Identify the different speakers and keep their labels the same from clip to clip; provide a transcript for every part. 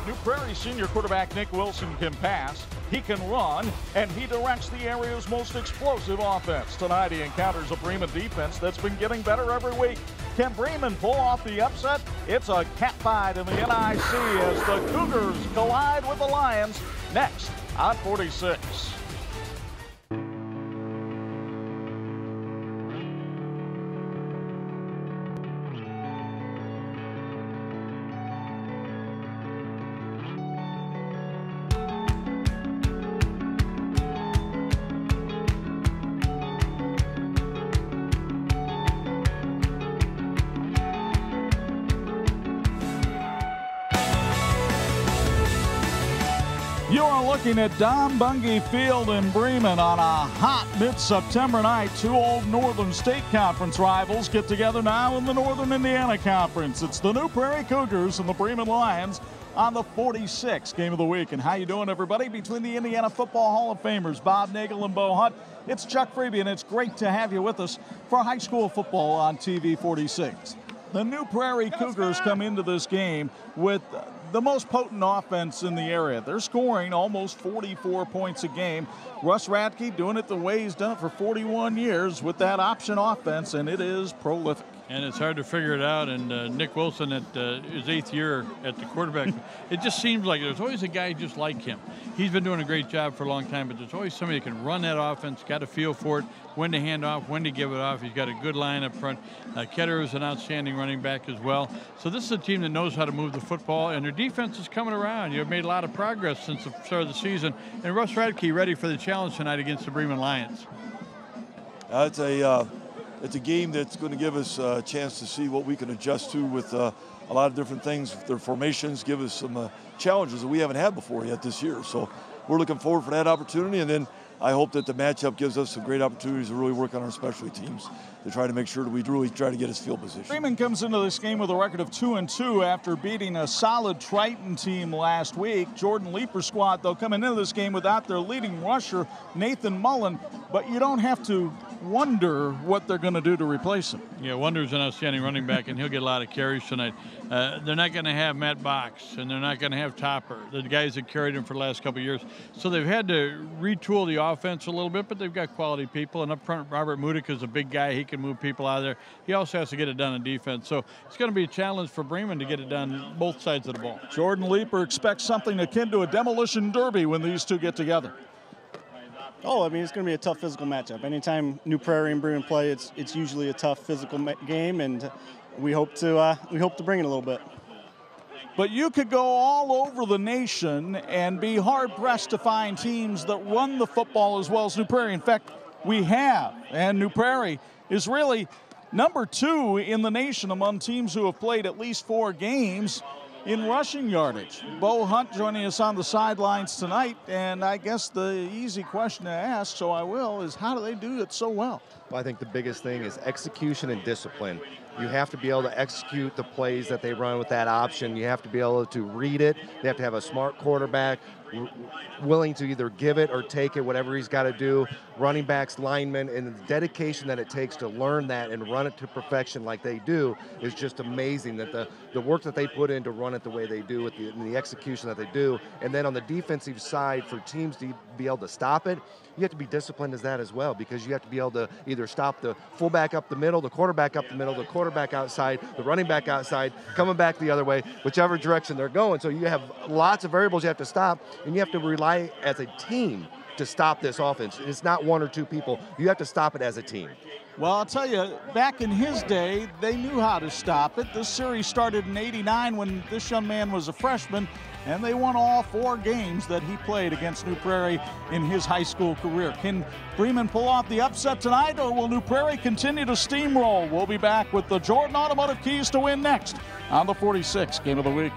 Speaker 1: New Prairie senior quarterback Nic Wilson can pass, he can run, and he directs the area's most explosive offense. Tonight he encounters a Bremen defense that's been getting better every week. Can Bremen pull off the upset? It's a cat fight in the NIC as the Cougars collide with the Lions next on 46. You are looking at Don Bunge Field in Bremen on a hot mid-September night. Two old Northern State Conference rivals get together now in the Northern Indiana Conference. It's the New Prairie Cougars and the Bremen Lions on the 46th game of the week. And how you doing, everybody? Between the Indiana Football Hall of Famers, Bob Nagel and Bo Hunt, it's Chuck Freeby, and it's great to have you with us for high school football on TV 46. The New Prairie Cougars come into this game with the most potent offense in the area. They're scoring almost 44 points a game. Russ Radke doing it the way he's done it for 41 years with that option offense, and it is prolific.
Speaker 2: And it's hard to figure it out. And Nic Wilson at his 8th year at the quarterback, it just seems like there's always a guy just like him. He's been doing a great job for a long time, but there's always somebody that can run that offense, got a feel for it, when to hand off, when to give it off. He's got a good line up front. Ketter is an outstanding running back as well. So this is a team that knows how to move the football, and their defense is coming around. You've made a lot of progress since the start of the season. And Russ Radke ready for the challenge tonight against the Bremen Lions.
Speaker 3: It's a game that's going to give us a chance to see what we can adjust to with a lot of different things. Their formations give us some challenges that we haven't had before yet this year. So we're looking forward for that opportunity. And then I hope that the matchup gives us some great opportunities to really work on our specialty teams to try to make sure that we really try to get his field position.
Speaker 1: Bremen comes into this game with a record of 2-2 after beating a solid Triton team last week. Jordan Leaper squad, though, coming into this game without their leading rusher, Nathan Mullen. But you don't have to wonder what they're going to do to replace him.
Speaker 2: Yeah, Wonder's an outstanding running back, and he'll get a lot of carries tonight. They're not going to have Matt Box, and they're not going to have Topper, the guys that carried him for the last couple of years. So they've had to retool the offense a little bit, but they've got quality people. And up front, Robert Mudick is a big guy. He can move people out of there. He also has to get it done in defense. So it's going to be a challenge for Bremen to get it done both sides of the ball.
Speaker 1: Jordan Leaper expects something akin to a demolition derby when these two get together.
Speaker 4: Oh, I mean, it's going to be a tough physical matchup. Anytime New Prairie and Bremen play, it's usually a tough physical game, and we hope to bring it a little bit.
Speaker 1: But you could go all over the nation and be hard-pressed to find teams that run the football as well as New Prairie. In fact, we have, and New Prairie is really number 2 in the nation among teams who have played at least 4 games in rushing yardage. Bo Hunt joining us on the sidelines tonight, and I guess the easy question to ask, so I will, is how do they do it so well?
Speaker 5: Well, I think the biggest thing is execution and discipline. You have to be able to execute the plays that they run with that option. You have to be able to read it. They have to have a smart quarterback willing to either give it or take it, whatever he's got to do. Running backs, linemen, and the dedication that it takes to learn that and run it to perfection like they do is just amazing. That the work that they put in to run it the way they do with the execution that they do. And then on the defensive side, for teams to be able to stop it, you have to be disciplined as that as well, because you have to be able to either stop the fullback up the middle, the quarterback up the middle, the quarterback outside, the running back outside, coming back the other way, whichever direction they're going. So you have lots of variables you have to stop, and you have to rely as a team to stop this offense. It's not 1 or 2 people. You have to stop it as a team.
Speaker 1: Well, I'll tell you, back in his day, they knew how to stop it. This series started in '89 when this young man was a freshman, and they won all 4 games that he played against New Prairie in his high school career. Can Bremen pull off the upset tonight, or will New Prairie continue to steamroll? We'll be back with the Jordan Automotive Keys to Win next on the 46th game of the week.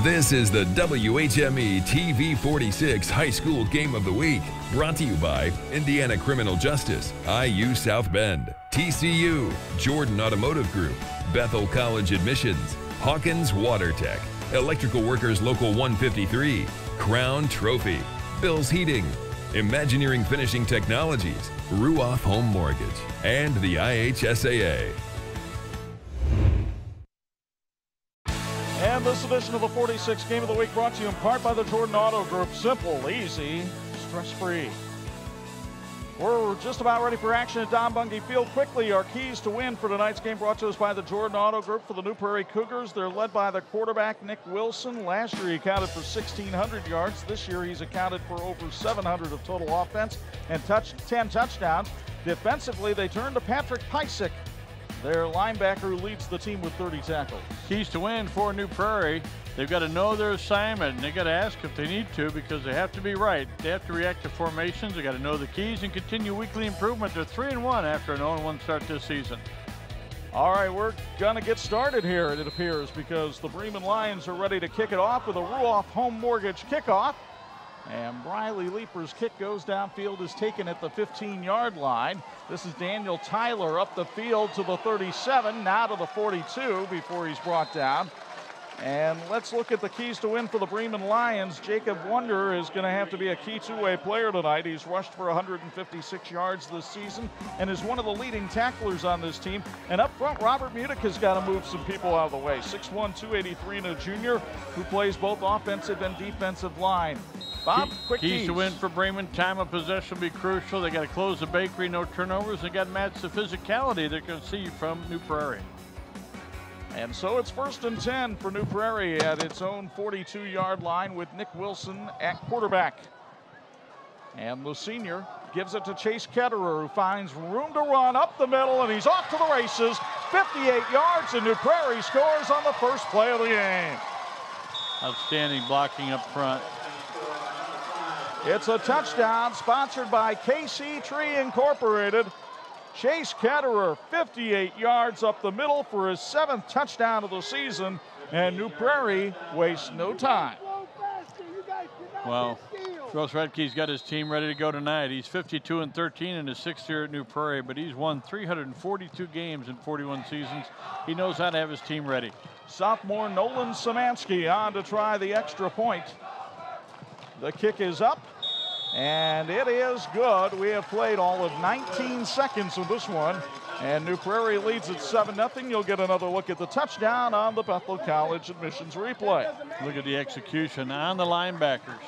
Speaker 6: This is the WHME TV 46 High School Game of the Week, brought to you by Indiana Criminal Justice, IU South Bend, TCU, Jordan Automotive Group, Bethel College Admissions, Hawkins Water Tech, Electrical Workers Local 153, Crown Trophy, Bill's Heating, Imagineering Finishing Technologies, Ruoff Home Mortgage, and the IHSAA.
Speaker 1: And this edition of the 46 Game of the Week brought to you in part by the Jordan Auto Group. Simple, easy, stress-free. We're just about ready for action at Don Bungie Field. Quickly, our keys to win for tonight's game brought to us by the Jordan Auto Group for the New Prairie Cougars. They're led by the quarterback, Nic Wilson. Last year, he accounted for 1,600 yards. This year, he's accounted for over 700 of total offense and 10 touchdowns. Defensively, they turn to Patrick Pysick, their linebacker, who leads the team with 30 tackles.
Speaker 2: Keys to win for New Prairie. They've got to know their assignment, and they got to ask if they need to, because they have to be right. They have to react to formations. They got to know the keys and continue weekly improvement. They're 3-1 after an 0-1 start this season.
Speaker 1: All right, we're going to get started here, it appears, because the Bremen Lions are ready to kick it off with a Ruoff Home Mortgage kickoff. And Briley Leaper's kick goes downfield, is taken at the 15-yard line. This is Daniel Tyler up the field to the 37, now to the 42 before he's brought down. And let's look at the keys to win for the Bremen Lions. Jacob Wonder is going to have to be a key two-way player tonight. He's rushed for 156 yards this season and is one of the leading tacklers on this team. And up front, Robert Mudick has got to move some people out of the way. 6'1", 283, and a junior who plays both offensive and defensive line. Bob, quick keys.
Speaker 2: Keys to win for Bremen. Time of possession will be crucial. They got to close the bakery, no turnovers. They got to match the physicality they're going to see from New Prairie.
Speaker 1: And so it's 1st and 10 for New Prairie at its own 42-yard line with Nic Wilson at quarterback. And the senior gives it to Chase Ketterer, who finds room to run up the middle, and he's off to the races. 58 yards, and New Prairie scores on the first play of the game.
Speaker 2: Outstanding blocking up front.
Speaker 1: It's a touchdown sponsored by KC Tree Incorporated. Chase Ketterer, 58 yards up the middle for his 7th touchdown of the season, and New Prairie wastes no time.
Speaker 2: Well, Russ Redke's got his team ready to go tonight. He's 52-13 in his 6th year at New Prairie, but he's won 342 games in 41 seasons. He knows how to have his team ready.
Speaker 1: Sophomore Nolan Szymanski on to try the extra point. The kick is up. And it is good. We have played all of 19 seconds of this one. And New Prairie leads at 7-0. You'll get another look at the touchdown on the Bethel College admissions replay.
Speaker 2: Look at the execution on the linebackers.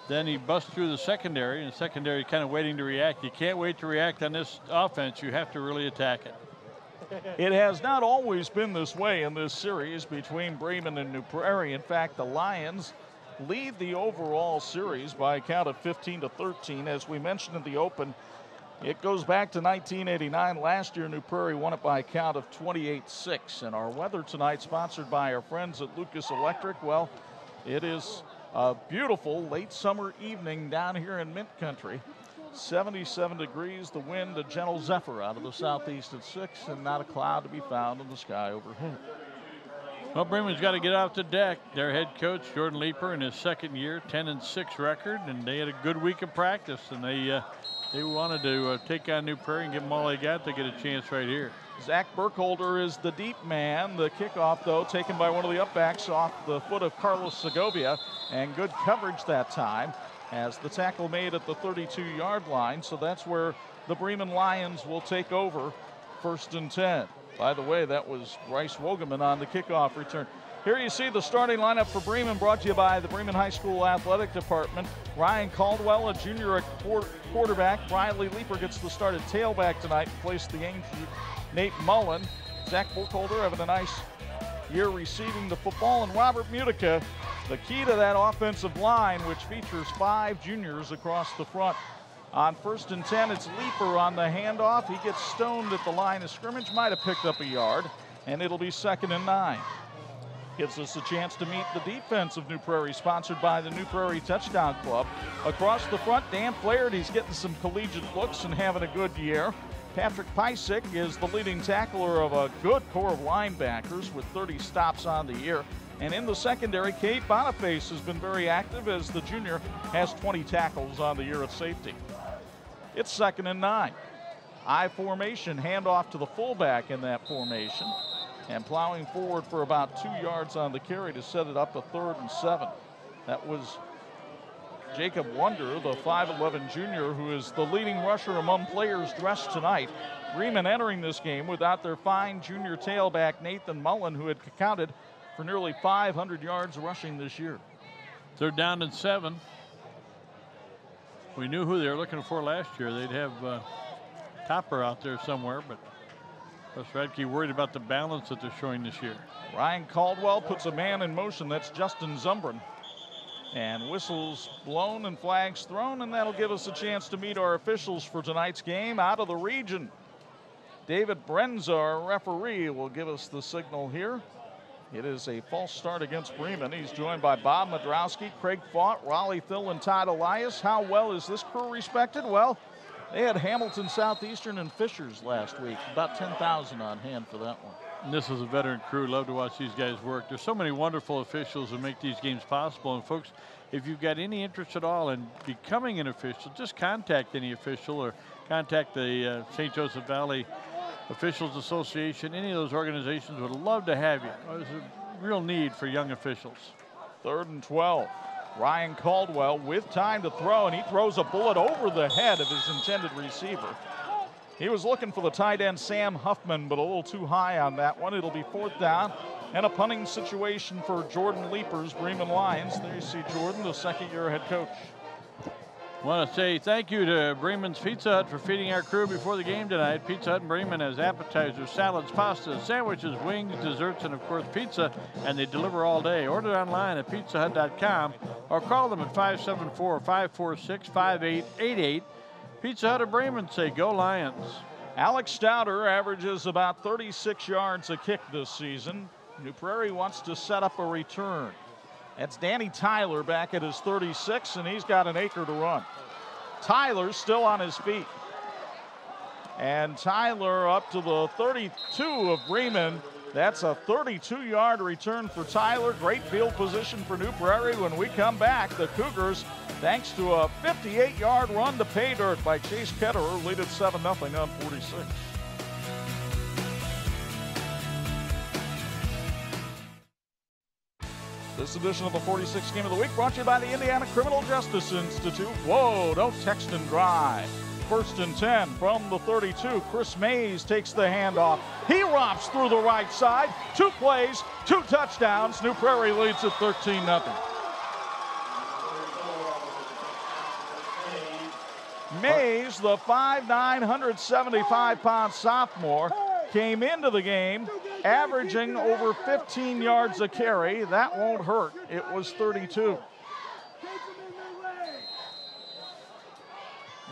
Speaker 2: Then he busts through the secondary, and the secondary kind of waiting to react. You can't wait to react on this offense. You have to really attack it.
Speaker 1: It has not always been this way in this series between Bremen and New Prairie. In fact, the Lions lead the overall series by a count of 15-13. As we mentioned in the open, it goes back to 1989. Last year, New Prairie won it by a count of 28-6. And our weather tonight, sponsored by our friends at Lucas Electric. Well, it is a beautiful late summer evening down here in Mint Country. 77 degrees, the wind a gentle zephyr out of the southeast at 6, and not a cloud to be found in the sky overhead.
Speaker 2: Well, Bremen's got to get off the deck. Their head coach, Jordan Leaper, in his 2nd year, 10-6 record, and they had a good week of practice, and they wanted to take on New Prairie and give them all they got to get a chance right here.
Speaker 1: Zach Burkholder is the deep man. The kickoff, though, taken by one of the upbacks off the foot of Carlos Segovia, and good coverage that time as the tackle made at the 32-yard line. So that's where the Bremen Lions will take over, 1st and 10. By the way, that was Bryce Wogeman on the kickoff return. Here you see the starting lineup for Bremen, brought to you by the Bremen High School Athletic Department. Ryan Caldwell, a junior at quarterback. Riley Leaper gets the start at tailback tonight, replaced the injured Nate Mullen. Zach Burkholder having a nice year receiving the football. And Robert Mudica, the key to that offensive line, which features 5 juniors across the front. On 1st and 10, it's Leaper on the handoff. He gets stoned at the line of scrimmage, might have picked up a yard, and it'll be 2nd and 9. Gives us a chance to meet the defense of New Prairie, sponsored by the New Prairie Touchdown Club. Across the front, Dan Flaherty's getting some collegiate looks and having a good year. Patrick Pysick is the leading tackler of a good core of linebackers with 30 stops on the year. And in the secondary, Kate Boniface has been very active as the junior has 20 tackles on the year at safety. It's 2nd and 9. I formation, handoff to the fullback in that formation. And plowing forward for about 2 yards on the carry to set it up a 3rd and 7. That was Jacob Wonder, the 5'11 junior, who is the leading rusher among players dressed tonight. Bremen entering this game without their fine junior tailback Nathan Mullen, who had accounted for nearly 500 yards rushing this year.
Speaker 2: 3rd down and 7. We knew who they were looking for last year. They'd have Topper out there somewhere, but Russ Radke worried about the balance that they're showing this year.
Speaker 1: Ryan Caldwell puts a man in motion. That's Justin Zumbrin. And whistles blown and flags thrown, and that'll give us a chance to meet our officials for tonight's game out of the region. David Brenza, our referee, will give us the signal here. It is a false start against Bremen. He's joined by Bob Madrowski, Craig Faught, Raleigh Thill, and Todd Elias. How well is this crew respected? Well, they had Hamilton Southeastern and Fishers last week. About 10,000 on hand for that one.
Speaker 2: And this is a veteran crew. Love to watch these guys work. There's so many wonderful officials who make these games possible. And folks, if you've got any interest at all in becoming an official, just contact any official or contact the St. Joseph Valley Officials Association. Any of those organizations would love to have you. There's a real need for young officials.
Speaker 1: 3rd and 12. Ryan Caldwell with time to throw, and he throws a bullet over the head of his intended receiver. He was looking for the tight end Sam Huffman, but a little too high on that one. It'll be 4th down and a punting situation for Jordan Leapers, Bremen Lions. There you see Jordan, the 2nd-year head coach.
Speaker 2: I want to say thank you to Bremen's Pizza Hut for feeding our crew before the game tonight. Pizza Hut in Bremen has appetizers, salads, pastas, sandwiches, wings, desserts, and of course pizza, and they deliver all day. Order online at pizzahut.com or call them at 574-546-5888. Pizza Hut of Bremen, say go Lions.
Speaker 1: Alex Stouter averages about 36 yards a kick this season. New Prairie wants to set up a return. That's Danny Tyler back at his 36, and he's got an acre to run. Tyler's still on his feet. And Tyler up to the 32 of Bremen. That's a 32-yard return for Tyler. Great field position for New Prairie. When we come back, the Cougars, thanks to a 58-yard run to pay dirt by Chase Ketterer, lead at 7-0 on 46. This edition of the 46th Game of the Week brought to you by the Indiana Criminal Justice Institute. Whoa, don't text and drive. 1st and 10 from the 32. Chris Mays takes the handoff. He romps through the right side. 2 plays, 2 touchdowns. New Prairie leads at 13-0. Mays, the 5'9", 175-pound sophomore, came into the game averaging over 15 yards a carry. That won't hurt. It was 32.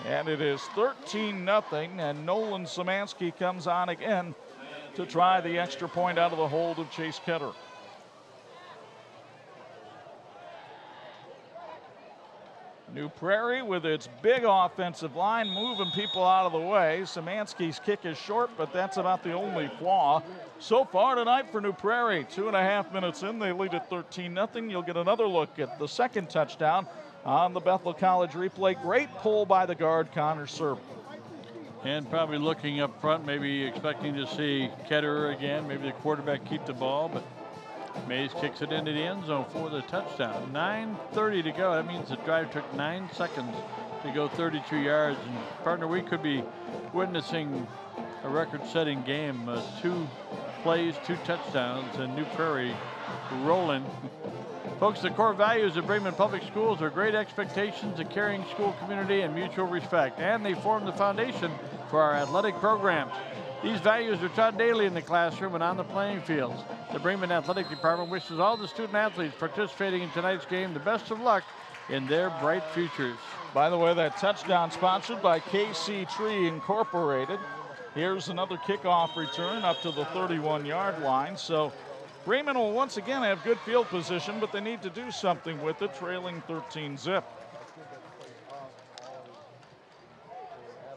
Speaker 1: And it is 13-0, and Nolan Szymanski comes on again to try the extra point out of the hold of Chase Ketterer. New Prairie with its big offensive line moving people out of the way. Szymanski's kick is short, but that's about the only flaw so far tonight for New Prairie. 2.5 minutes in, they lead at 13-0. You'll get another look at the 2nd touchdown on the Bethel College replay. Great pull by the guard, Connor Serb.
Speaker 2: And probably looking up front, maybe expecting to see Ketterer again. Maybe the quarterback keep the ball, but Mays kicks it into the end zone for the touchdown. 9:30 to go. That means the drive took 9 seconds to go 32 yards. And partner, we could be witnessing a record-setting game. 2 plays, 2 touchdowns, and New Prairie rolling. Folks, the core values of Bremen Public Schools are great expectations, a caring school community, and mutual respect. And they form the foundation for our athletic programs. These values are taught daily in the classroom and on the playing fields. The Bremen Athletic Department wishes all the student athletes participating in tonight's game the best of luck in their bright futures.
Speaker 1: By the way, that touchdown sponsored by KC Tree Incorporated. Here's another kickoff return up to the 31-yard line. So Bremen will once again have good field position, but they need to do something with it, trailing 13-0.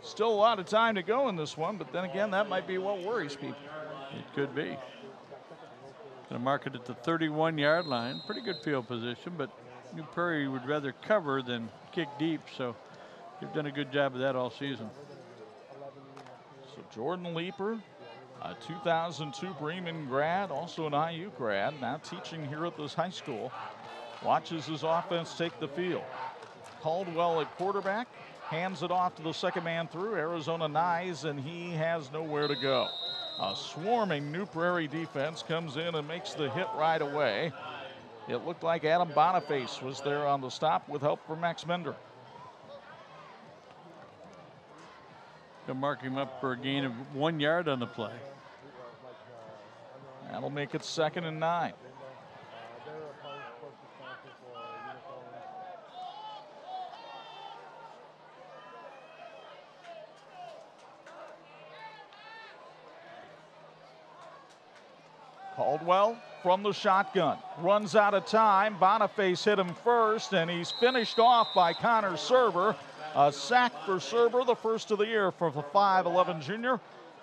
Speaker 1: Still a lot of time to go in this one, but then again, that might be what worries people.
Speaker 2: It could be. Going to mark it at the 31-yard line. Pretty good field position, but New Prairie would rather cover than kick deep, so they've done a good job of that all season.
Speaker 1: So Jordan Leaper, a 2002 Bremen grad, also an IU grad, now teaching here at this high school, watches his offense take the field. Caldwell at quarterback, hands it off to the second man through. Arizona Nyes, and he has nowhere to go. A swarming New Prairie defense comes in and makes the hit right away. It looked like Adam Boniface was there on the stop with help from Max Mender.
Speaker 2: They'll mark him up for a gain of 1 yard on the play.
Speaker 1: That'll make it 2nd and 9. Caldwell from the shotgun, runs out of time. Boniface hit him first, and he's finished off by Connor Serber. A sack for Serber, the first of the year for the 5'11 junior.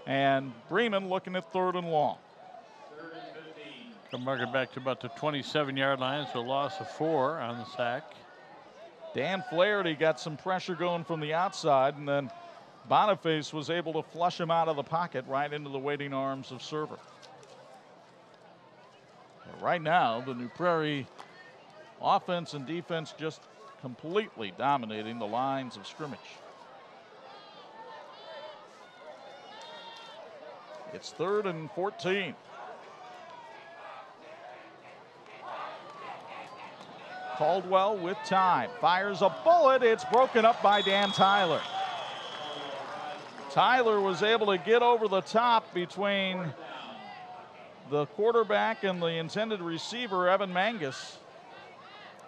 Speaker 1: And Bremen looking at 3rd and long.
Speaker 2: They'll mark it back to about the 27-yard line, so a loss of 4 on the sack.
Speaker 1: Dan Flaherty got some pressure going from the outside, and then Boniface was able to flush him out of the pocket right into the waiting arms of Serber. Right now, the New Prairie offense and defense just completely dominating the lines of scrimmage. It's 3rd and 14. Caldwell with time, fires a bullet. It's broken up by Dan Tyler. Tyler was able to get over the top between the quarterback and the intended receiver, Evan Mangus.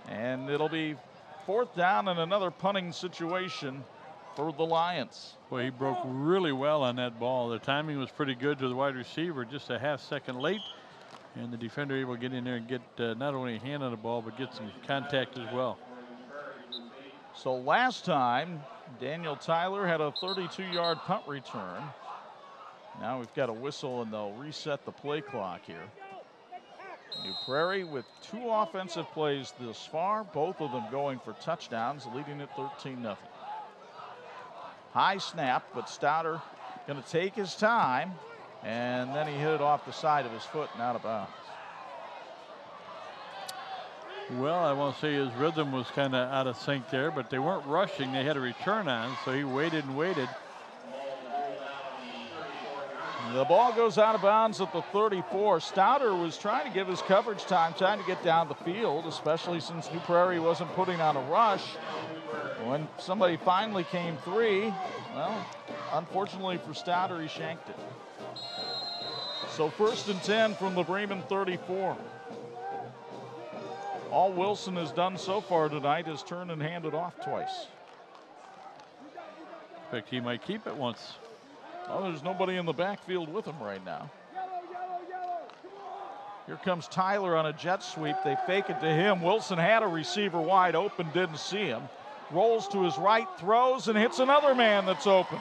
Speaker 1: And it'll be 4th down and another punting situation for the Lions.
Speaker 2: Well, he broke really well on that ball. The timing was pretty good to the wide receiver, just a half second late. And the defender able to get in there and get not only a hand on the ball, but get some contact as well.
Speaker 1: So last time, Daniel Tyler had a 32-yard punt return. Now we've got a whistle, and they'll reset the play clock here. New Prairie with 2 offensive plays this far, both of them going for touchdowns, leading at 13-0. High snap, but Stouter going to take his time, and then he hit it off the side of his foot and out of bounds.
Speaker 2: Well, I won't say his rhythm was kind of out of sync there, but they weren't rushing. They had a return on, so he waited and waited.
Speaker 1: The ball goes out of bounds at the 34. Stouter was trying to give his coverage time, trying to get down the field, especially since New Prairie wasn't putting on a rush. When somebody finally came free, well, unfortunately for Stouter, he shanked it. So 1st and 10 from the Bremen 34. All Wilson has done so far tonight is turn and hand it off twice.
Speaker 2: In fact, he might keep it once.
Speaker 1: Oh, there's nobody in the backfield with him right now. Here comes Tyler on a jet sweep. They fake it to him. Wilson had a receiver wide open, didn't see him. Rolls to his right, throws, and hits another man that's open.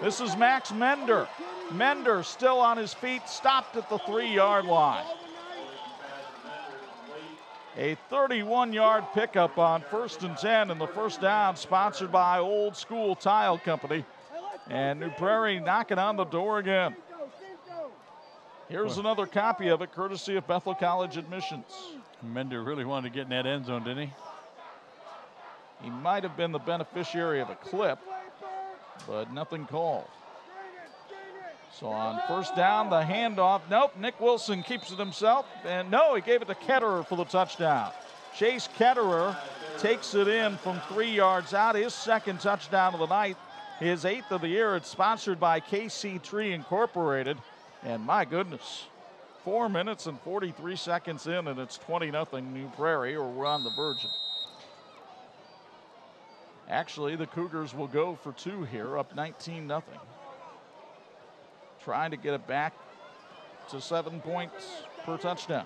Speaker 1: This is Max Mender. Mender still on his feet, stopped at the 3-yard line. A 31-yard pickup on 1st and 10, and the first down sponsored by Old School Tile Company. And New Prairie knocking on the door again. Here's another copy of it, courtesy of Bethel College Admissions.
Speaker 2: Mender really wanted to get in that end zone, didn't he?
Speaker 1: He might have been the beneficiary of a clip, but nothing called. So on 1st down, the handoff. Nope, Nic Wilson keeps it himself. And no, he gave it to Ketterer for the touchdown. Chase Ketterer takes it in from 3 yards out. His 2nd touchdown of the night. His 8th of the year. It's sponsored by KC Tree Incorporated. And my goodness, 4 minutes and 43 seconds in, and it's 20-0 New Prairie, or we're on the verge. Actually, the Cougars will go for 2 here, up 19-0. Trying to get it back to 7 points per touchdown.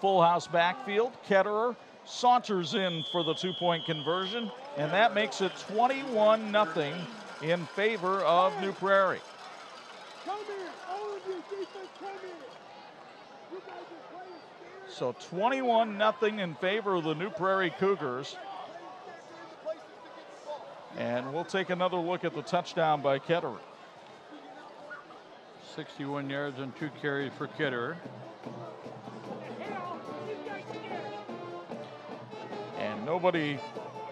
Speaker 1: Full house backfield. Ketterer saunters in for the 2-point conversion, and that makes it 21-0 in favor of New Prairie. So 21-0 in favor of the New Prairie Cougars. And we'll take another look at the touchdown by Ketterer.
Speaker 2: 61 yards and 2 carries for Ketterer.
Speaker 1: And nobody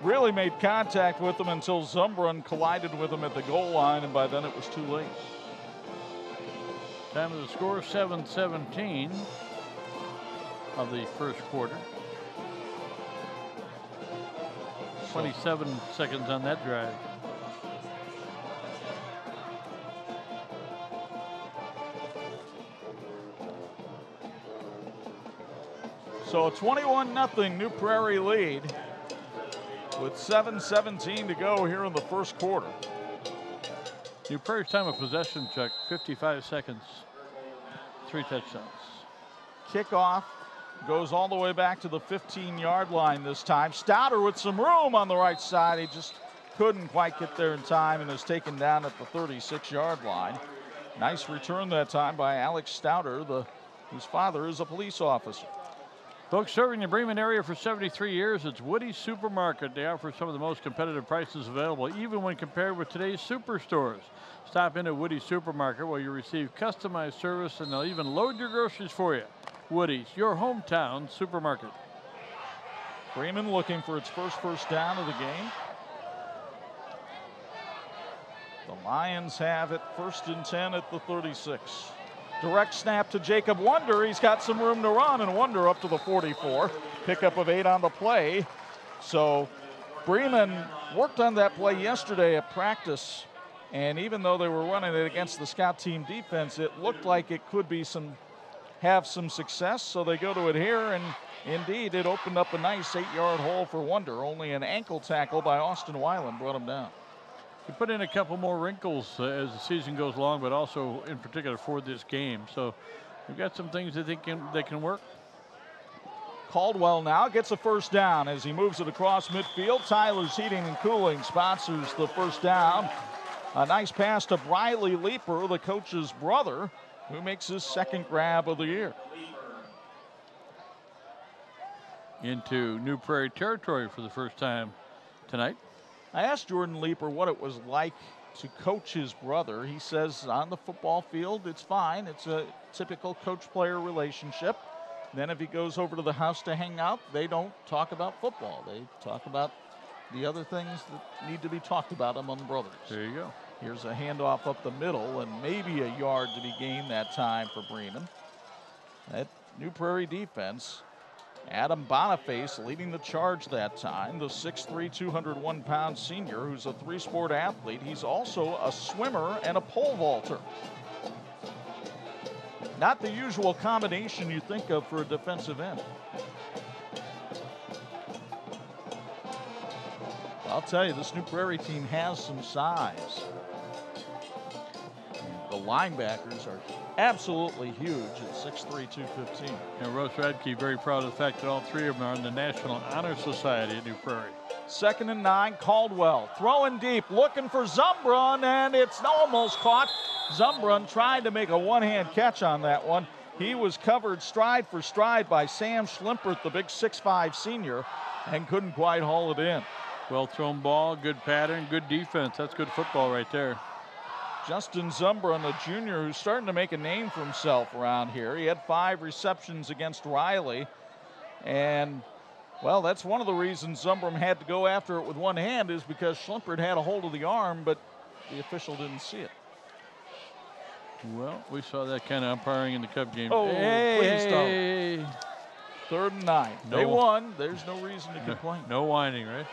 Speaker 1: really made contact with him until Zumbrun collided with him at the goal line, and by then it was too late.
Speaker 2: Time of the score, 7:17 of the first quarter. 27 seconds on that drive.
Speaker 1: So a 21-0 New Prairie lead with 7:17 to go here in the first quarter.
Speaker 2: New Prairie's time of possession, Chuck, 55 seconds, 3 touchdowns.
Speaker 1: Kickoff goes all the way back to the 15-yard line this time. Stouter with some room on the right side. He just couldn't quite get there in time and is taken down at the 36-yard line. Nice return that time by Alex Stouter, whose father is a police officer.
Speaker 2: Folks, serving the Bremen area for 73 years, it's Woody's Supermarket. They offer some of the most competitive prices available, even when compared with today's superstores. Stop in at Woody's Supermarket where you receive customized service and they'll even load your groceries for you. Woody's, your hometown supermarket.
Speaker 1: Bremen looking for its first down of the game. The Lions have it 1st and 10 at the 36. Direct snap to Jacob Wonder. He's got some room to run, and Wonder up to the 44. Pickup of 8 on the play. So Bremen worked on that play yesterday at practice, and even though they were running it against the scout team defense, it looked like it could be have some success, so they go to it here, and indeed it opened up a nice 8-yard hole for Wonder. Only an ankle tackle by Austin Weiland brought him down.
Speaker 2: You put in a couple more wrinkles as the season goes along, but also in particular for this game. So we've got some things that they can work.
Speaker 1: Caldwell now gets a 1st down as he moves it across midfield. Tyler's Heating and Cooling sponsors the 1st down. A nice pass to Briley Leeper, the coach's brother, who makes his 2nd grab of the year.
Speaker 2: Into New Prairie territory for the first time tonight.
Speaker 1: I asked Jordan Leeper what it was like to coach his brother. He says on the football field, it's fine. It's a typical coach-player relationship. Then if he goes over to the house to hang out, they don't talk about football. They talk about the other things that need to be talked about among brothers.
Speaker 2: There you go.
Speaker 1: Here's a handoff up the middle and maybe a yard to be gained that time for Bremen. That New Prairie defense, Adam Boniface leading the charge that time, the 6'3", 201-pound senior who's a 3-sport athlete. He's also a swimmer and a pole vaulter. Not the usual combination you think of for a defensive end. I'll tell you, this New Prairie team has some size. The linebackers are absolutely huge at 6'3", 215.
Speaker 2: And Russ Radke very proud of the fact that all 3 of them are in the National Honor Society at New Prairie.
Speaker 1: 2nd and 9, Caldwell throwing deep, looking for Zumbrun, and it's almost caught. Zumbrun tried to make a one-hand catch on that one. He was covered stride for stride by Sam Schlimpert, the big 6'5" senior, and couldn't quite haul it in.
Speaker 2: Well thrown ball, good pattern, good defense. That's good football right there.
Speaker 1: Justin Zumbrun, a junior who's starting to make a name for himself around here. He had 5 receptions against Riley, and well, that's one of the reasons Zumbrun had to go after it with one hand, is because Schlimpert had a hold of the arm, but the official didn't see it.
Speaker 2: Well, we saw that kind of umpiring in the Cup game.
Speaker 1: Oh, please don't. 3rd and 9.
Speaker 2: No.
Speaker 1: They won. There's no reason to complain.
Speaker 2: No whining, right?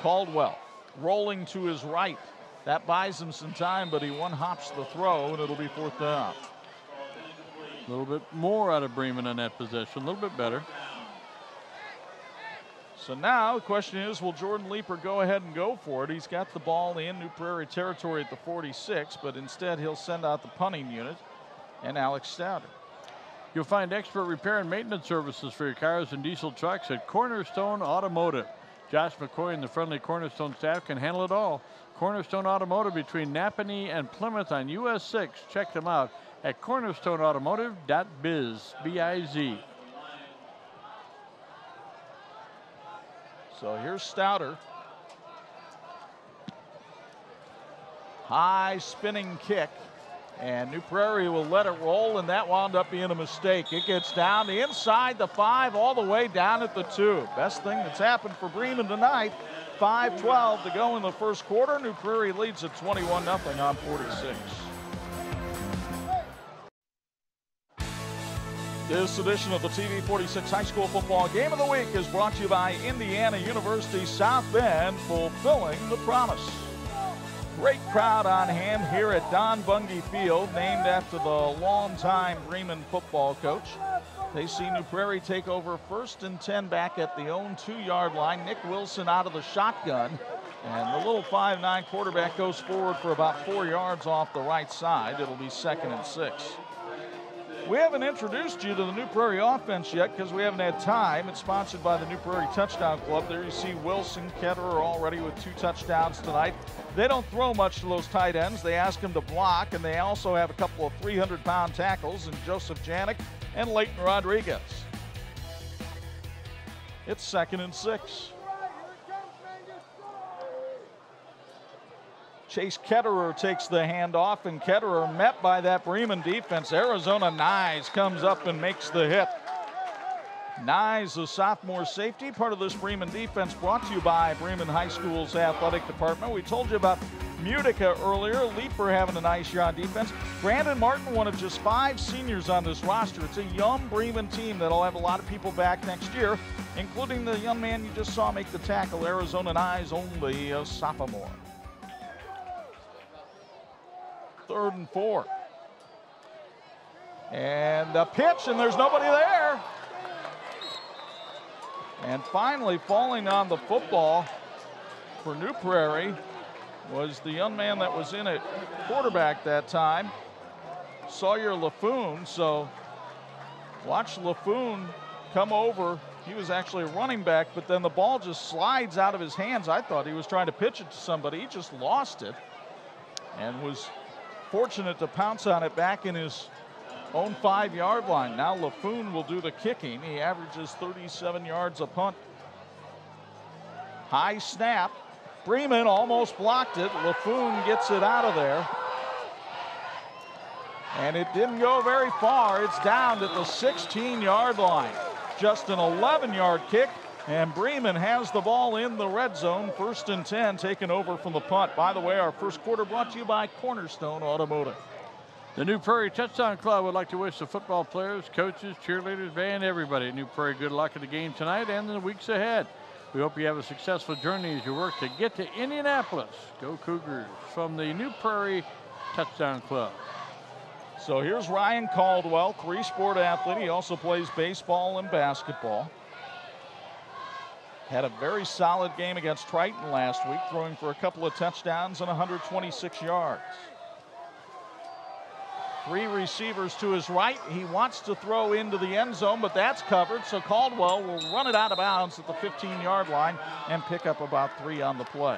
Speaker 1: Caldwell rolling to his right. That buys him some time, but he one-hops the throw, and it'll be 4th down.
Speaker 2: A little bit more out of Bremen on that possession, a little bit better.
Speaker 1: So now the question is, will Jordan Leeper go ahead and go for it? He's got the ball in New Prairie territory at the 46, but instead he'll send out the punting unit and Alex Stouter.
Speaker 2: You'll find expert repair and maintenance services for your cars and diesel trucks at Cornerstone Automotive. Josh McCoy and the friendly Cornerstone staff can handle it all. Cornerstone Automotive between Napanee and Plymouth on US 6. Check them out at cornerstoneautomotive.biz, B-I-Z.
Speaker 1: So here's Stouter. High spinning kick, and New Prairie will let it roll, and that wound up being a mistake. It gets down the inside the 5 all the way down at the 2. Best thing that's happened for Bremen tonight 5:12 to go in the first quarter. New Prairie leads at 21-0 on 46. This edition of the TV 46 High School Football Game of the Week is brought to you by Indiana University South Bend, fulfilling the promise. Great crowd on hand here at Don Bungie Field, named after the longtime Bremen football coach. They see New Prairie take over 1st and 10 back at the own 2-yard line. Nic Wilson out of the shotgun, and the little 5'9" quarterback goes forward for about 4 yards off the right side. It'll be 2nd and 6. We haven't introduced you to the New Prairie offense yet because we haven't had time. It's sponsored by the New Prairie Touchdown Club. There you see Wilson, Ketterer already with 2 touchdowns tonight. They don't throw much to those tight ends. They ask them to block, and they also have a couple of 300-pound tackles in Joseph Janik and Leighton Rodriguez. It's 2nd and 6. Chase Ketterer takes the handoff, and Ketterer met by that Bremen defense. Arizona Nyes comes up and makes the hit. Nyes, a sophomore safety, part of this Bremen defense, brought to you by Bremen High School's athletic department. We told you about Mutica earlier. Leeper having a nice year on defense. Brandon Martin, one of just 5 seniors on this roster. It's a young Bremen team that'll have a lot of people back next year, including the young man you just saw make the tackle. Arizona Nyes, only a sophomore. 3rd and 4. And a pitch, and there's nobody there. And finally, falling on the football for New Prairie was the young man that was in at quarterback that time, Sawyer LaFoon. So watch LaFoon come over. He was actually a running back, but then the ball just slides out of his hands. I thought he was trying to pitch it to somebody. He just lost it and was fortunate to pounce on it back in his own 5-yard line. Now LaFoon will do the kicking. He averages 37 yards a punt. High snap. Bremen almost blocked it. LaFoon gets it out of there. And it didn't go very far. It's down at the 16-yard line. Just an 11-yard kick. And Bremen has the ball in the red zone. 1st and 10, taken over from the punt. By the way, our first quarter brought to you by Cornerstone Automotive.
Speaker 2: The New Prairie Touchdown Club would like to wish the football players, coaches, cheerleaders, and everybody at New Prairie good luck in the game tonight and in the weeks ahead. We hope you have a successful journey as you work to get to Indianapolis. Go Cougars from the New Prairie Touchdown Club.
Speaker 1: So here's Ryan Caldwell, 3-sport athlete. He also plays baseball and basketball. Had a very solid game against Triton last week, throwing for a couple of touchdowns and 126 yards. 3 receivers to his right. He wants to throw into the end zone, but that's covered, so Caldwell will run it out of bounds at the 15-yard line and pick up about 3 on the play.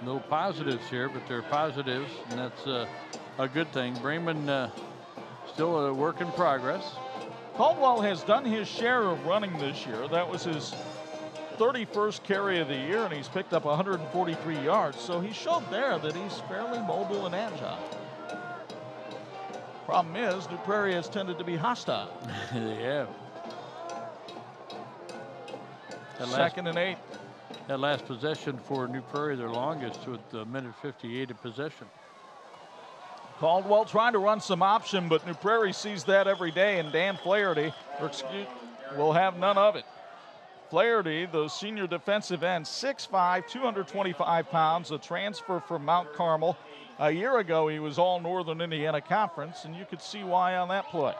Speaker 2: No positives here, but they're positives, and that's a good thing. Bremen still a work in progress.
Speaker 1: Caldwell has done his share of running this year. That was his 31st carry of the year, and he's picked up 143 yards. So he showed there that he's fairly mobile and agile. Problem is, New Prairie has tended to be hostile.
Speaker 2: Yeah.
Speaker 1: 2nd and 8.
Speaker 2: That last possession for New Prairie, their longest, with the minute 58 of possession.
Speaker 1: Caldwell trying to run some option, but New Prairie sees that every day, and Dan Flaherty will have none of it. Flaherty, the senior defensive end, 6'5", 225 pounds, a transfer from Mount Carmel. A year ago, he was all Northern Indiana Conference, and you could see why on that play.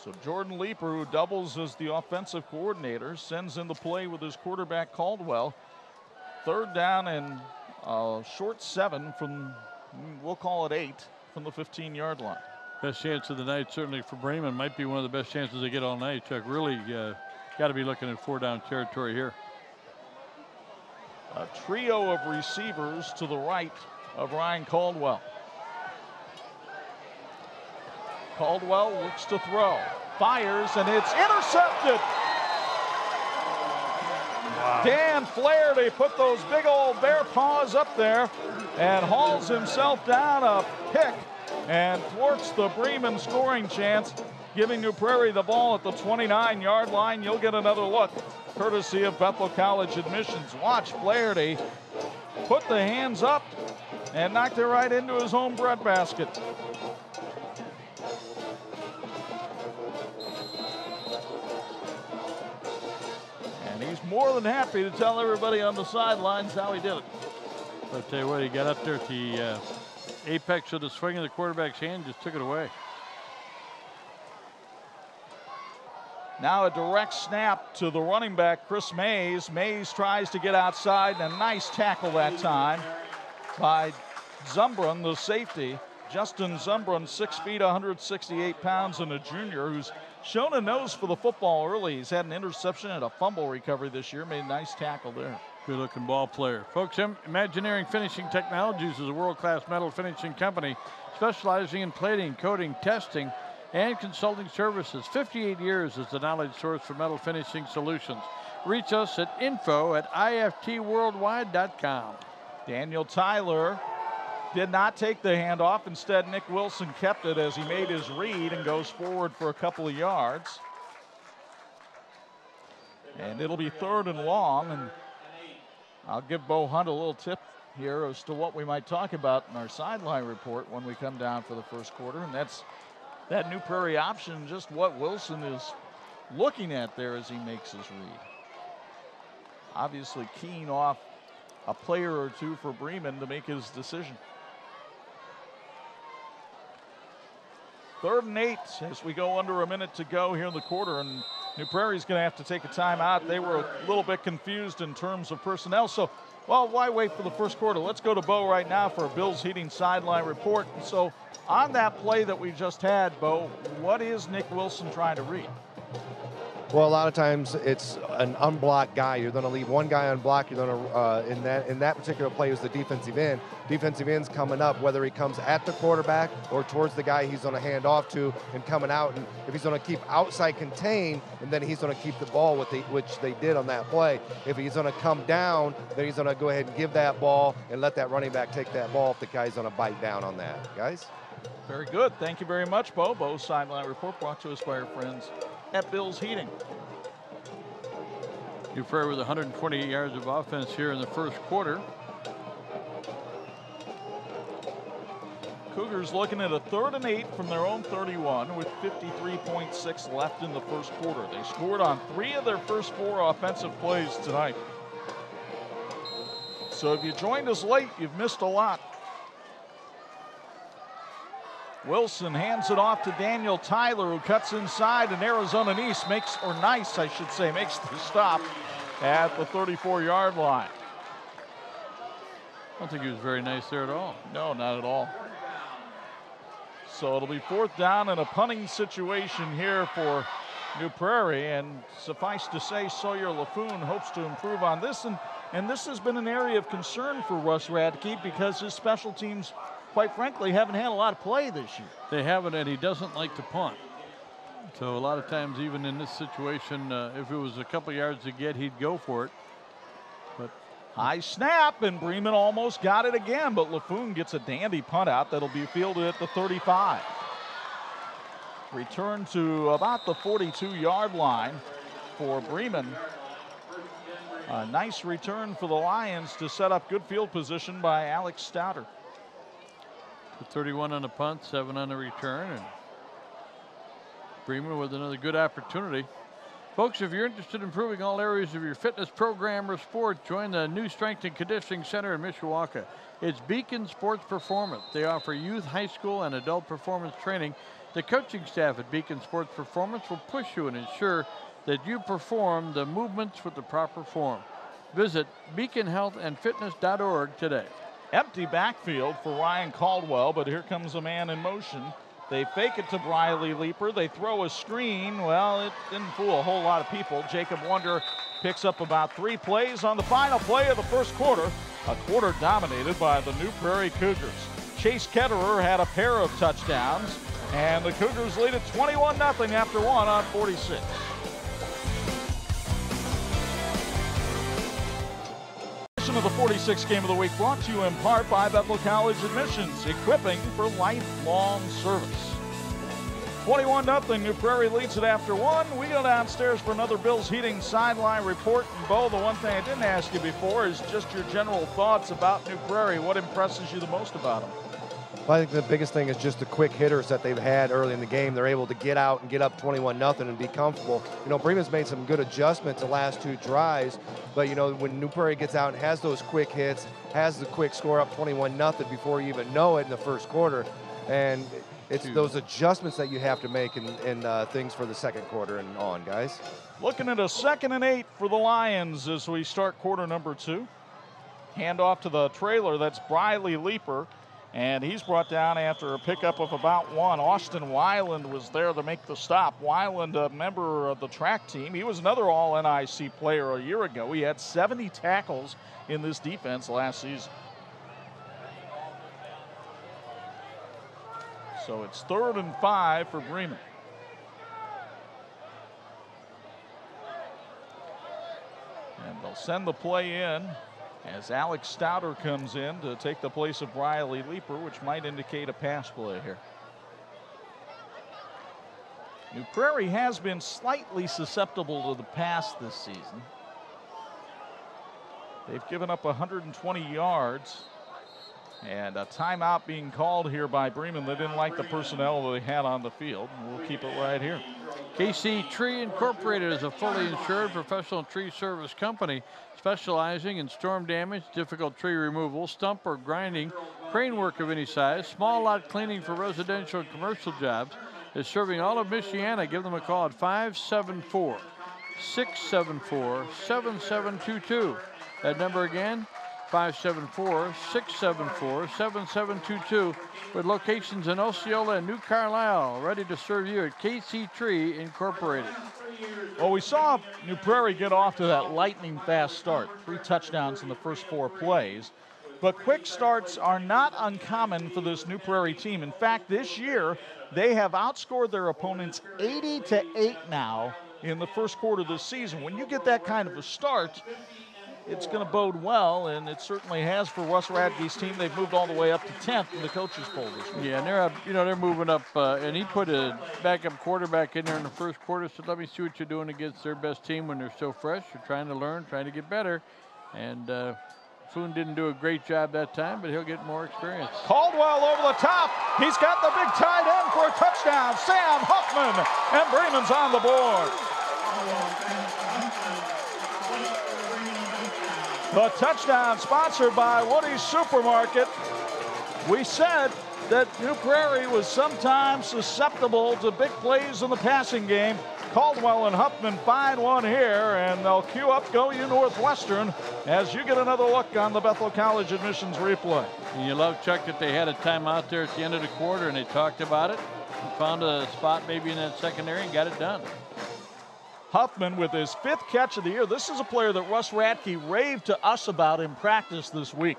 Speaker 1: So Jordan Leeper, who doubles as the offensive coordinator, sends in the play with his quarterback Caldwell. 3rd down and short 7 from, we'll call it 8, from the 15-yard line.
Speaker 2: Best chance of the night, certainly for Bremen. Might be one of the best chances they get all night. Chuck, really got to be looking at 4-down territory here.
Speaker 1: A trio of receivers to the right of Ryan Caldwell. Caldwell looks to throw, fires, and it's intercepted. Wow. Dan Flaherty put those big old bear paws up there and hauls himself down a pick and thwarts the Bremen scoring chance. giving New Prairie the ball at the 29-yard line. You'll get another look, courtesy of Bethel College Admissions. Watch Flaherty put the hands up and knocked it right into his home breadbasket. And he's more than happy to tell everybody on the sidelines how he did it.
Speaker 2: I'll tell you what, he got up there at the apex of the swing of the quarterback's hand, just took it away.
Speaker 1: Now a direct snap to the running back, Chris Mays. Mays tries to get outside, and a nice tackle that time by Zumbrun, the safety. Justin Zumbrun, 6 feet, 168 pounds, and a junior who's shown a nose for the football early. He's had an interception and a fumble recovery this year. Made a nice tackle there.
Speaker 2: Good-looking ball player. Folks, Imagineering Finishing Technologies is a world-class metal finishing company specializing in plating, coating, testing, and consulting services. 58 years as the knowledge source for metal finishing solutions. Reach us at info@iftworldwide.com.
Speaker 1: Daniel Tyler did not take the handoff. Instead, Nic Wilson kept it as he made his read and goes forward for a couple of yards. And it'll be 3rd and long, and I'll give Bo Hunt a little tip here as to what we might talk about in our sideline report when we come down for the first quarter, and that's that New Prairie option, just what Wilson is looking at there as he makes his read. Obviously keying off a player or two for Bremen to make his decision. 3rd and 8 as we go under a minute to go here in the quarter, and New Prairie's going to have to take a timeout. They were a little bit confused in terms of personnel, so, well, why wait for the first quarter? Let's go to Bo right now for a Bills Heating sideline report. So on that play that we just had, Bo, what is Nic Wilson trying to read?
Speaker 5: Well, a lot of times it's an unblocked guy. You're going to leave one guy unblocked. You're going to in that particular play was the defensive end. Defensive end's coming up, whether he comes at the quarterback or towards the guy he's going to hand off to, and coming out. And if he's going to keep outside contained, and then he's going to keep the ball which they did on that play. If he's going to come down, then he's going to go ahead and give that ball and let that running back take that ball if the guy's going to bite down on that. Guys?
Speaker 1: Very good. Thank you very much, Bo. Bo's sideline report brought to us by our friends at Bills Heating.
Speaker 2: New Prairie with 128 yards of offense here in the first quarter.
Speaker 1: Cougars looking at a 3rd and 8 from their own 31 with 53.6 left in the first quarter. They scored on 3 of their first 4 offensive plays tonight. So if you joined us late, you've missed a lot. Wilson hands it off to Daniel Tyler, who cuts inside, and Arizona Nice makes the stop at the 34-yard line.
Speaker 2: I don't think he was very nice there at all.
Speaker 1: No, not at all. So it'll be 4th down in a punting situation here for New Prairie, and suffice to say, Sawyer Laffoon hopes to improve on this, and this has been an area of concern for Russ Radke because his special teams, quite frankly, haven't had a lot of play this year.
Speaker 2: They haven't, and he doesn't like to punt. So a lot of times, even in this situation, if it was a couple yards to get, he'd go for it. But
Speaker 1: high snap, and Bremen almost got it again, but Laffoon gets a dandy punt out that'll be fielded at the 35. Return to about the 42-yard line for Bremen. A nice return for the Lions to set up good field position by Alex Stouter.
Speaker 2: 31 on the punt, 7 on the return, and Bremen with another good opportunity. Folks, if you're interested in improving all areas of your fitness program or sport, join the new Strength and Conditioning Center in Mishawaka. It's Beacon Sports Performance. They offer youth, high school, and adult performance training. The coaching staff at Beacon Sports Performance will push you and ensure that you perform the movements with the proper form. Visit beaconhealthandfitness.org today.
Speaker 1: Empty backfield for Ryan Caldwell, but here comes a man in motion. They fake it to Briley Leeper. They throw a screen. Well, it didn't fool a whole lot of people. Jacob Wonder picks up about 3 plays on the final play of the first quarter. A quarter dominated by the New Prairie Cougars. Chase Ketterer had a pair of touchdowns, and the Cougars lead at 21-0 after 1 on 46. Of the 46th game of the week brought to you in part by Bethel College Admissions, equipping for lifelong service. 21-0, New Prairie leads it after one. We go downstairs for another Bills Heating sideline report. And Bo, the one thing I didn't ask you before is just your general thoughts about New Prairie. What impresses you the most about them?
Speaker 5: Well, I think the biggest thing is just the quick hitters that they've had early in the game. They're able to get out and get up 21-0 and be comfortable. You know, Bremen's made some good adjustments the last 2 drives, but you know, when New Prairie gets out and has those quick hits, has the quick score up 21-0 before you even know it in the first quarter, and it's those adjustments that you have to make in things for the second quarter and on, guys.
Speaker 1: Looking at a 2nd and 8 for the Lions as we start quarter number 2. Hand off to the trailer, that's Briley Leaper. And he's brought down after a pickup of about 1. Austin Weiland was there to make the stop. Weiland, a member of the track team. He was another All-NIC player a year ago. He had 70 tackles in this defense last season. So it's 3rd and 5 for Bremen. And they'll send the play in as Alex Stouter comes in to take the place of Briley Leaper, which might indicate a pass play here. New Prairie has been slightly susceptible to the pass this season. They've given up 120 yards. And a timeout being called here by Bremen. They didn't like the personnel they had on the field. We'll keep it right here.
Speaker 2: KC Tree Incorporated is a fully insured professional tree service company specializing in storm damage, difficult tree removal, stump or grinding, crane work of any size, small lot cleaning for residential and commercial jobs. Is serving all of Michiana. Give them a call at 574-674-7722. That number again, 574-674-7722, with locations in Osceola and New Carlisle, ready to serve you at KC Tree Incorporated.
Speaker 1: Well, we saw New Prairie get off to that lightning fast start. 3 touchdowns in the first 4 plays. But quick starts are not uncommon for this New Prairie team. In fact, this year, they have outscored their opponents 80-8 now in the first quarter of the season. When you get that kind of a start, it's going to bode well, and it certainly has for Russ Radke's team. They've moved all the way up to 10th in the coaches' poll this week.
Speaker 2: Yeah, and they're moving up, and he put a backup quarterback in there in the first quarter. So let me see what you're doing against their best team when they're still fresh. You're trying to learn, trying to get better, and Foon didn't do a great job that time, but he'll get more experience.
Speaker 1: Caldwell over the top. He's got the big tight end for a touchdown. Sam Huffman, and Bremen's on the board. The touchdown sponsored by Woody's Supermarket. We said that New Prairie was sometimes susceptible to big plays in the passing game. Caldwell and Huffman find one here, and they'll queue up Go You Northwestern as you get another look on the Bethel College admissions replay.
Speaker 2: And you love, Chuck, that they had a timeout there at the end of the quarter, and they talked about it, found a spot maybe in that secondary and got it done.
Speaker 1: Huffman with his 5th catch of the year. This is a player that Russ Radke raved to us about in practice this week.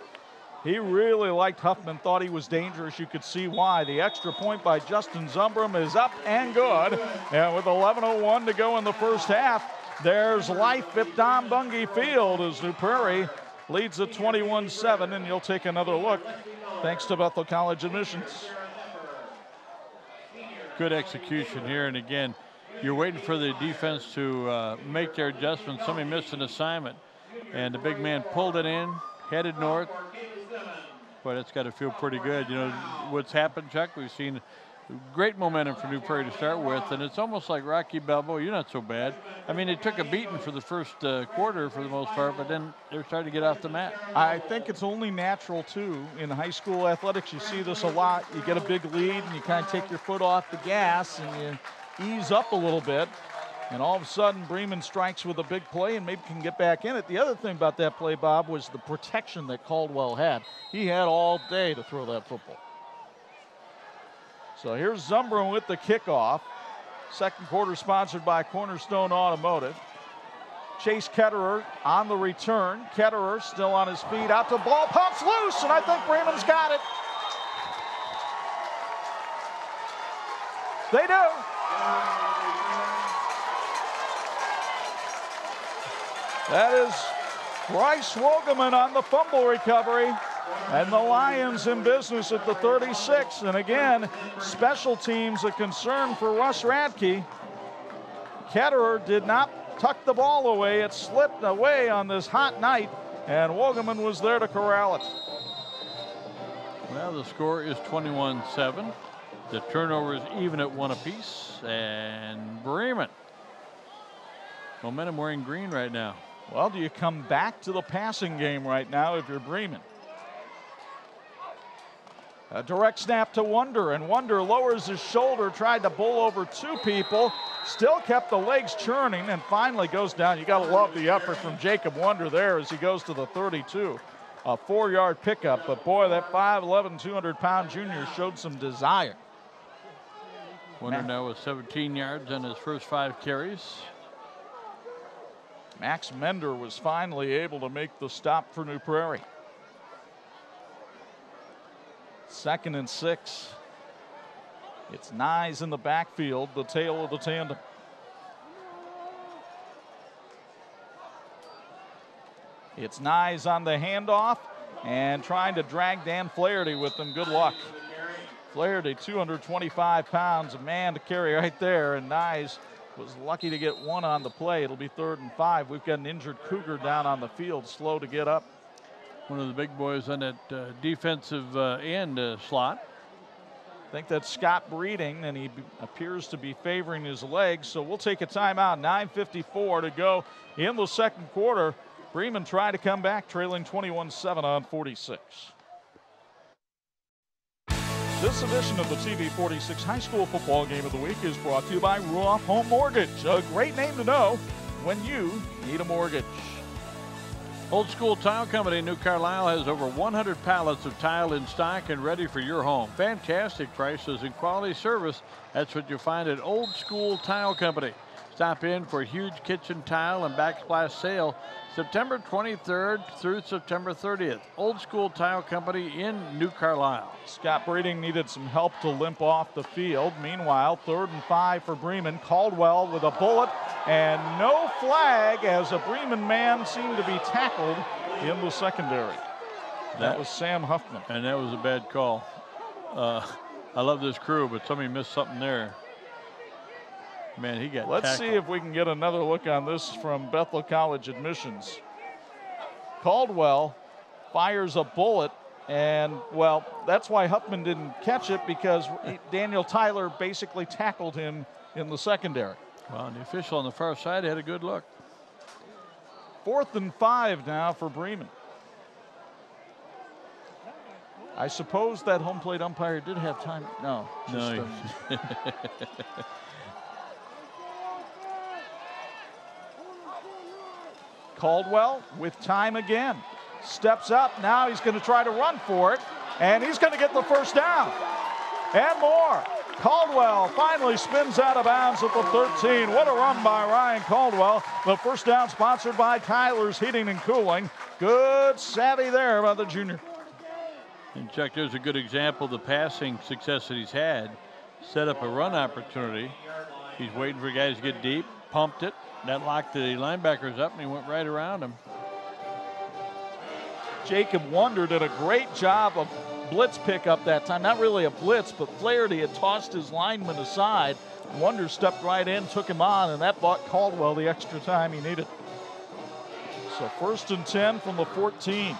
Speaker 1: He really liked Huffman, thought he was dangerous. You could see why. The extra point by Justin Zumbrum is up and good. And with 11:01 to go in the first half, there's life at Don Bungie Field as New Prairie leads at 21-7, and you'll take another look thanks to Bethel College admissions.
Speaker 2: Good execution here, and again, you're waiting for the defense to make their adjustments. Somebody missed an assignment, and the big man pulled it in, headed north. But it's got to feel pretty good. You know what's happened, Chuck? We've seen great momentum for New Prairie to start with, and it's almost like Rocky Balboa. You're not so bad. I mean, they took a beating for the first quarter for the most part, but then they're starting to get off the mat.
Speaker 1: I think it's only natural, too. In high school athletics, you see this a lot. You get a big lead, and you kind of take your foot off the gas, and you ease up a little bit. And all of a sudden, Bremen strikes with a big play and maybe can get back in it. The other thing about that play, Bob, was the protection that Caldwell had. He had all day to throw that football. So here's Zumbrum with the kickoff. Second quarter sponsored by Cornerstone Automotive. Chase Ketterer on the return. Ketterer still on his feet, out to ball, pumps loose, and I think Bremen's got it. They do. That is Bryce Wogeman on the fumble recovery. And the Lions in business at the 36. And again, special teams a concern for Russ Radke. Ketterer did not tuck the ball away. It slipped away on this hot night, and Wogeman was there to corral it.
Speaker 2: Well, the score is 21-7. The turnover is even at 1 apiece. And Bremen, momentum wearing green right now.
Speaker 1: Well, do you come back to the passing game right now if you're Bremen? A direct snap to Wonder, and Wonder lowers his shoulder, tried to bowl over 2 people, still kept the legs churning, and finally goes down. You got to love the effort from Jacob Wonder there as he goes to the 32. A 4-yard pickup, but boy, that 5'11", 200-pound junior showed some desire.
Speaker 2: Wonder now with 17 yards on his first 5 carries.
Speaker 1: Max Mender was finally able to make the stop for New Prairie. 2nd and 6. It's Nyes in the backfield, the tail of the tandem. It's Nyes on the handoff and trying to drag Dan Flaherty with him. Good luck. Flaherty, 225 pounds, a man to carry right there, and Nyes was lucky to get 1 on the play. It'll be 3rd and 5. We've got an injured Cougar down on the field, slow to get up.
Speaker 2: One of the big boys on that defensive end slot.
Speaker 1: I think that's Scott Breeding, and he appears to be favoring his legs, so we'll take a timeout. 9:54 to go in the second quarter. Bremen tried to come back, trailing 21-7 on 46. This edition of the TV 46 High School Football Game of the Week is brought to you by Ruoff Home Mortgage, a great name to know when you need a mortgage.
Speaker 2: Old School Tile Company in New Carlisle has over 100 pallets of tile in stock and ready for your home. Fantastic prices and quality service. That's what you'll find at Old School Tile Company. Stop in for a huge kitchen tile and backsplash sale September 23rd through September 30th. Old School Tile Company in New Carlisle.
Speaker 1: Scott Breeding needed some help to limp off the field. Meanwhile, 3rd and 5 for Bremen. Caldwell with a bullet and no flag as a Bremen man seemed to be tackled in the secondary. That was Sam Huffman.
Speaker 2: And that was a bad call. I love this crew, but somebody missed something there. Man, he got
Speaker 1: Let's
Speaker 2: tackled.
Speaker 1: see if we can get another look on this from Bethel College admissions. Caldwell fires a bullet, and, well, that's why Huffman didn't catch it, because Daniel Tyler basically tackled him in the secondary.
Speaker 2: Well, and the official on the far side had a good look.
Speaker 1: 4th and 5 now for Bremen. I suppose that home plate umpire did have time. No.
Speaker 2: No.
Speaker 1: Caldwell with time again. Steps up. Now he's going to try to run for it. And he's going to get the first down. And more. Caldwell finally spins out of bounds at the 13. What a run by Ryan Caldwell. The first down sponsored by Tyler's Heating and Cooling. Good savvy there by the junior.
Speaker 2: And Chuck, there's a good example of the passing success that he's had. Set up a run opportunity. He's waiting for guys to get deep. Pumped it. That locked the linebackers up, and he went right around him.
Speaker 1: Jacob Wonder did a great job of blitz pickup that time. Not really a blitz, but Flaherty had tossed his lineman aside. Wonder stepped right in, took him on, and that bought Caldwell the extra time he needed. So 1st and 10 from the 14.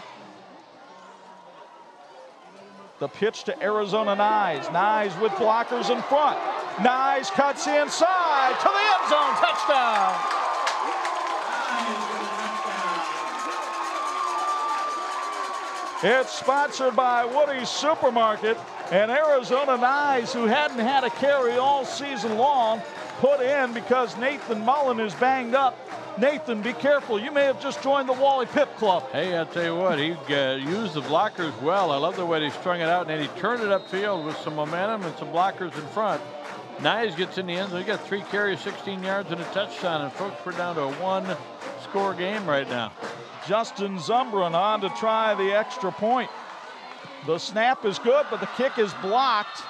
Speaker 1: The pitch to Arizona Nyes. Nyes with blockers in front. Nyes cuts inside to the end zone. Touchdown. It's sponsored by Woody's Supermarket, and Arizona Nyes, who hadn't had a carry all season long, put in because Nathan Mullen is banged up. Nathan, be careful. You may have just joined the Wally Pip Club.
Speaker 2: Hey, I'll tell you what, he used the blockers well. I love the way he strung it out, and then he turned it upfield with some momentum and some blockers in front. Nyes gets in the end zone. He got 3 carries, 16 yards, and a touchdown, and folks, we're down to a 1-score game right now.
Speaker 1: Justin Zumbran on to try the extra point. The snap is good, but the kick is blocked.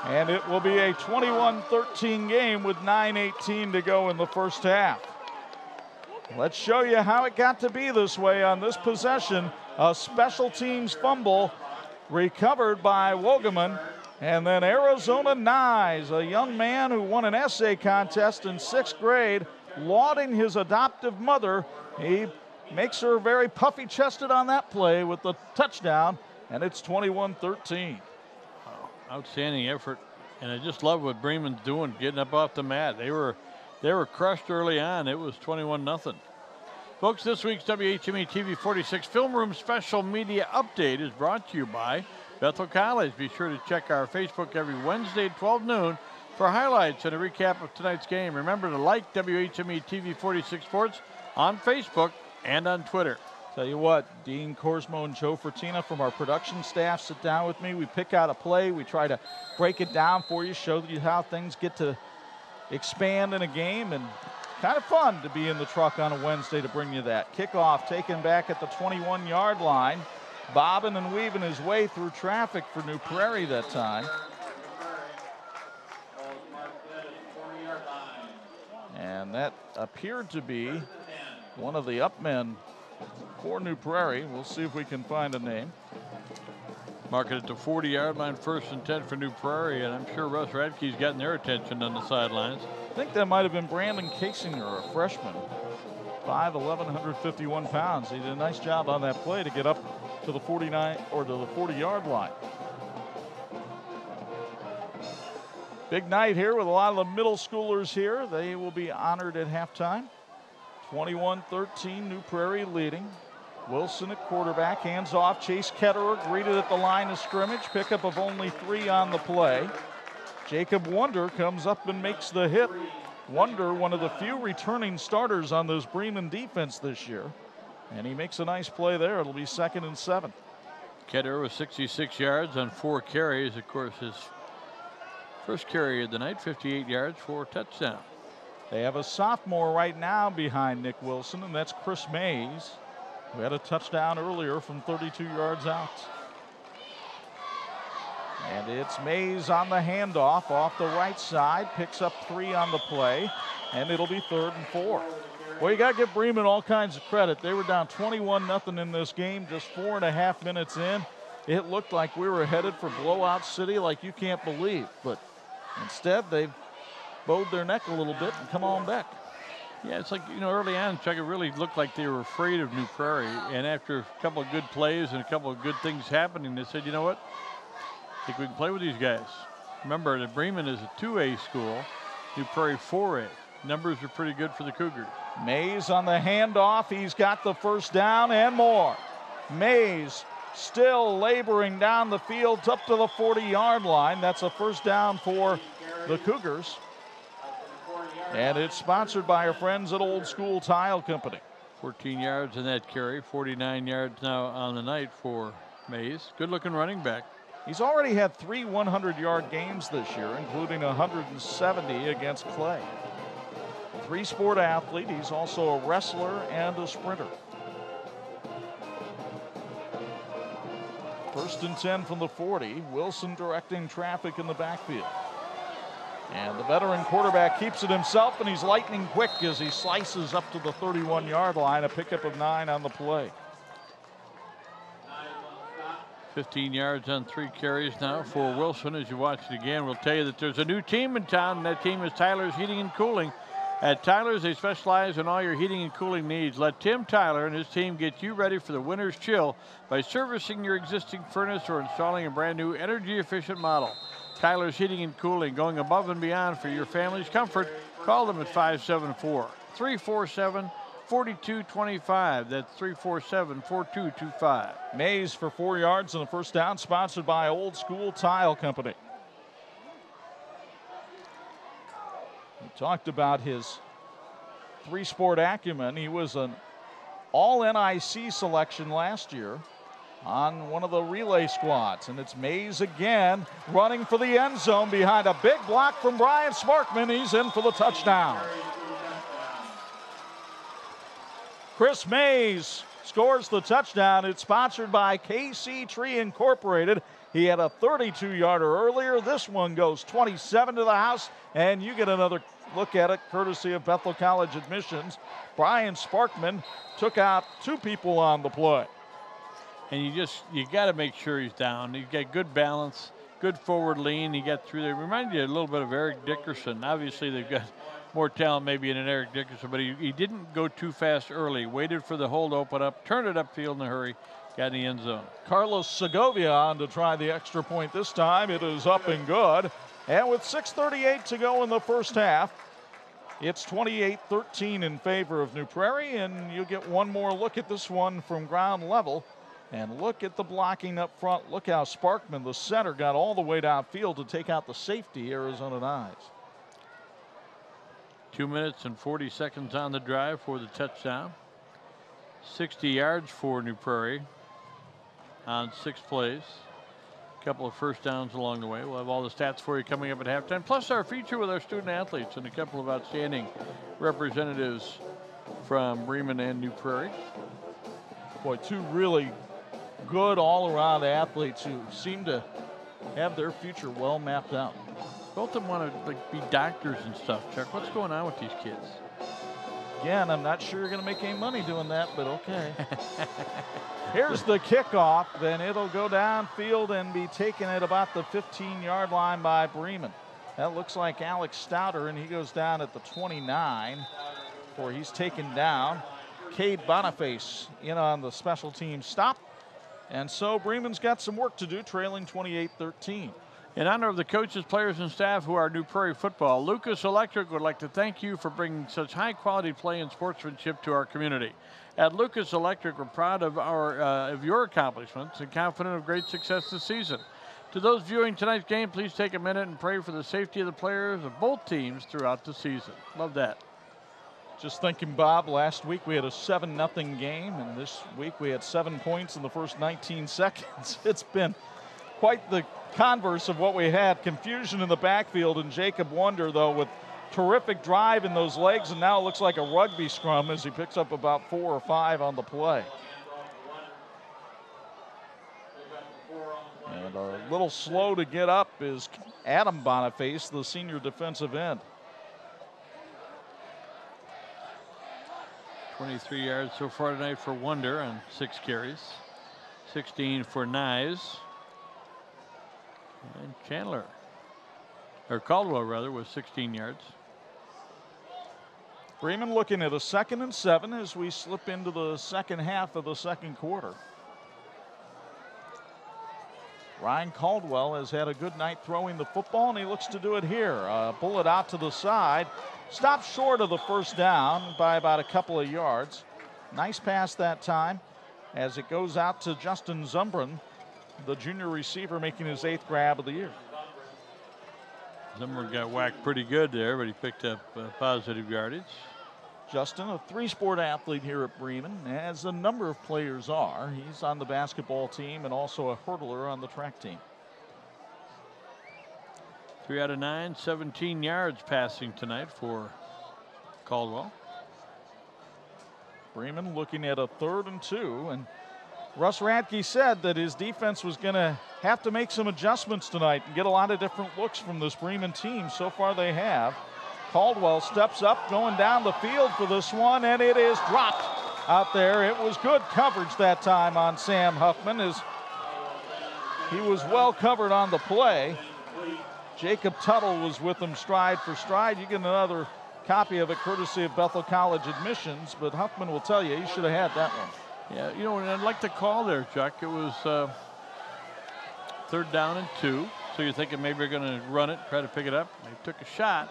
Speaker 1: And it will be a 21-13 game with 9:18 to go in the first half. Let's show you how it got to be this way on this possession. A special teams fumble recovered by Wogeman. And then Arizona Nyes, a young man who won an essay contest in 6th grade, lauding his adoptive mother. He makes her very puffy-chested on that play with the touchdown, and it's 21-13.
Speaker 2: Outstanding effort, and I just love what Bremen's doing, getting up off the mat. They were crushed early on. It was 21-0. Folks, this week's WHME TV 46 Film Room Special Media Update is brought to you by Bethel College. Be sure to check our Facebook every Wednesday at 12 noon for highlights and a recap of tonight's game. Remember to like WHME TV 46 Sports on Facebook and on Twitter.
Speaker 1: Tell you what, Dean Korsmo and Joe Fertina from our production staff sit down with me. We pick out a play. We try to break it down for you, show you how things get to expand in a game, and kind of fun to be in the truck on a Wednesday to bring you that. Kickoff taken back at the 21-yard line. Bobbing and weaving his way through traffic for New Prairie that time. And that appeared to be one of the up men for New Prairie. We'll see if we can find a name.
Speaker 2: Mark it at the 40-yard line, 1st and 10 for New Prairie, and I'm sure Russ Radke's gotten their attention on the sidelines.
Speaker 1: I think that might have been Brandon Kasinger, a freshman. 5'11", 151 pounds. He did a nice job on that play to get up to the 49 or to the 40-yard line. Big night here with a lot of the middle schoolers here. They will be honored at halftime. 21-13, New Prairie leading. Wilson at quarterback, hands off. Chase Ketterer greeted at the line of scrimmage. Pickup of only 3 on the play. Jacob Wonder comes up and makes the hit. Wonder, one of the few returning starters on this Bremen defense this year. And he makes a nice play there. It'll be 2nd and 7.
Speaker 2: Ketterer with 66 yards on 4 carries. Of course, his first carry of the night, 58 yards for a touchdown.
Speaker 1: They have a sophomore right now behind Nic Wilson, and that's Chris Mays, who had a touchdown earlier from 32 yards out. And it's Mays on the handoff off the right side, picks up 3 on the play, and it'll be 3rd and 4. Well, you got to give Bremen all kinds of credit. They were down 21-0 in this game, just 4.5 minutes in. It looked like we were headed for blowout city like you can't believe, but instead they've bowed their neck a little bit and come on back.
Speaker 2: Yeah, it's like, you know, early on, Chuck, it really looked like they were afraid of New Prairie, and after a couple of good plays and a couple of good things happening, they said, you know what? I think we can play with these guys. Remember that Bremen is a 2A school, New Prairie 4A. Numbers are pretty good for the Cougars.
Speaker 1: Mays on the handoff. He's got the first down and more. Mays still laboring down the field up to the 40-yard line. That's a first down for the Cougars. And it's sponsored by our friends at Old School Tile Company.
Speaker 2: 14 yards in that carry, 49 yards now on the night for Mays. Good-looking running back.
Speaker 1: He's already had 3 100-yard games this year, including 170 against Clay. 3-sport athlete. He's also a wrestler and a sprinter. 1st and 10 from the 40. Wilson directing traffic in the backfield. And the veteran quarterback keeps it himself, and he's lightning quick as he slices up to the 31-yard line, a pickup of 9 on the play.
Speaker 2: 15 yards on 3 carries now for Wilson. As you watch it again, we'll tell you that there's a new team in town, and that team is Tyler's Heating and Cooling. At Tyler's, they specialize in all your heating and cooling needs. Let Tim Tyler and his team get you ready for the winter's chill by servicing your existing furnace or installing a brand new energy-efficient model. Tyler's Heating and Cooling, going above and beyond for your family's comfort. Call them at 574-347-4225. That's 347-4225.
Speaker 1: Mays for 4 yards and a first down, sponsored by Old School Tile Company. We talked about his 3-sport acumen. He was an all-NIC selection last year on one of the relay squads. And it's Mays again running for the end zone behind a big block from Brian Smarkman. He's in for the touchdown. Chris Mays scores the touchdown. It's sponsored by KC Tree Incorporated. He had a 32-yarder earlier. This one goes 27 to the house, and you get another look at it, courtesy of Bethel College admissions. Brian Sparkman took out 2 people on the play.
Speaker 2: And you got to make sure he's down. He's got good balance, good forward lean. He got through there. Reminded you a little bit of Eric Dickerson. Obviously, they've got more talent maybe in an Eric Dickerson, but he didn't go too fast early. Waited for the hole to open up, turned it upfield in a hurry, got in the end zone.
Speaker 1: Carlos Segovia on to try the extra point this time. It is up and good. And with 6:38 to go in the first half, it's 28-13 in favor of New Prairie, and you get one more look at this one from ground level. And look at the blocking up front. Look how Sparkman, the center, got all the way downfield to take out the safety, Arizona Knives.
Speaker 2: 2 minutes and 40 seconds on the drive for the touchdown. 60 yards for New Prairie on 6 plays. A couple of first downs along the way. We'll have all the stats for you coming up at halftime, plus our feature with our student athletes and a couple of outstanding representatives from Bremen and New Prairie.
Speaker 1: Boy, 2 really good all-around athletes who seem to have their future well mapped out.
Speaker 2: Both of them want to be doctors and stuff. Chuck, what's going on with these kids?
Speaker 1: Again, I'm not sure you're going to make any money doing that, but okay. Here's the kickoff. Then it'll go downfield and be taken at about the 15-yard line by Bremen. That looks like Alex Stouter, and he goes down at the 29, where he's taken down. Cade Boniface in on the special team stop. And so Bremen's got some work to do, trailing 28-13.
Speaker 2: In honor of the coaches, players, and staff who are New Prairie football, Lucas Electric would like to thank you for bringing such high-quality play and sportsmanship to our community. At Lucas Electric, we're proud of your accomplishments and confident of great success this season. To those viewing tonight's game, please take a minute and pray for the safety of the players of both teams throughout the season. Love that.
Speaker 1: Just thinking, Bob, last week we had a 7-0 game, and this week we had 7 points in the first 19 seconds. It's been quite the converse of what we had. Confusion in the backfield, and Jacob Wonder, though, with terrific drive in those legs, and now it looks like a rugby scrum as he picks up about 4 or 5 on the play. And a little slow to get up is Adam Boniface, the senior defensive end.
Speaker 2: 23 yards so far tonight for Wonder on 6 carries. 16 for Nyes. And Chandler, or Caldwell rather, was 16 yards.
Speaker 1: Bremen looking at a 2nd and 7 as we slip into the second half of the second quarter. Ryan Caldwell has had a good night throwing the football, and he looks to do it here. Bullet out to the side. Stopped short of the first down by about a couple of yards. Nice pass that time as it goes out to Justin Zumbrin, the junior receiver, making his 8th grab of the year.
Speaker 2: Zumbrin got whacked pretty good there, but he picked up positive yardage.
Speaker 1: Justin, a 3-sport athlete here at Bremen, as a number of players are. He's on the basketball team and also a hurdler on the track team.
Speaker 2: 3 out of 9, 17 yards passing tonight for Caldwell.
Speaker 1: Bremen looking at a 3rd and 2, and Russ Radke said that his defense was going to have to make some adjustments tonight and get a lot of different looks from this Bremen team. So far they have. Caldwell steps up, going down the field for this one, and it is dropped out there. It was good coverage that time on Sam Huffman, as he was well covered on the play. Jacob Tuttle was with him stride for stride. You get another copy of it courtesy of Bethel College admissions, but Huffman will tell you he should have had that one.
Speaker 2: Yeah, you know, and I'd like to call there, Chuck. It was 3rd down and 2. So you're thinking maybe they're going to run it, try to pick it up. They took a shot.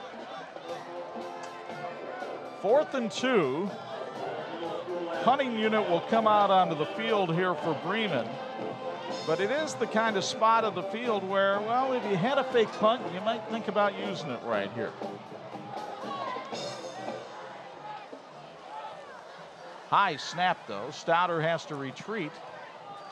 Speaker 1: 4th and 2. Punting unit will come out onto the field here for Bremen. But it is the kind of spot of the field where, well, if you had a fake punt, you might think about using it right here. High snap, though. Stouter has to retreat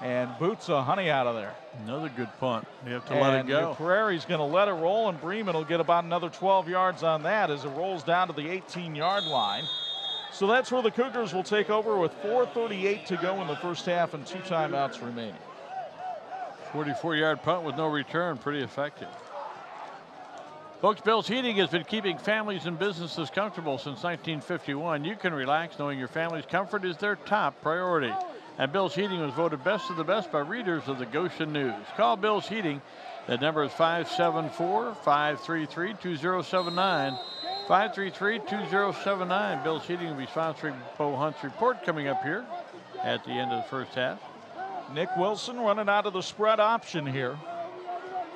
Speaker 1: and boots a honey out of there.
Speaker 2: Another good punt. You have to let it go.
Speaker 1: Prairie's going to let it roll, and Bremen will get about another 12 yards on that as it rolls down to the 18-yard line. So that's where the Cougars will take over with 4:38 to go in the first half and 2 timeouts remaining.
Speaker 2: 44-yard punt with no return, pretty effective. Folks, Bill's Heating has been keeping families and businesses comfortable since 1951. You can relax knowing your family's comfort is their top priority. And Bill's Heating was voted best of the best by readers of the Goshen News. Call Bill's Heating. That number is 574-533-2079. 533-2079. Bill's Heating will be sponsoring Bo Hunt's report coming up here at the end of the first half.
Speaker 1: Nic Wilson running out of the spread option here.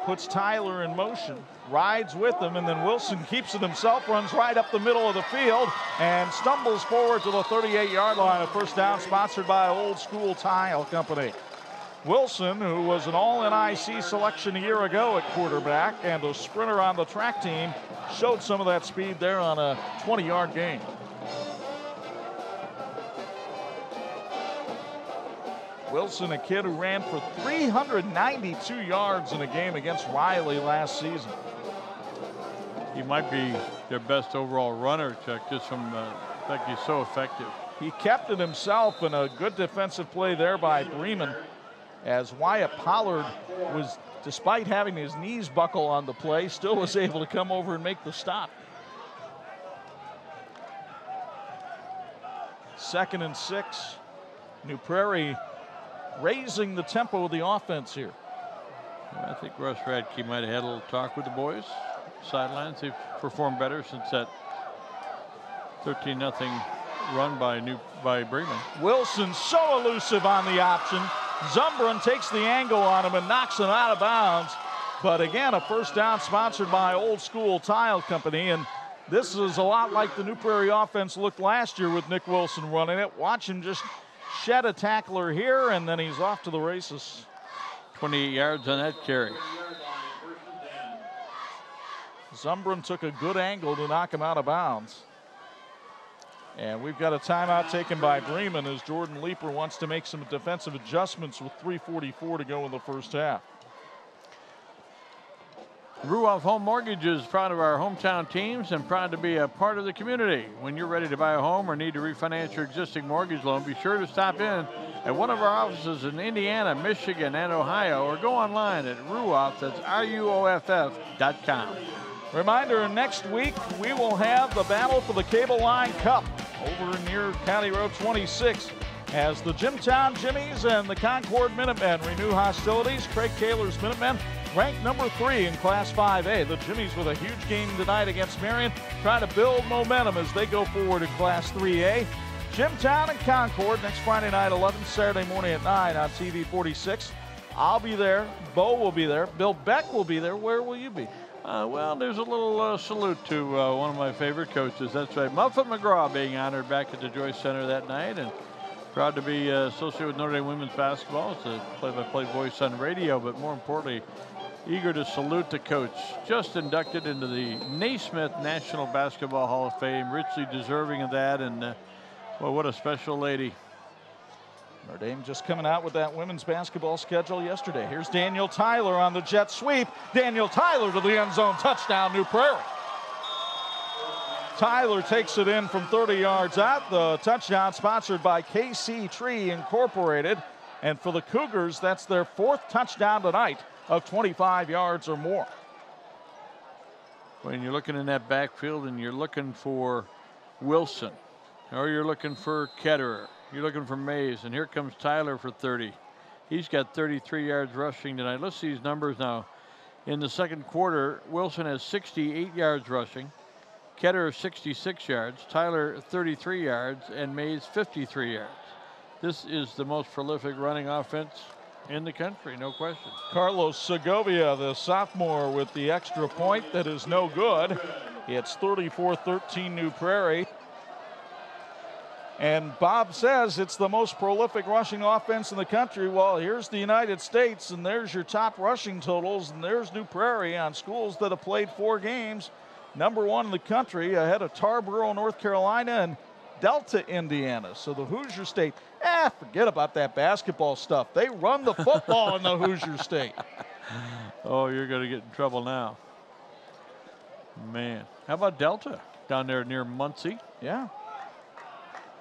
Speaker 1: Puts Tyler in motion, rides with him, and then Wilson keeps it himself, runs right up the middle of the field, and stumbles forward to the 38-yard line. A first down sponsored by Old School Tile Company. Wilson, who was an all-NIC selection a year ago at quarterback and a sprinter on the track team, showed some of that speed there on a 20-yard gain. Wilson, a kid who ran for 392 yards in a game against Riley last season.
Speaker 2: He might be their best overall runner, Chuck, just from the fact he's so effective.
Speaker 1: He kept it himself in a good defensive play there by Bremen, as Wyatt Pollard was, despite having his knees buckle on the play, still was able to come over and make the stop. 2nd and 6. New Prairie raising the tempo of the offense here.
Speaker 2: I think Russ Radke might have had a little talk with the boys. Sidelines, they've performed better since that 13-0 run by Bremen.
Speaker 1: Wilson so elusive on the option. Zumbrin takes the angle on him and knocks him out of bounds. But again, a first down sponsored by Old School Tile Company. And this is a lot like the New Prairie offense looked last year with Nic Wilson running it. Watch him just shed a tackler here, and then he's off to the races.
Speaker 2: 28 yards on that carry.
Speaker 1: Zumbrin took a good angle to knock him out of bounds. And we've got a timeout taken by Bremen as Jordan Leeper wants to make some defensive adjustments with 3:44 to go in the first half.
Speaker 2: Ruoff Home Mortgage is proud of our hometown teams and proud to be a part of the community. When you're ready to buy a home or need to refinance your existing mortgage loan, be sure to stop in at one of our offices in Indiana, Michigan, and Ohio, or go online at Ruoff, that's RUOFF.com.
Speaker 1: Reminder, next week we will have the battle for the Cable Line Cup over near County Road 26 as the Jimtown Jimmies and the Concord Minutemen renew hostilities. Craig Kaler's Minutemen ranked number 3 in Class 5A. The Jimmies with a huge game tonight against Marion, trying to build momentum as they go forward in Class 3A. Jimtown and Concord next Friday night, 11, Saturday morning at 9 on TV 46. I'll be there. Bo will be there. Bill Beck will be there. Where will you be?
Speaker 2: Well, there's a little salute to one of my favorite coaches. That's right, Muffet McGraw being honored back at the Joyce Center that night, and proud to be associated with Notre Dame women's basketball. It's a play-by-play voice on radio, but more importantly, eager to salute the coach. Just inducted into the Naismith National Basketball Hall of Fame, richly deserving of that, and well, what a special lady.
Speaker 1: Notre Dame just coming out with that women's basketball schedule yesterday. Here's Daniel Tyler on the jet sweep. Daniel Tyler to the end zone, touchdown, New Prairie. Tyler takes it in from 30 yards out. The touchdown sponsored by KC Tree Incorporated. And for the Cougars, that's their 4th touchdown tonight of 25 yards or more.
Speaker 2: When you're looking in that backfield and you're looking for Wilson, or you're looking for Ketterer, you're looking for Mays, and here comes Tyler for 30. He's got 33 yards rushing tonight. Let's see his numbers now. In the second quarter, Wilson has 68 yards rushing, Ketterer 66 yards, Tyler 33 yards, and Mays 53 yards. This is the most prolific running offense in the country, no question.
Speaker 1: Carlos Segovia, the sophomore, with the extra point that is no good. It's 34-13 New Prairie. And Bob says it's the most prolific rushing offense in the country. Well, here's the United States, and there's your top rushing totals, and there's New Prairie on schools that have played 4 games. Number 1 in the country, ahead of Tarboro, North Carolina, and Delta, Indiana. So the Hoosier State, forget about that basketball stuff. They run the football in the Hoosier State.
Speaker 2: Oh, you're going to get in trouble now. Man, how about Delta down there near Muncie?
Speaker 1: Yeah.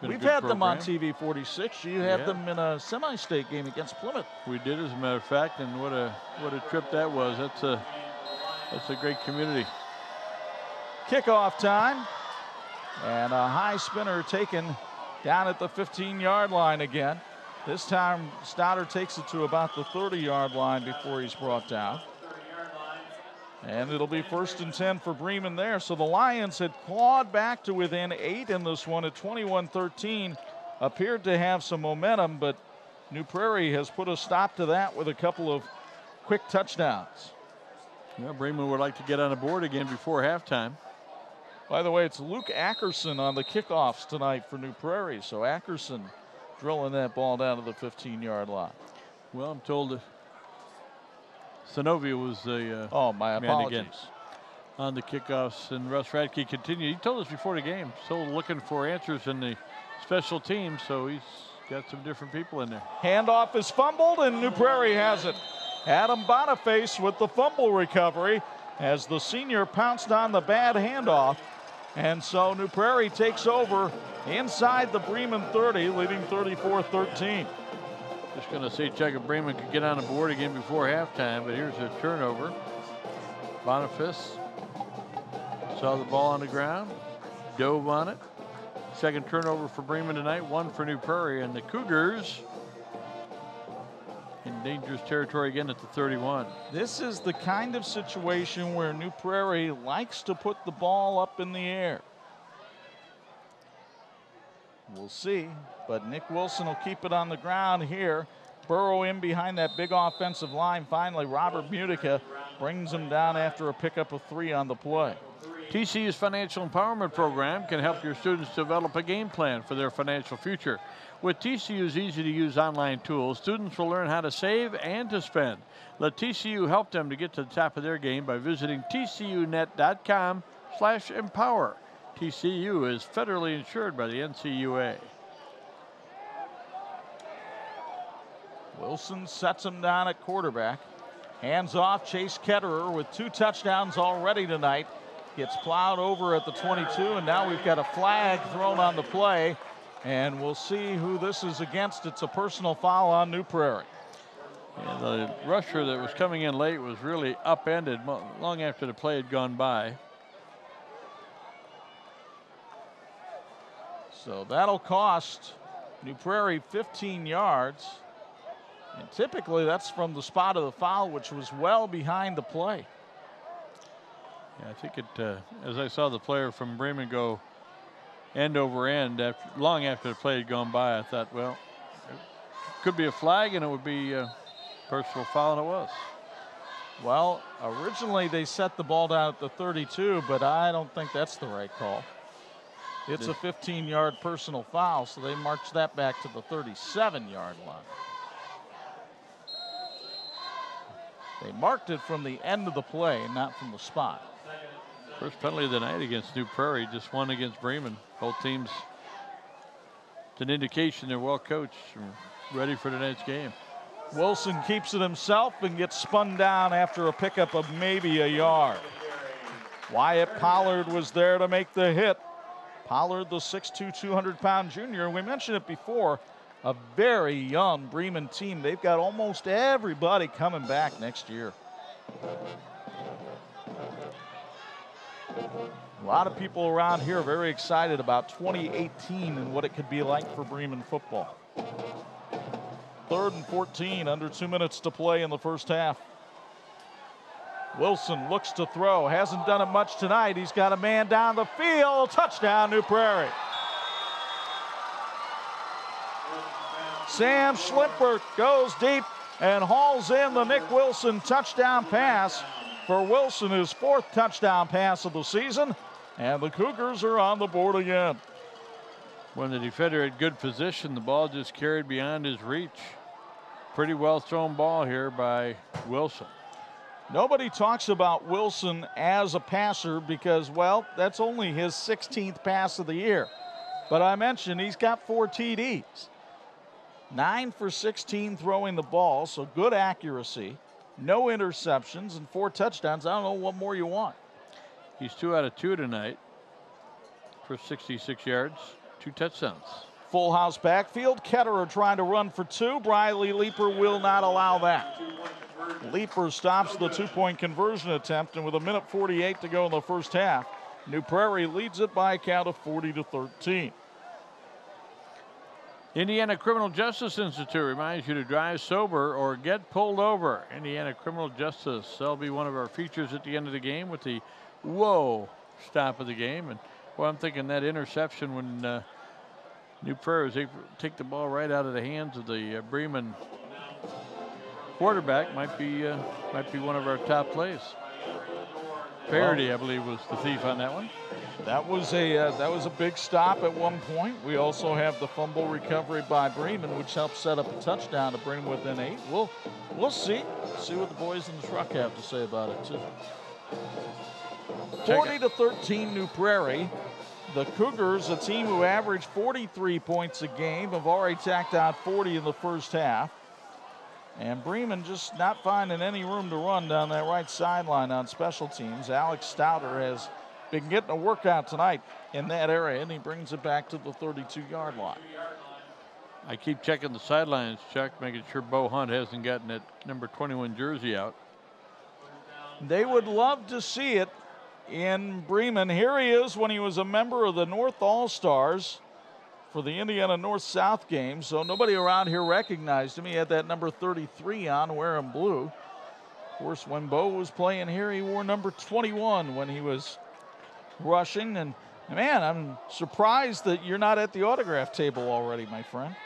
Speaker 2: We've
Speaker 1: had them on TV 46. You had them in a semi-state game against Plymouth.
Speaker 2: We did, as a matter of fact, and what a trip that was. That's a great community.
Speaker 1: Kickoff time. And a high spinner taken down at the 15-yard line again. This time, Stoddard takes it to about the 30-yard line before he's brought down. And it'll be 1st and 10 for Bremen there. So the Lions had clawed back to within 8 in this one at 21-13. Appeared to have some momentum, but New Prairie has put a stop to that with a couple of quick touchdowns.
Speaker 2: Yeah, Bremen would like to get on the board again before halftime.
Speaker 1: By the way, it's Luke Ackerson on the kickoffs tonight for New Prairie. So Ackerson drilling that ball down to the 15-yard line.
Speaker 2: Well, I'm told Sinovia was the
Speaker 1: my apologies.
Speaker 2: Again on the kickoffs, and Russ Radke continued. He told us before the game, still looking for answers in the special teams, so he's got some different people in there.
Speaker 1: Handoff is fumbled, and New Prairie has it. Adam Boniface with the fumble recovery as the senior pounced on the bad handoff. And so New Prairie takes over inside the Bremen 30, leading 34-13.
Speaker 2: Just going to see check if Bremen could get on the board again before halftime, but here's a turnover. Boniface saw the ball on the ground, dove on it. Second turnover for Bremen tonight, one for New Prairie, and the Cougars in dangerous territory again at the 31.
Speaker 1: This is the kind of situation where New Prairie likes to put the ball up in the air. We'll see, but Nic Wilson will keep it on the ground here. Burrow in behind that big offensive line. Finally, Robert Mutica brings him down after a pickup of 3 on the play.
Speaker 2: TCU's Financial Empowerment Program can help your students develop a game plan for their financial future. With TCU's easy-to-use online tools, students will learn how to save and to spend. Let TCU help them to get to the top of their game by visiting tcunet.com/empower. TCU is federally insured by the NCUA.
Speaker 1: Wilson sets him down at quarterback. Hands off Chase Ketterer with 2 touchdowns already tonight. Gets plowed over at the 22, and now we've got a flag thrown on the play. And we'll see who this is against. It's a personal foul on New Prairie.
Speaker 2: Yeah, the rusher that was coming in late was really upended long after the play had gone by.
Speaker 1: So that'll cost New Prairie 15 yards. And typically that's from the spot of the foul, which was well behind the play.
Speaker 2: Yeah, I think it, as I saw the player from Bremen go end over end long after the play had gone by, I thought, well, it could be a flag and it would be a personal foul, and it was.
Speaker 1: Well, originally they set the ball down at the 32, but I don't think that's the right call. It's a 15-yard personal foul, so they marched that back to the 37-yard line. They marked it from the end of the play, not from the spot.
Speaker 2: First penalty of the night against New Prairie, just one against Bremen. Both teams, it's an indication they're well coached and ready for tonight's game.
Speaker 1: Wilson keeps it himself and gets spun down after a pickup of maybe a yard. Wyatt Pollard was there to make the hit. Pollard, the 6'2", 200-pound junior. We mentioned it before, a very young Bremen team. They've got almost everybody coming back next year. A lot of people around here are very excited about 2018 and what it could be like for Bremen football. 3rd and 14, under 2 minutes to play in the first half. Wilson looks to throw, hasn't done it much tonight. He's got a man down the field. Touchdown, New Prairie. Sam Schlippert goes deep and hauls in the Nic Wilson touchdown pass. For Wilson, his 4th touchdown pass of the season, and the Cougars are on the board again.
Speaker 2: When the defender had good position, the ball just carried beyond his reach. Pretty well thrown ball here by Wilson.
Speaker 1: Nobody talks about Wilson as a passer because, well, that's only his 16th pass of the year. But I mentioned he's got 4 TDs. 9 for 16 throwing the ball, so good accuracy. No interceptions and 4 touchdowns. I don't know what more you want.
Speaker 2: He's 2 out of 2 tonight for 66 yards, 2 touchdowns.
Speaker 1: Full house backfield. Ketterer trying to run for 2. Briley Leeper will not allow that. Leeper stops the 2-point conversion attempt, and with 1:48 to go in the first half, New Prairie leads it by a count of 40-13.
Speaker 2: Indiana Criminal Justice Institute reminds you to drive sober or get pulled over. Indiana Criminal Justice, that'll be one of our features at the end of the game with the whoa stop of the game. And well, I'm thinking that interception when New Prairie was able to take the ball right out of the hands of the Bremen quarterback might be one of our top plays. Prairie, I believe, was the thief on that one.
Speaker 1: That was a big stop at one point. We also have the fumble recovery by Bremen, which helped set up a touchdown to bring them within 8. We'll see what the boys in the truck have to say about it too. 40-13 New Prairie. The Cougars, a team who averaged 43 points a game, have already tacked out 40 in the first half. And Bremen just not finding any room to run down that right sideline on special teams. Alex Stouter has been getting a workout tonight in that area, and he brings it back to the 32-yard line.
Speaker 2: I keep checking the sidelines, Chuck, making sure Bo Hunt hasn't gotten that number 21 jersey out.
Speaker 1: They would love to see it in Bremen. Here he is when he was a member of the North All-Stars for the Indiana North-South game, so nobody around here recognized him. He had that number 33 on, wearing blue. Of course, when Bo was playing here, he wore number 21 when he was rushing. And man, I'm surprised that you're not at the autograph table already, my friend.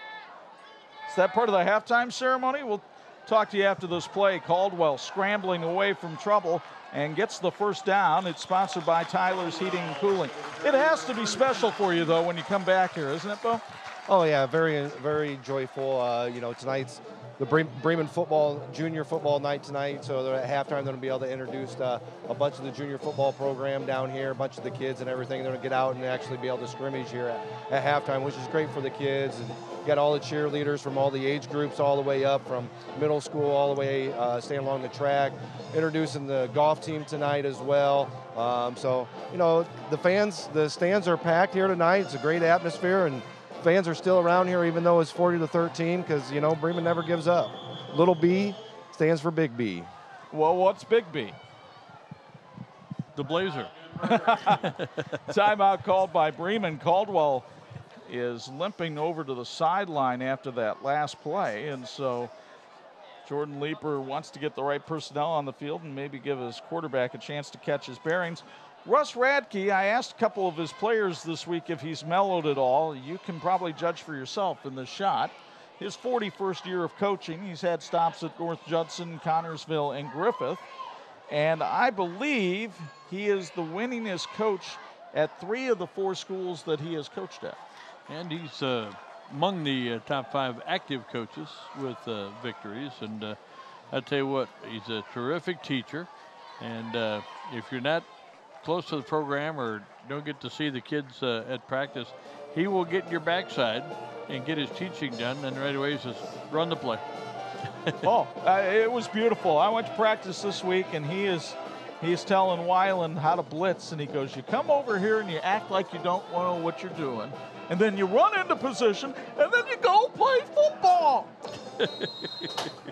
Speaker 1: Is that part of the halftime ceremony? We'll talk to you after this play. Caldwell scrambling away from trouble and gets the first down. It's sponsored by Tyler's Heating and Cooling. It has to be special for you, though, when you come back here, isn't it, Bo?
Speaker 5: Oh, yeah, very, very joyful. Tonight's the Bremen junior football night tonight, so at halftime they're going to be able to introduce a bunch of the junior football program down here, a bunch of the kids and everything. They're going to get out and actually be able to scrimmage here at halftime, which is great for the kids. And you got all the cheerleaders from all the age groups all the way up, from middle school all the way staying along the track, introducing the golf team tonight as well. The stands are packed here tonight. It's a great atmosphere, and fans are still around here even though it's 40-13 because, Bremen never gives up. Little B stands for Big B.
Speaker 1: Well, what's Big B?
Speaker 2: The Blazer.
Speaker 1: Timeout called by Bremen. Caldwell is limping over to the sideline after that last play, and so Jordan Leeper wants to get the right personnel on the field and maybe give his quarterback a chance to catch his bearings. Russ Radke, I asked a couple of his players this week if he's mellowed at all. You can probably judge for yourself in this shot. His 41st year of coaching, he's had stops at North Judson, Connorsville, and Griffith. And I believe he is the winningest coach at 3 of the 4 schools that he has coached at.
Speaker 2: And he's among the top 5 active coaches with victories. And I tell you what, he's a terrific teacher. And if you're not close to the program or don't get to see the kids at practice, he will get in your backside and get his teaching done, and right away he says, run the play.
Speaker 1: It was beautiful. I went to practice this week, and he's telling Weiland how to blitz, and he goes, you come over here and you act like you don't know what you're doing, and then you run into position, and then you go play football.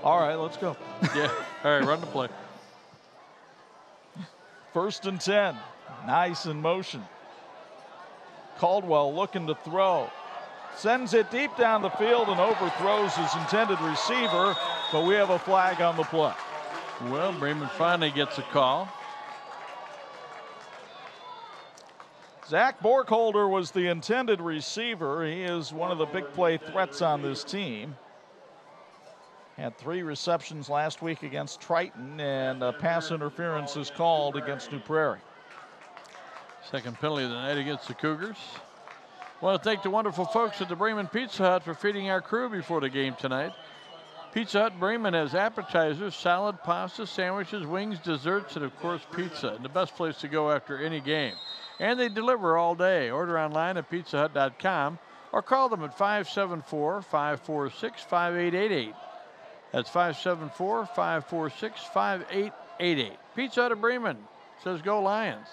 Speaker 1: All right, let's go.
Speaker 2: Yeah, all right, run the play.
Speaker 1: 1st and 10. Nice in motion. Caldwell looking to throw. Sends it deep down the field and overthrows his intended receiver, but we have a flag on the play.
Speaker 2: Well, Bremen finally gets a call.
Speaker 1: Zach Borkholder was the intended receiver. He is one of the big play threats on this team. Had 3 receptions last week against Triton, and a pass interference is called against New Prairie.
Speaker 2: Second penalty of the night against the Cougars. I want to thank the wonderful folks at the Bremen Pizza Hut for feeding our crew before the game tonight. Pizza Hut Bremen has appetizers, salad, pasta, sandwiches, wings, desserts, and of course pizza. And the best place to go after any game. And they deliver all day. Order online at pizzahut.com or call them at 574-546-5888. That's 574-546-5888. Pizza Hut of Bremen says go Lions.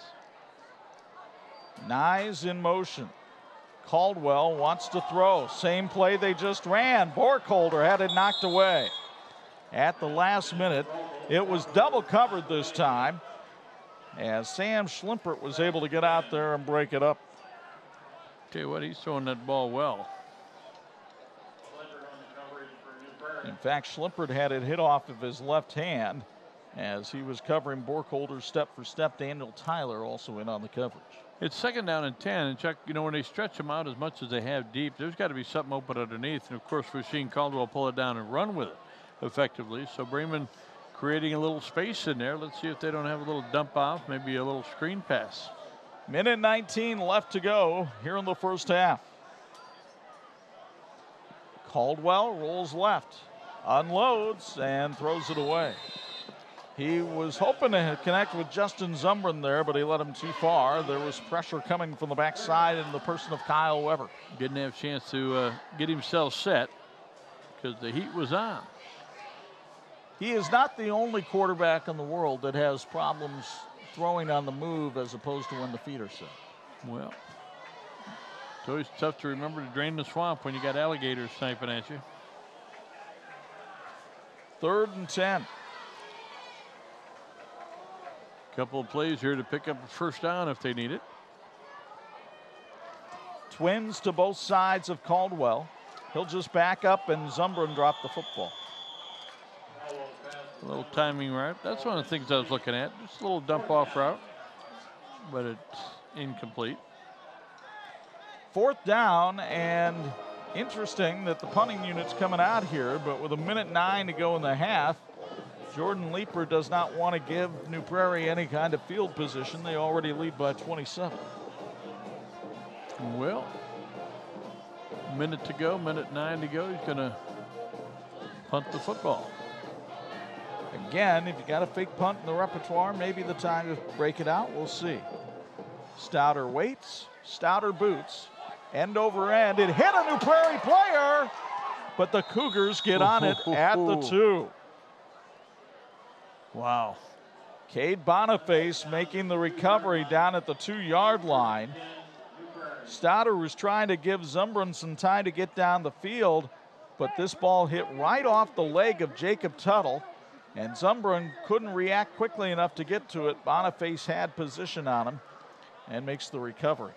Speaker 1: Nyes in motion. Caldwell wants to throw. Same play they just ran. Borkholder had it knocked away. At the last minute, it was double covered this time. as Sam Schlimpert was able to get out there and break it up.
Speaker 2: Tell you what, he's throwing that ball well.
Speaker 1: In fact, Schlimpert had it hit off of his left hand as he was covering Borkholder step for step. Daniel Tyler also in on the coverage.
Speaker 2: It's 2nd down and 10, and Chuck, you know, when they stretch them out as much as they have deep, there's got to be something open underneath. And of course, we've seen Caldwell pull it down and run with it effectively. So Bremen creating a little space in there. Let's see if they don't have a little dump off, maybe a little screen pass.
Speaker 1: Minute 19 left to go here in the first half. Caldwell rolls left, unloads, and throws it away. He was hoping to connect with Justin Zumbrin there, but he let him too far. There was pressure coming from the backside in the person of Kyle Weber.
Speaker 2: Didn't have a chance to get himself set because the heat was on.
Speaker 1: He is not the only quarterback in the world that has problems throwing on the move as opposed to when the feet are set.
Speaker 2: Well, it's always tough to remember to drain the swamp when you got alligators sniping at you.
Speaker 1: 3rd and 10.
Speaker 2: Couple of plays here to pick up a first down if they need it.
Speaker 1: Twins to both sides of Caldwell. He'll just back up and Zumbrin drop the football.
Speaker 2: A little timing route. That's one of the things I was looking at. Just a little dump off route, but it's incomplete.
Speaker 1: 4th down, and interesting that the punting unit's coming out here, but with 1:09 to go in the half, Jordan Leeper does not want to give New Prairie any kind of field position. They already lead by 27.
Speaker 2: Well, minute to go, minute 9 to go. He's going to punt the football.
Speaker 1: Again, if you got a fake punt in the repertoire, maybe the time to break it out. We'll see. Stouter waits, Stouter boots, end over end. It hit a New Prairie player, but the Cougars get on it at the 2.
Speaker 2: Wow.
Speaker 1: Cade Boniface making the recovery down at the 2-yard line. Stouter was trying to give Zumbrin some time to get down the field, but this ball hit right off the leg of Jacob Tuttle, and Zumbrin couldn't react quickly enough to get to it. Boniface had position on him and makes the recovery.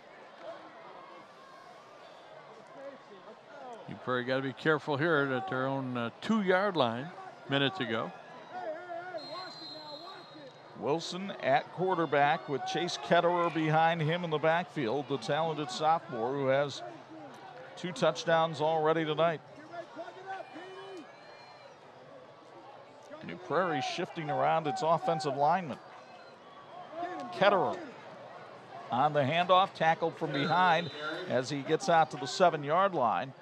Speaker 2: You probably got to be careful here at their own 2-yard line minutes ago.
Speaker 1: Wilson at quarterback with Chase Ketterer behind him in the backfield, the talented sophomore who has 2 touchdowns already tonight. New Prairie shifting around its offensive lineman. Ketterer on the handoff, tackled from behind as he gets out to the 7-yard line.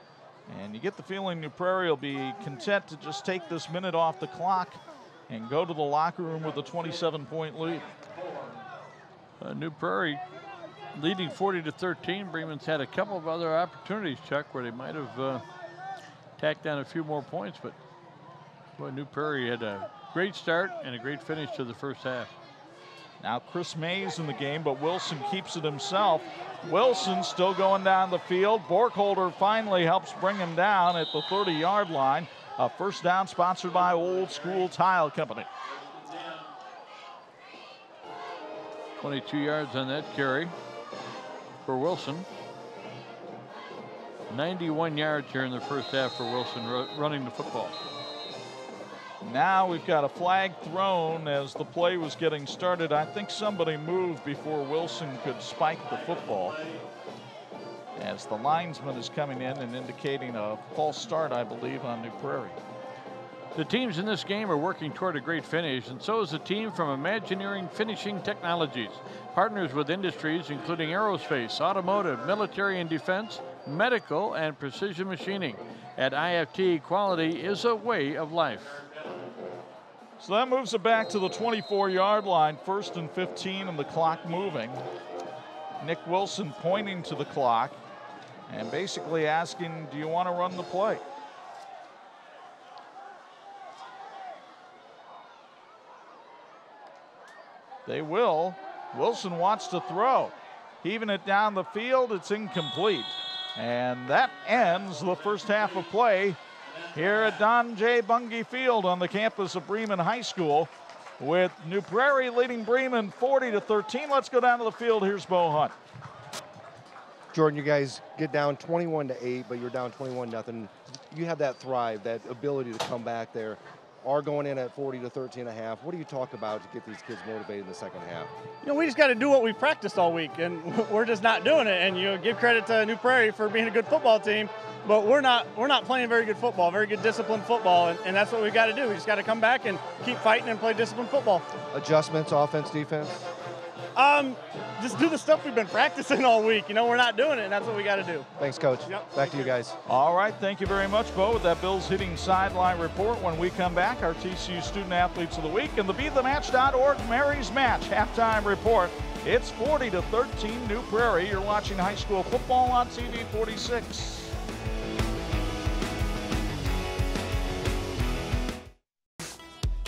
Speaker 1: And you get the feeling New Prairie will be content to just take this minute off the clock and go to the locker room with a 27-point lead.
Speaker 2: New Prairie leading 40-13. Bremen's had a couple of other opportunities, Chuck, where they might have tacked down a few more points, but boy, New Prairie had a great start and a great finish to the first half.
Speaker 1: Now Chris Mays in the game, but Wilson keeps it himself. Wilson still going down the field. Borkholder finally helps bring him down at the 30-yard line. A first down sponsored by Old School Tile Company.
Speaker 2: 22 yards on that carry for Wilson. 91 yards here in the first half for Wilson running the football.
Speaker 1: Now we've got a flag thrown as the play was getting started. I think somebody moved before Wilson could spike the football, as the linesman is coming in and indicating a false start, I believe, on New Prairie.
Speaker 2: The teams in this game are working toward a great finish, and so is the team from Imagineering Finishing Technologies. Partners with industries including aerospace, automotive, military and defense, medical, and precision machining. At IFT, quality is a way of life.
Speaker 1: So that moves it back to the 24-yard line, 1st and 15, and the clock moving. Nic Wilson pointing to the clock and basically asking, do you want to run the play? They will. Wilson wants to throw. Heaving it down the field, it's incomplete. And that ends the first half of play here at Don J. Bunge Field on the campus of Bremen High School. with New Prairie leading Bremen 40-13. Let's go down to the field. Here's Bo Hunt.
Speaker 5: Jordan, you guys get down 21-8, but you're down 21-0. You have that thrive, that ability to come back there. Are going in at 40-13.5. What do you talk about to get these kids motivated in the second half?
Speaker 4: You know, we just got to do what we've practiced all week, and we're just not doing it. And you give credit to New Prairie for being a good football team, but we're not playing very good football, very good disciplined football, and that's what we got to do. We just got to come back and keep fighting and play disciplined football.
Speaker 5: Adjustments, offense, defense?
Speaker 4: Just do the stuff we've been practicing all week. You know, we're not doing it, and that's what we got to do.
Speaker 5: Thanks, Coach.
Speaker 4: Yep.
Speaker 5: Back to you guys.
Speaker 1: All right, thank you very much, Bo, with that Bills Hitting Sideline report. When we come back, our TCU Student Athletes of the Week and the BeTheMatch.org Mary's Match halftime report. It's 40-13 New Prairie. You're watching high school football on TV 46.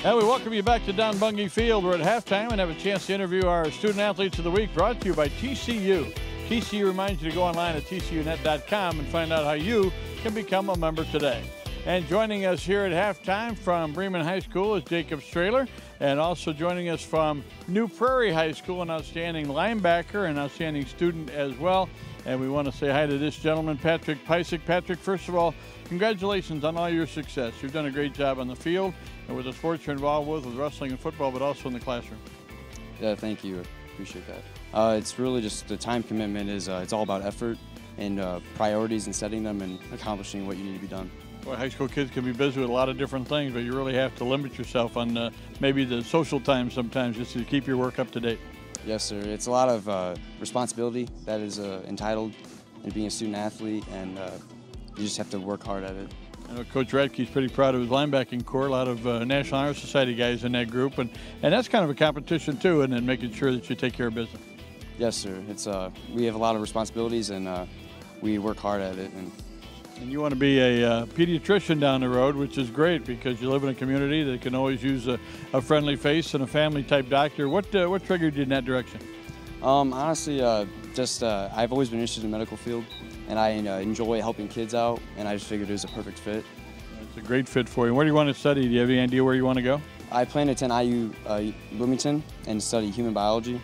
Speaker 2: And we welcome you back to Don Bungie Field. We're at halftime and have a chance to interview our Student Athletes of the Week, brought to you by TCU. TCU reminds you to go online at tcunet.com and find out how you can become a member today. And joining us here at halftime from Bremen High School is Jacob Strahler, and also joining us from New Prairie High School, an outstanding linebacker, an outstanding student as well. And we want to say hi to this gentleman, Patrick Pysyk. Patrick, first of all, congratulations on all your success. You've done a great job on the field and with the sports you're involved with wrestling and football, but also in the classroom.
Speaker 7: Yeah, thank you. Appreciate that. It's really just the time commitment is it's all about effort and priorities and setting them and accomplishing what you need to be done.
Speaker 2: Boy, high school kids can be busy with a lot of different things, but you really have to limit yourself on maybe the social time sometimes just to keep your work up to date.
Speaker 7: Yes, sir. It's a lot of responsibility that is entitled in being a student athlete, and you just have to work hard at it.
Speaker 2: I know Coach Radke's pretty proud of his linebacking core. A lot of National Honor Society guys in that group, and that's kind of a competition too, and then making sure that you take care of business.
Speaker 7: Yes, sir. It's we have a lot of responsibilities, and we work hard at it.
Speaker 2: And you want to be a pediatrician down the road, which is great because you live in a community that can always use a friendly face and a family-type doctor. What triggered you in that direction?
Speaker 7: Honestly, I've always been interested in the medical field, and I enjoy helping kids out, and I just figured it was a perfect fit.
Speaker 2: It's a great fit for you. Where do you want to study? Do you have any idea where you want to go?
Speaker 7: I plan to attend IU Bloomington and study human biology.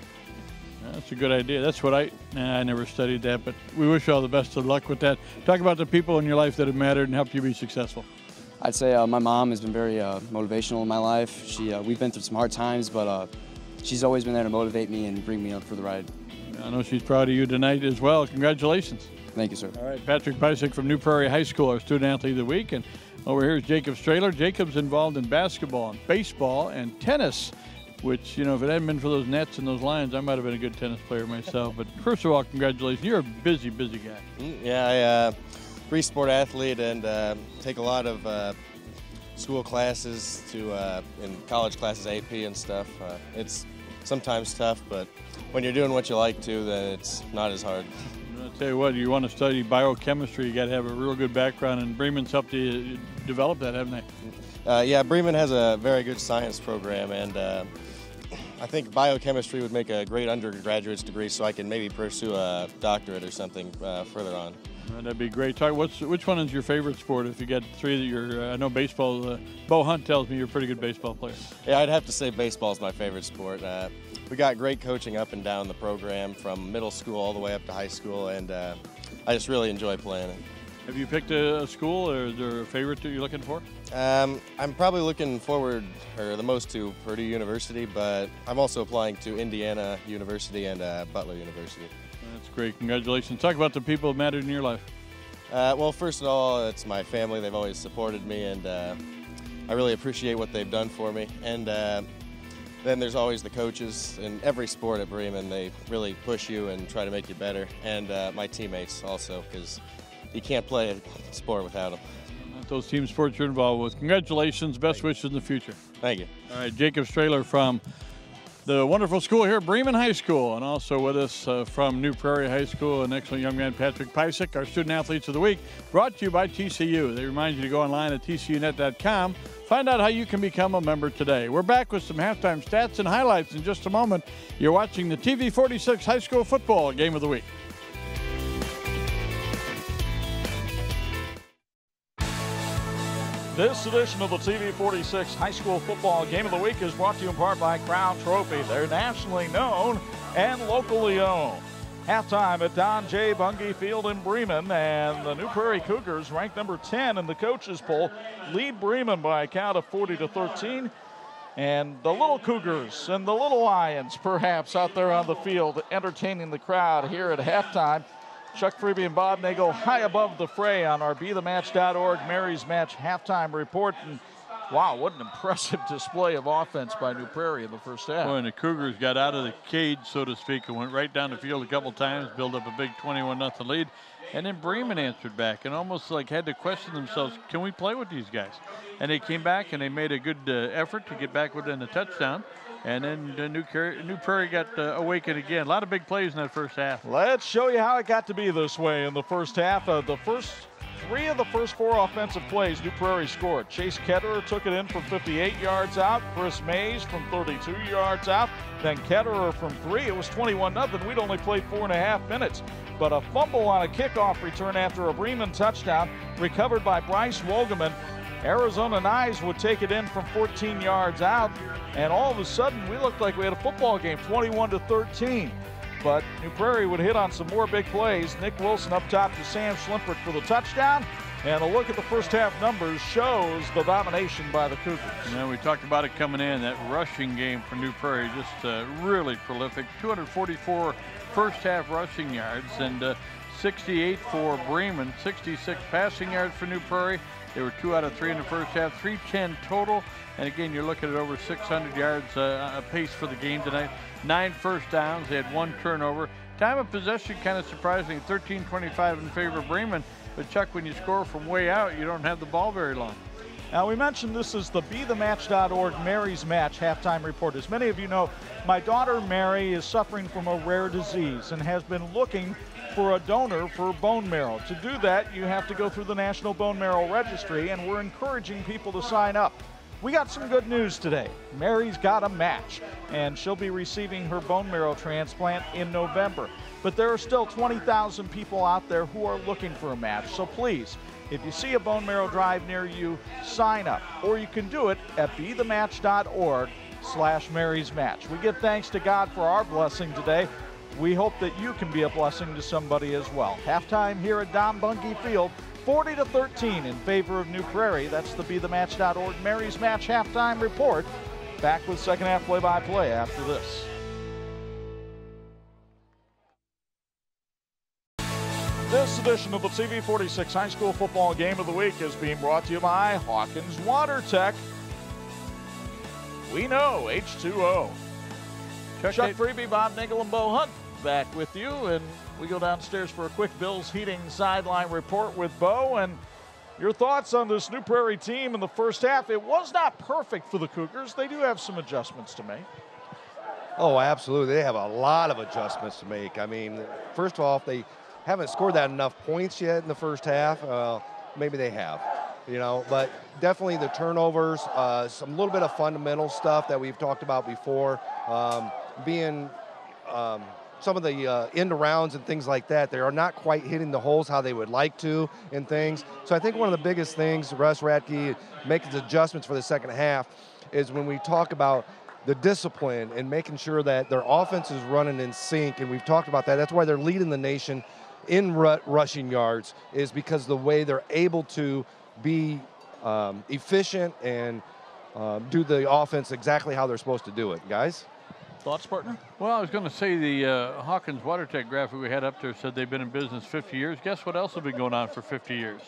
Speaker 2: That's a good idea. That's what I never studied that, but we wish you all the best of luck with that. Talk about the people in your life that have mattered and helped you be successful.
Speaker 7: I'd say my mom has been very motivational in my life. We've been through some hard times, but she's always been there to motivate me and bring me up for the ride.
Speaker 2: I know she's proud of you tonight as well. Congratulations.
Speaker 7: Thank you, sir.
Speaker 2: All right, Patrick Pysyk from New Prairie High School, our Student Athlete of the Week. And over here is Jacob Strahler. Jacob's involved in basketball and baseball and tennis, which, you know, if it hadn't been for those nets and those lines, I might have been a good tennis player myself. But first of all, congratulations. You're a busy, busy guy.
Speaker 8: Yeah, I three-sport athlete and take a lot of school classes in college classes, AP and stuff. It's sometimes tough, but when you're doing what you like to, then it's not as hard.
Speaker 2: I'll tell you what, you want to study biochemistry, you got to have a real good background, and Bremen's helped you develop that, haven't they?
Speaker 8: Yeah, Bremen has a very good science program, and I think biochemistry would make a great undergraduate's degree, so I can maybe pursue a doctorate or something further on.
Speaker 2: That'd be great. Which one is your favorite sport? If you got three that you're, I know baseball, Bo Hunt tells me you're a pretty good baseball player.
Speaker 8: Yeah, I'd have to say baseball is my favorite sport. We got great coaching up and down the program from middle school all the way up to high school, and I just really enjoy playing it.
Speaker 2: Have you picked a school, or is there a favorite that you're looking for?
Speaker 8: I'm probably looking forward, or the most, to Purdue University, but I'm also applying to Indiana University and Butler University.
Speaker 2: That's great. Congratulations. Talk about the people that mattered in your life.
Speaker 8: Well, first of all, it's my family. They've always supported me, and I really appreciate what they've done for me. And then there's always the coaches. In every sport at Bremen, they really push you and try to make you better. And my teammates also, because you can't play a sport without them.
Speaker 2: Not those team sports you're involved with. Congratulations. Best wishes in the future.
Speaker 8: Thank you.
Speaker 2: All right, Jacob Strahler from the wonderful school here, Bremen High School, and also with us from New Prairie High School, an excellent young man, Patrick Pysyk, our Student Athletes of the Week, brought to you by TCU. They remind you to go online at tcunet.com. Find out how you can become a member today. We're back with some halftime stats and highlights in just a moment. You're watching the TV 46 High School Football Game of the Week.
Speaker 1: This edition of the TV46 High School Football Game of the Week is brought to you in part by Crown Trophy. They're nationally known and locally owned. Halftime at Don J. Bunge Field in Bremen, and the New Prairie Cougars, ranked number 10 in the coaches poll, lead Bremen by a count of 40-13. And the little Cougars and the little Lions, perhaps, out there on the field entertaining the crowd here at halftime. Chuck Freeby and Bob Nagel high above the fray on our BeTheMatch.org Mary's Match halftime report. And wow, what an impressive display of offense by New Prairie in the first half.
Speaker 2: Well, and the Cougars got out of the cage, so to speak, and went right down the field a couple times, built up a big 21-0 lead. And then Bremen answered back and almost like had to question themselves, can we play with these guys? And they came back and they made a good effort to get back within the touchdown. And then New Prairie got awakened again. A lot of big plays in that first half.
Speaker 1: Let's show you how it got to be this way in the first half. The first three of the first four offensive plays, New Prairie scored. Chase Ketterer took it in from 58 yards out. Chris Mays from 32 yards out. Then Ketterer from 3. It was 21-0. We'd only played 4.5 minutes. But a fumble on a kickoff return after a Bremen touchdown recovered by Bryce Wogeman. Arizona Knives would take it in from 14 yards out, and all of a sudden we looked like we had a football game, 21-13. But New Prairie would hit on some more big plays. Nic Wilson up top to Sam Schlimpert for the touchdown. And a look at the first half numbers shows the domination by the Cougars.
Speaker 2: Now, we talked about it coming in, that rushing game for New Prairie, just really prolific. 244 first half rushing yards and 68 for Bremen, 66 passing yards for New Prairie. They were 2 out of 3 in the first half, 310 total. And again, you're looking at over 600 yards a pace for the game tonight. 9 first downs, they had 1 turnover. Time of possession kind of surprising, 13-25 in favor of Bremen. But Chuck, when you score from way out, you don't have the ball very long.
Speaker 1: Now, we mentioned this is the BeTheMatch.org Mary's Match halftime report. As many of you know, my daughter Mary is suffering from a rare disease and has been looking for a donor for bone marrow. To do that, you have to go through the National Bone Marrow Registry, and we're encouraging people to sign up. We got some good news today. Mary's got a match, and she'll be receiving her bone marrow transplant in November. But there are still 20,000 people out there who are looking for a match. So please, if you see a bone marrow drive near you, sign up. Or you can do it at BeTheMatch.org/Mary's Match. We give thanks to God for our blessing today. We hope that you can be a blessing to somebody as well. Halftime here at Don Bunge Field, 40-13 in favor of New Prairie. That's the BeTheMatch.org Mary's Match halftime report. Back with second half play-by-play after this. This edition of the TV46 High School Football Game of the Week is being brought to you by Hawkins Water Tech. We know H2O. Chuck Freeby, Bob Nagel, and Bo Hunt back with you, and we go downstairs for a quick Bills Heating sideline report with Bo. And your thoughts on this New Prairie team in the first half? It was not perfect for the Cougars. They do have some adjustments to make.
Speaker 5: Oh, absolutely. They have a lot of adjustments to make. I mean, first of all, if they haven't scored that enough points yet in the first half, maybe they have, you know, but definitely the turnovers, some little bit of fundamental stuff that we've talked about before, being some of the end arounds and things like that. They are not quite hitting the holes how they would like to and things. So I think one of the biggest things Russ Radke making the adjustments for the second half is when we talk about the discipline and making sure that their offense is running in sync, and we've talked about that. That's why they're leading the nation in rushing yards, is because the way they're able to be efficient and do the offense exactly how they're supposed to do it. Guys?
Speaker 1: Thoughts, partner?
Speaker 2: Well, I was going to say the Hawkins Water Tech graphic we had up there said they've been in business 50 years. Guess what else has been going on for 50 years?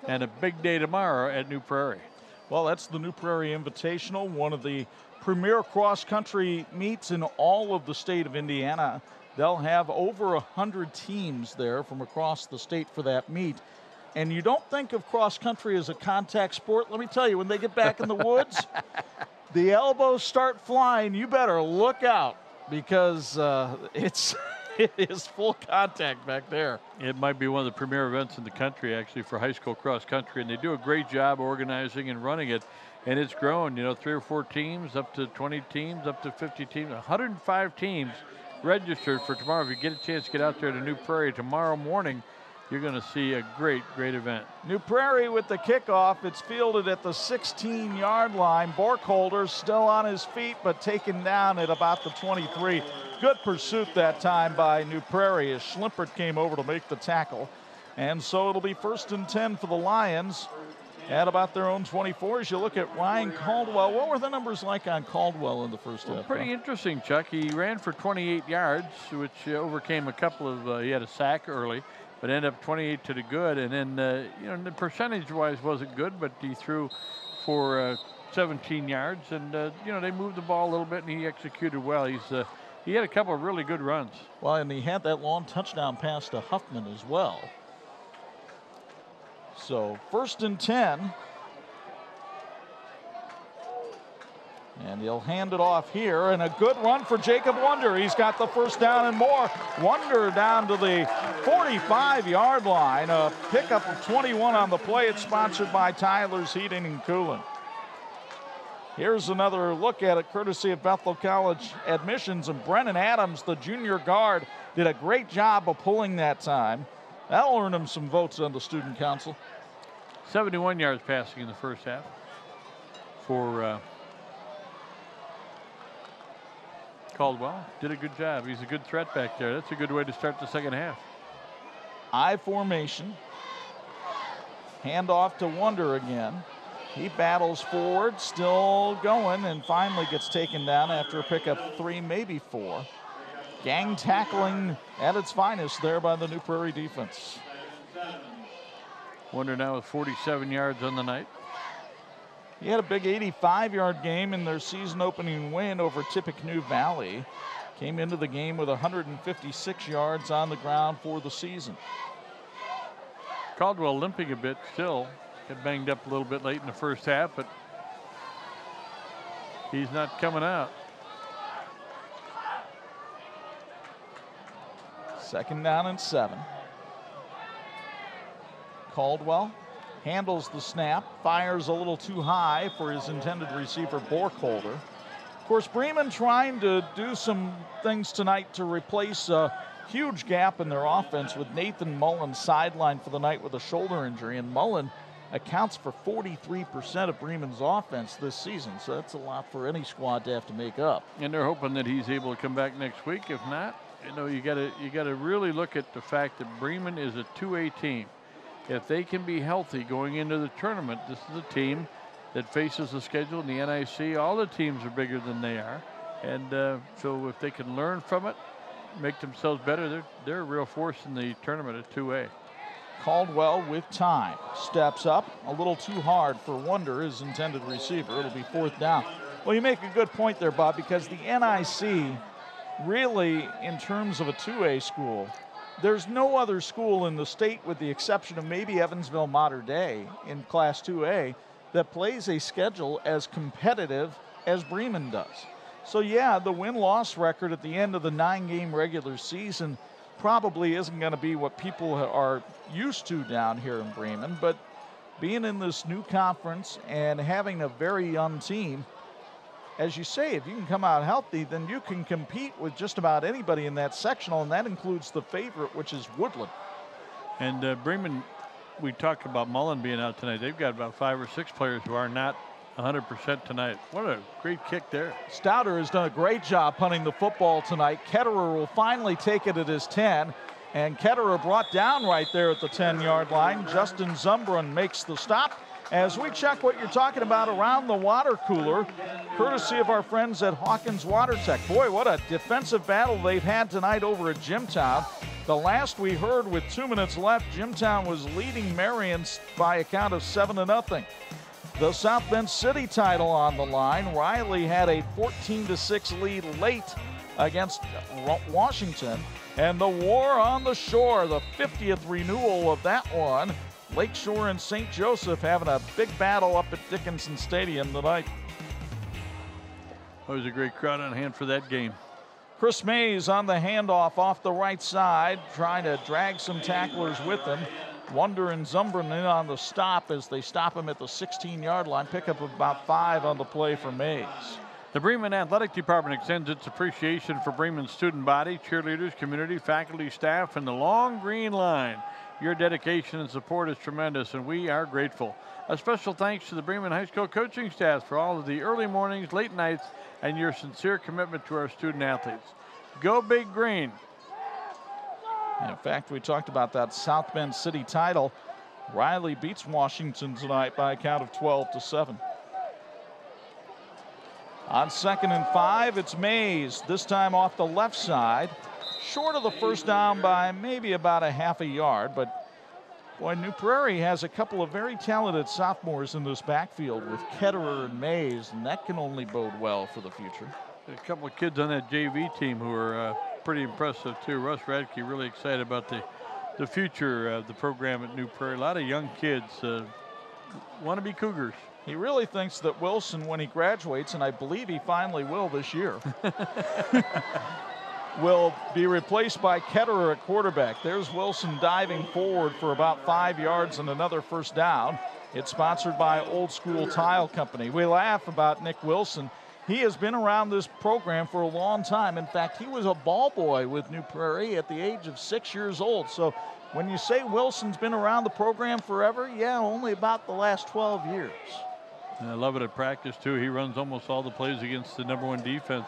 Speaker 2: And a big day tomorrow at New Prairie.
Speaker 1: Well, that's the New Prairie Invitational, one of the premier cross-country meets in all of the state of Indiana. They'll have over 100 teams there from across the state for that meet. And you don't think of cross-country as a contact sport. Let me tell you, when they get back in the woods, the elbows start flying. You better look out, because it is full contact back there.
Speaker 2: It might be one of the premier events in the country, actually, for high school cross-country. And they do a great job organizing and running it. And it's grown, you know, 3 or 4 teams, up to 20 teams, up to 50 teams, 105 teams registered for tomorrow. If you get a chance to get out there to New Prairie tomorrow morning, you're going to see a great event.
Speaker 1: New Prairie with the kickoff. It's fielded at the 16-yard line. Borkholder still on his feet, but taken down at about the 23. Good pursuit that time by New Prairie as Schlimpert came over to make the tackle. And so it'll be 1st and 10 for the Lions at about their own 24. As you look at Ryan Caldwell, what were the numbers like on Caldwell in the first half?
Speaker 2: Pretty interesting, Chuck. He ran for 28 yards, which overcame a couple of, he had a sack early, but ended up 28 to the good. And then, you know, the percentage-wise wasn't good, but he threw for 17 yards. And, you know, they moved the ball a little bit, and he executed well. He had a couple of really good runs.
Speaker 1: Well, and he had that long touchdown pass to Huffman as well. So 1st and 10. And he'll hand it off here, and a good run for Jacob Wonder. He's got the first down and more. Wonder down to the 45-yard line. A pickup of 21 on the play. It's sponsored by Tyler's Heating and Cooling. Here's another look at it, courtesy of Bethel College Admissions. And Brennan Adams, the junior guard, did a great job of pulling that time. That'll earn him some votes on the student council.
Speaker 2: 71 yards passing in the first half for Caldwell. Did a good job. He's a good threat back there. That's a good way to start the second half.
Speaker 1: I formation. Hand off to Wonder again. He battles forward, still going, and finally gets taken down after a pickup 3, maybe 4. Gang tackling at its finest there by the New Prairie defense.
Speaker 2: Wonder now with 47 yards on the night.
Speaker 1: He had a big 85-yard game in their season-opening win over Tippecanoe Valley. Came into the game with 156 yards on the ground for the season.
Speaker 2: Caldwell limping a bit still. Got banged up a little bit late in the first half, but he's not coming out.
Speaker 1: 2nd down and 7. Caldwell handles the snap, fires a little too high for his intended receiver, Borkholder. Of course, Bremen trying to do some things tonight to replace a huge gap in their offense with Nathan Mullen sidelined for the night with a shoulder injury. And Mullen accounts for 43% of Bremen's offense this season, so that's a lot for any squad to have to make up.
Speaker 2: And they're hoping that he's able to come back next week. If not, you know, you got to really look at the fact that Bremen is a 2A team. If they can be healthy going into the tournament, this is a team that faces the schedule in the NIC. All the teams are bigger than they are, and so if they can learn from it, make themselves better, they're a real force in the tournament at 2A.
Speaker 1: Caldwell with time, steps up a little too hard for Wonder, his intended receiver. It'll be 4th down. Well, you make a good point there, Bob, because the NIC really, in terms of a 2A school, there's no other school in the state, with the exception of maybe Evansville Mater Dei in Class 2A, that plays a schedule as competitive as Bremen does. So yeah, the win-loss record at the end of the 9-game regular season probably isn't going to be what people are used to down here in Bremen, but being in this new conference and having a very young team, as you say, if you can come out healthy, then you can compete with just about anybody in that sectional, and that includes the favorite, which is Woodland.
Speaker 2: And Bremen, we talked about Mullen being out tonight. They've got about 5 or 6 players who are not 100% tonight. What a great kick there. Stouter
Speaker 1: has done a great job punting the football tonight. Ketterer will finally take it at his 10, and Ketterer brought down right there at the 10-yard line. Justin Zumbrun makes the stop. As we check what you're talking about around the water cooler, courtesy of our friends at Hawkins Water Tech. Boy, what a defensive battle they've had tonight over at Jimtown. The last we heard, with 2 minutes left, Jimtown was leading Marion by a count of 7-0. The South Bend City title on the line. Riley had a 14-6 lead late against Washington. And the War on the Shore, the 50th renewal of that one. Lakeshore and St. Joseph having a big battle up at Dickinson Stadium tonight.
Speaker 2: It was a great crowd on hand for that game.
Speaker 1: Chris Mays on the handoff off the right side, trying to drag some tacklers with him. Wonder and Zumbrun in on the stop as they stop him at the 16-yard line. Pickup of about 5 on the play for Mays.
Speaker 2: The Bremen Athletic Department extends its appreciation for Bremen's student body, cheerleaders, community, faculty, staff, and the long green line. Your dedication and support is tremendous, and we are grateful. A special thanks to the Bremen High School coaching staff for all of the early mornings, late nights, and your sincere commitment to our student athletes. Go Big Green.
Speaker 1: In fact, we talked about that South Bend City title. Riley beats Washington tonight by a count of 12-7. On 2nd and 5, it's Mays, this time off the left side. Short of the first down by maybe about a half a yard, but boy, New Prairie has a couple of very talented sophomores in this backfield with Ketterer and Mays, and that can only bode well for the future.
Speaker 2: A couple of kids on that JV team who are pretty impressive too. Russ Radke really excited about the future of the program at New Prairie. A lot of young kids want to be Cougars.
Speaker 1: He really thinks that Wilson, when he graduates, and I believe he finally will this year, will be replaced by Ketterer at quarterback. There's Wilson diving forward for about 5 yards and another first down. It's sponsored by Old School Tile Company. We laugh about Nic Wilson. He has been around this program for a long time. In fact, he was a ball boy with New Prairie at the age of 6 years old. So when you say Wilson's been around the program forever, yeah, only about the last 12 years.
Speaker 2: And I love it at practice too. He runs almost all the plays against the #1 defense.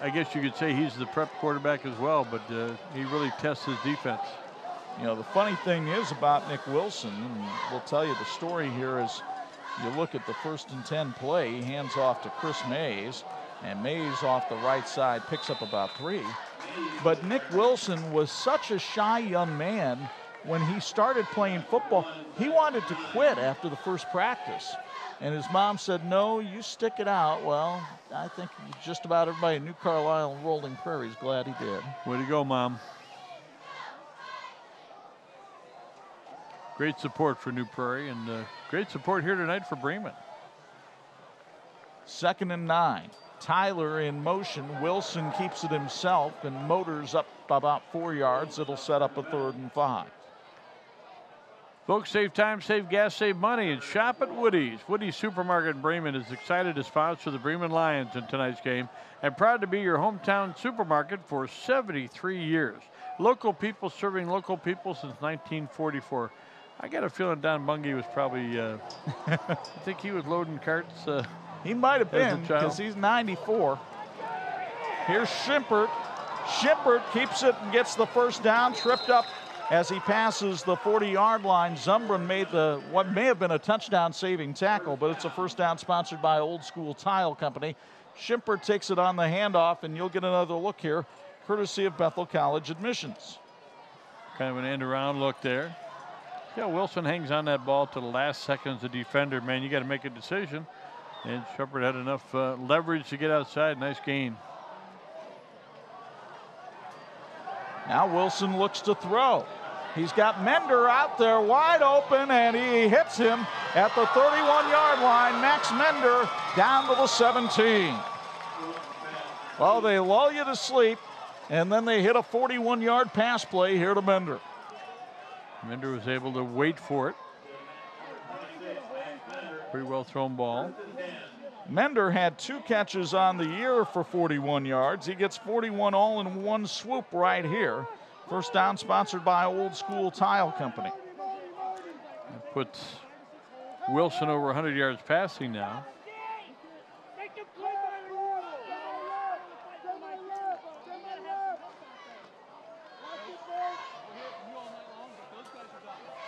Speaker 2: I guess you could say he's the prep quarterback as well, but he really tests his defense.
Speaker 1: You know, the funny thing is about Nic Wilson, and we'll tell you the story here, is you look at the 1st and 10 play, he hands off to Chris Mays, and Mays off the right side picks up about 3. But Nic Wilson was such a shy young man when he started playing football. He wanted to quit after the first practice. And his mom said, no, you stick it out. Well, I think just about everybody in New Carlisle and Rolling Prairie is glad he did.
Speaker 2: Way to go, Mom. Great support for New Prairie, and great support here tonight for Bremen.
Speaker 1: 2nd and 9. Tyler in motion. Wilson keeps it himself and motors up about 4 yards. It'll set up a 3rd and 5.
Speaker 2: Folks, save time, save gas, save money, and shop at Woody's. Woody's Supermarket in Bremen is excited to sponsor the Bremen Lions in tonight's game and proud to be your hometown supermarket for 73 years. Local people serving local people since 1944. I got a feeling Don Bungie was probably, I think he was loading carts.
Speaker 1: He might have been, because he's 94. Here's Schimpert. Schimpert keeps it and gets the first down, tripped up as he passes the 40-yard line. Zumbrin made what may have been a touchdown-saving tackle, but it's a first down sponsored by Old School Tile Company. Schimpert takes it on the handoff, and you'll get another look here, courtesy of Bethel College Admissions.
Speaker 2: Kind of an end-around look there. Yeah, Wilson hangs on that ball to the last second as a defender. Man, you got to make a decision. And Schimpert had enough leverage to get outside. Nice gain.
Speaker 1: Now Wilson looks to throw. He's got Mender out there wide open, and he hits him at the 31-yard line. Max Mender down to the 17. Well, they lull you to sleep, and then they hit a 41-yard pass play here to Mender.
Speaker 2: Mender was able to wait for it. Pretty well thrown ball.
Speaker 1: Mender had 2 catches on the year for 41 yards. He gets 41 all in one swoop right here. First down sponsored by Old School Tile Company.
Speaker 2: That puts Wilson over 100 yards passing now.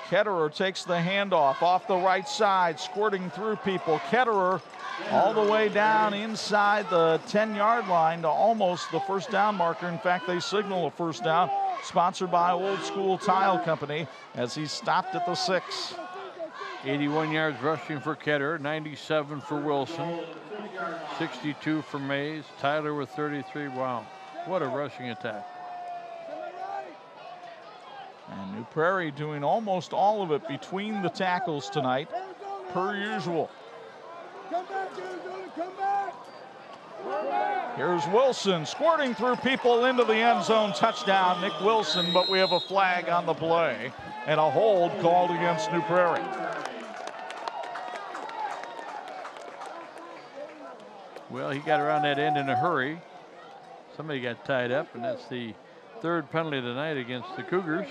Speaker 1: Ketterer takes the handoff off the right side, squirting through people. Ketterer all the way down inside the 10-yard line to almost the first down marker. In fact, they signal a first down, sponsored by Old School Tile Company, as he stopped at the 6.
Speaker 2: 81 yards rushing for Ketterer, 97 for Wilson, 62 for Mays, Tyler with 33. Wow, what a rushing attack.
Speaker 1: And New Prairie doing almost all of it between the tackles tonight, per usual. Here's Wilson squirting through people into the end zone. Touchdown, Nic Wilson, but we have a flag on the play and a hold called against New Prairie.
Speaker 2: Well, he got around that end in a hurry. Somebody got tied up, and that's the 3rd penalty of the night against the Cougars.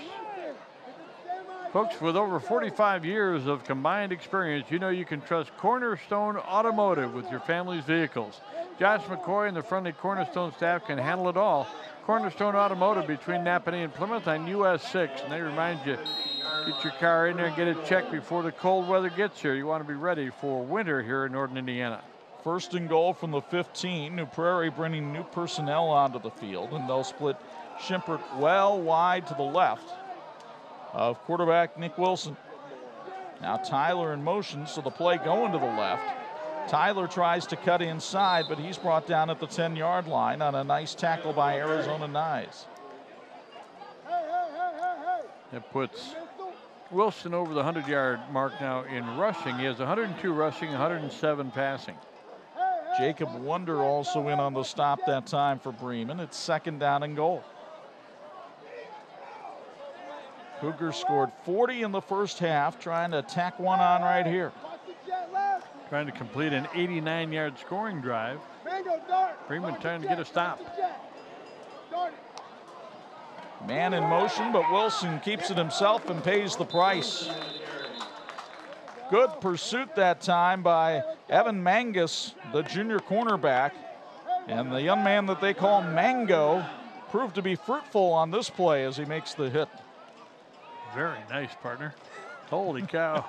Speaker 2: Folks, with over 45 years of combined experience, you know you can trust Cornerstone Automotive with your family's vehicles. Josh McCoy and the friendly Cornerstone staff can handle it all. Cornerstone Automotive between Napanee and Plymouth on US 6. And they remind you, get your car in there and get it checked before the cold weather gets here. You want to be ready for winter here in northern Indiana.
Speaker 1: First and goal from the 15. New Prairie bringing new personnel onto the field, and they'll split Schimpert well wide to the left of quarterback Nic Wilson. Now Tyler in motion, so the play going to the left. Tyler tries to cut inside, but he's brought down at the 10-yard line on a nice tackle by Arizona Nyes.
Speaker 2: That puts Wilson over the 100-yard mark now in rushing. He has 102 rushing, 107 passing.
Speaker 1: Jacob Wonder also in on the stop that time for Bremen. It's second down and goal. Cougars scored 40 in the first half, trying to tack one on right here.
Speaker 2: Trying to complete an 89-yard scoring drive. Bremen trying to get a stop.
Speaker 1: Man in motion, but Wilson keeps it himself and pays the price. Good pursuit that time by Evan Mangus, the junior cornerback. And the young man that they call Mango proved to be fruitful on this play as he makes the hit.
Speaker 2: Very nice, partner. Holy cow.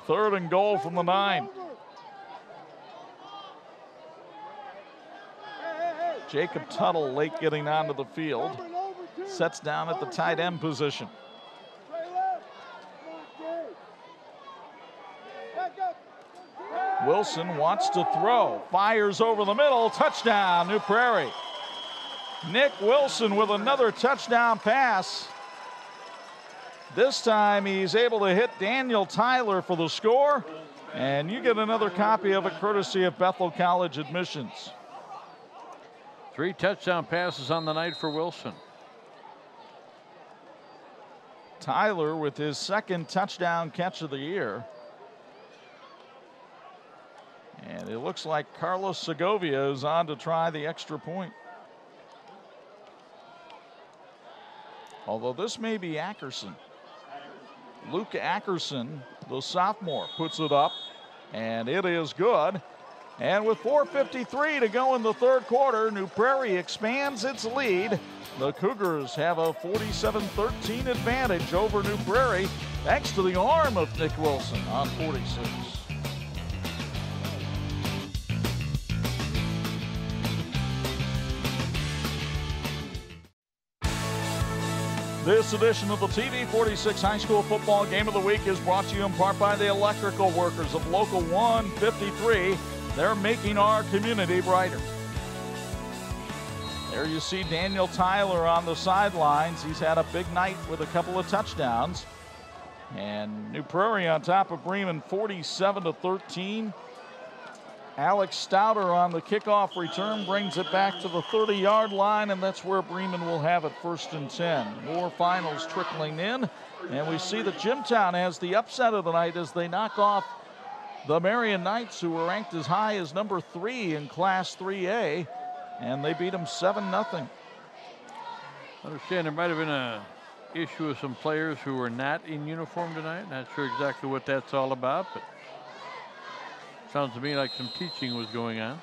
Speaker 1: Third and goal from the 9. Jacob Tuttle late getting onto the field. Sets down at the tight end position. Wilson wants to throw. Fires over the middle. Touchdown, New Prairie. Nic Wilson with another touchdown pass. This time he's able to hit Daniel Tyler for the score. And you get another copy of it courtesy of Bethel College Admissions.
Speaker 2: 3 touchdown passes on the night for Wilson.
Speaker 1: Tyler with his second touchdown catch of the year. And it looks like Carlos Segovia is on to try the extra point. Although this may be Ackerson. Luke Ackerson, the sophomore, puts it up, and it is good. And with 4:53 to go in the third quarter, New Prairie expands its lead. The Cougars have a 47-13 advantage over New Prairie, thanks to the arm of Nic Wilson on 46. This edition of the TV46 High School Football Game of the Week is brought to you in part by the electrical workers of Local 153. They're making our community brighter. There you see Daniel Tyler on the sidelines. He's had a big night with a couple of touchdowns. And New Prairie on top of Bremen 47-13. Alex Stouter on the kickoff return brings it back to the 30-yard line, and that's where Bremen will have it 1st and 10. More finals trickling in, and we see that Jimtown has the upset of the night as they knock off the Marion Knights, who were ranked as high as number 3 in Class 3A, and they beat them 7-0.
Speaker 2: I understand there might have been an issue with some players who were not in uniform tonight. Not sure exactly what that's all about, but sounds to me like some teaching was going on.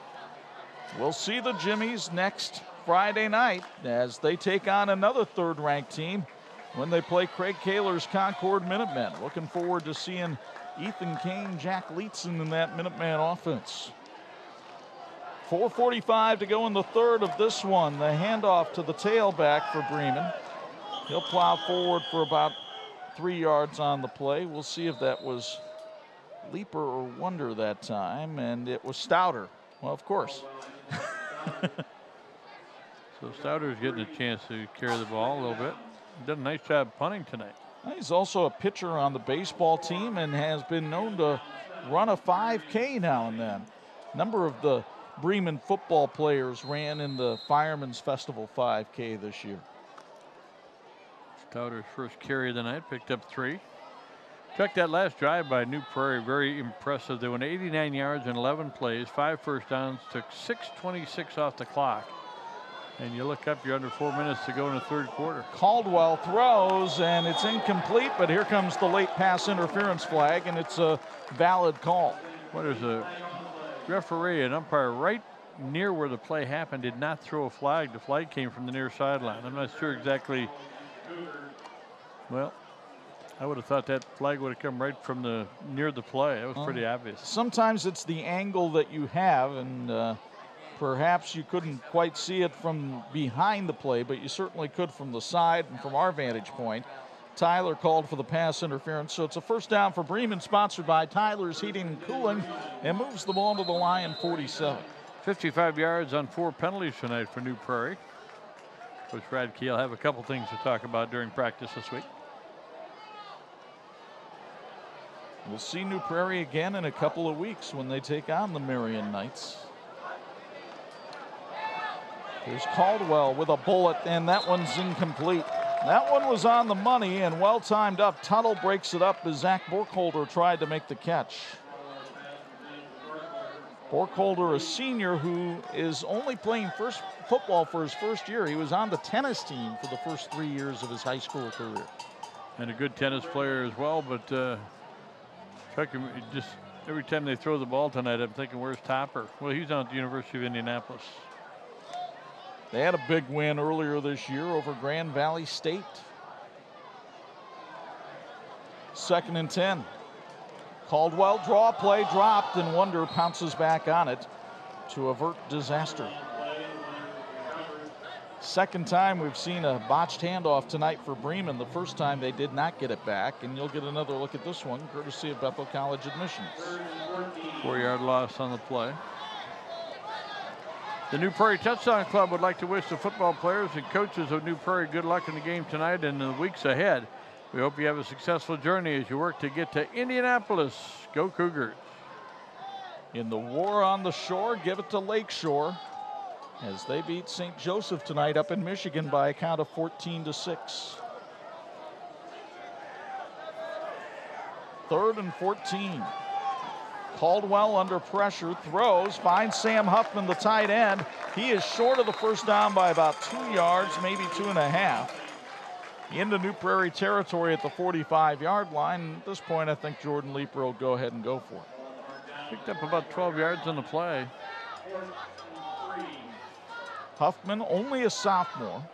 Speaker 1: We'll see the Jimmies next Friday night as they take on another third-ranked team when they play Craig Kaler's Concord Minutemen. Looking forward to seeing Ethan Kane, Jack Leetzen in that Minuteman offense. 4:45 to go in the third of this one. The handoff to the tailback for Bremen. He'll plow forward for about 3 yards on the play. We'll see if that was Leaper or Wonder that time, and it was Stouter. Well, of course.
Speaker 2: So Stouter's getting a chance to carry the ball a little bit. He did a nice job punting tonight.
Speaker 1: He's also a pitcher on the baseball team and has been known to run a 5K now and then. A number of the Bremen football players ran in the Fireman's Festival 5K this year.
Speaker 2: Stouter's first carry of the night, picked up 3. Check that last drive by New Prairie, very impressive. They went 89 yards in 11 plays, 5 first downs, took 6:26 off the clock. And you look up, you're under 4 minutes to go in the third quarter.
Speaker 1: Caldwell throws, and it's incomplete, but here comes the late pass interference flag, and it's a valid call.
Speaker 2: Well, there's a referee, an umpire right near where the play happened, did not throw a flag. The flag came from the near sideline. I'm not sure exactly. Well, I would have thought that flag would have come right from near the play. That was pretty obvious.
Speaker 1: Sometimes it's the angle that you have, and perhaps you couldn't quite see it from behind the play, but you certainly could from the side and from our vantage point. Tyler called for the pass interference, so it's a first down for Bremen, sponsored by Tyler's Heating and Cooling, and moves the ball to the line 47.
Speaker 2: 55 yards on 4 penalties tonight for New Prairie. Coach Radke will have a couple things to talk about during practice this week.
Speaker 1: We'll see New Prairie again in a couple of weeks when they take on the Marion Knights. Here's Caldwell with a bullet, and that one's incomplete. That one was on the money and well timed up. Tuttle breaks it up as Zach Borkholder tried to make the catch. Borkholder, a senior who is only playing football for his first year. He was on the tennis team for the first 3 years of his high school career.
Speaker 2: And a good tennis player as well, but just every time they throw the ball tonight, I'm thinking, where's Topper? Well, he's on at the University of Indianapolis.
Speaker 1: They had a big win earlier this year over Grand Valley State. 2nd and 10. Caldwell draw play dropped, and Wonder pounces back on it to avert disaster. Second time we've seen a botched handoff tonight for Bremen. The first time they did not get it back, and you'll get another look at this one courtesy of Bethel College Admissions.
Speaker 2: 4-yard loss on the play. The New Prairie Touchdown Club would like to wish the football players and coaches of New Prairie good luck in the game tonight and in the weeks ahead. We hope you have a successful journey as you work to get to Indianapolis. Go Cougars.
Speaker 1: In the war on the shore, give it to Lakeshore as they beat St. Joseph tonight up in Michigan by a count of 14-6. 3rd and 14. Caldwell under pressure, throws, finds Sam Huffman, the tight end. He is short of the first down by about 2 yards, maybe 2.5. Into New Prairie territory at the 45-yard line. At this point, I think Jordan Leeper will go ahead and go for it.
Speaker 2: Picked up about 12 yards on the play.
Speaker 1: Huffman, only a sophomore.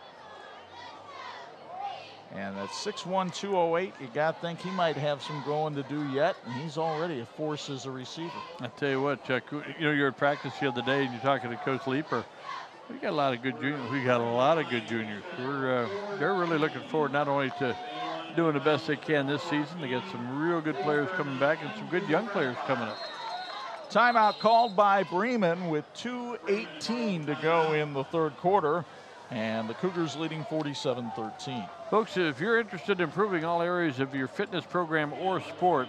Speaker 1: And that's 6'1", 208. You got to think he might have some growing to do yet, and he's already a force as a receiver.
Speaker 2: I tell you what, Chuck, you're at practice the other day and you're talking to Coach Leeper. We got a lot of good juniors. We got a lot of good juniors. They're really looking forward not only to doing the best they can this season. They got some real good players coming back and some good young players coming up.
Speaker 1: Timeout called by Bremen with 2:18 to go in the third quarter, and the Cougars leading 47-13.
Speaker 2: Folks, if you're interested in improving all areas of your fitness program or sport,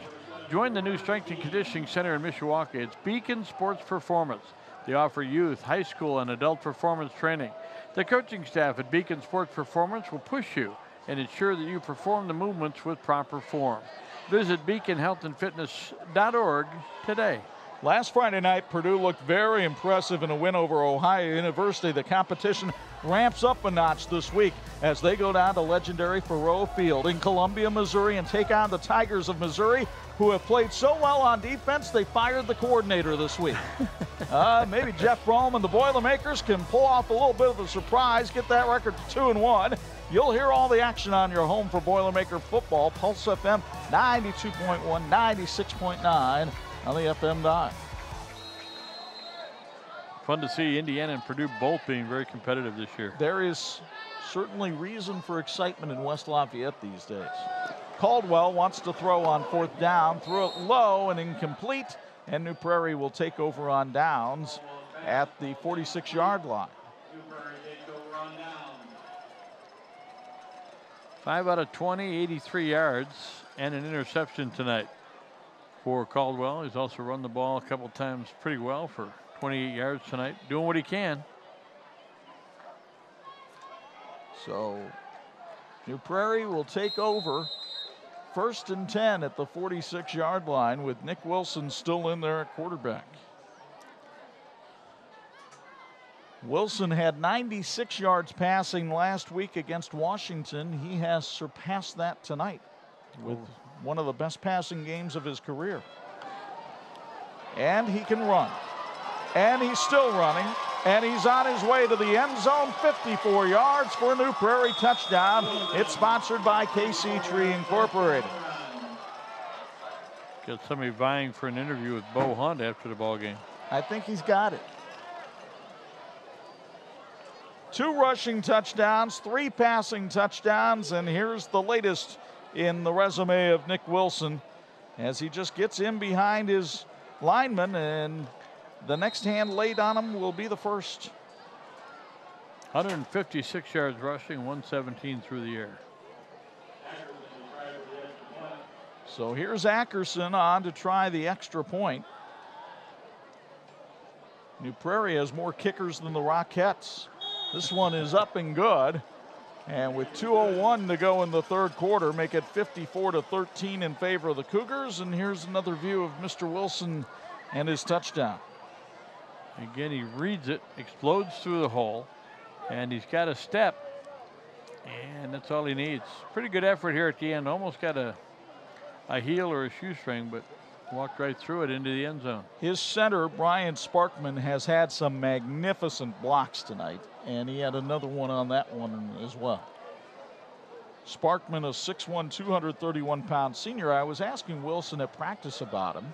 Speaker 2: join the new Strength and Conditioning Center in Mishawaka. It's Beacon Sports Performance. They offer youth, high school, and adult performance training. The coaching staff at Beacon Sports Performance will push you and ensure that you perform the movements with proper form. Visit beaconhealthandfitness.org today.
Speaker 1: Last Friday night, Purdue looked very impressive in a win over Ohio University. The competition ramps up a notch this week as they go down to legendary Faurot Field in Columbia, Missouri, and take on the Tigers of Missouri, who have played so well on defense, they fired the coordinator this week. Maybe Jeff Brom and the Boilermakers can pull off a little bit of a surprise, get that record to 2-1. You'll hear all the action on your home for Boilermaker football. Pulse FM 92.1, 96.9 on the FM dial.
Speaker 2: Fun to see Indiana and Purdue both being very competitive this year.
Speaker 1: There is certainly reason for excitement in West Lafayette these days. Caldwell wants to throw on 4th down, threw it low and incomplete, and New Prairie will take over on downs at the 46-yard line.
Speaker 2: 5 out of 20, 83 yards, and an interception tonight for Caldwell. He's also run the ball a couple times pretty well for 28 yards tonight, doing what he can.
Speaker 1: So New Prairie will take over 1st and 10 at the 46-yard line with Nic Wilson still in there at quarterback. Wilson had 96 yards passing last week against Washington. He has surpassed that tonight with one of the best passing games of his career. And he can run. And he's still running. And he's on his way to the end zone, 54 yards for a New Prairie touchdown. It's sponsored by KC Tree Incorporated.
Speaker 2: Got somebody vying for an interview with Bo Hunt after the ball game.
Speaker 1: I think he's got it. 2 rushing touchdowns, 3 passing touchdowns, and here's the latest in the resume of Nic Wilson as he just gets in behind his lineman, and the next hand laid on him will be the first.
Speaker 2: 156 yards rushing, 117 through the air.
Speaker 1: So here's Ackerson on to try the extra point. New Prairie has more kickers than the Rockettes. This one is up and good. And with 2:01 to go in the third quarter, make it 54-13 in favor of the Cougars. And here's another view of Mr. Wilson and his touchdown.
Speaker 2: Again, he reads it, explodes through the hole, and he's got a step, and that's all he needs. Pretty good effort here at the end. Almost got a heel or a shoestring, but walked right through it into the end zone.
Speaker 1: His center, Brian Sparkman, has had some magnificent blocks tonight, and he had another one on that one as well. Sparkman, a 6'1", 231-pound senior. I was asking Wilson at practice about him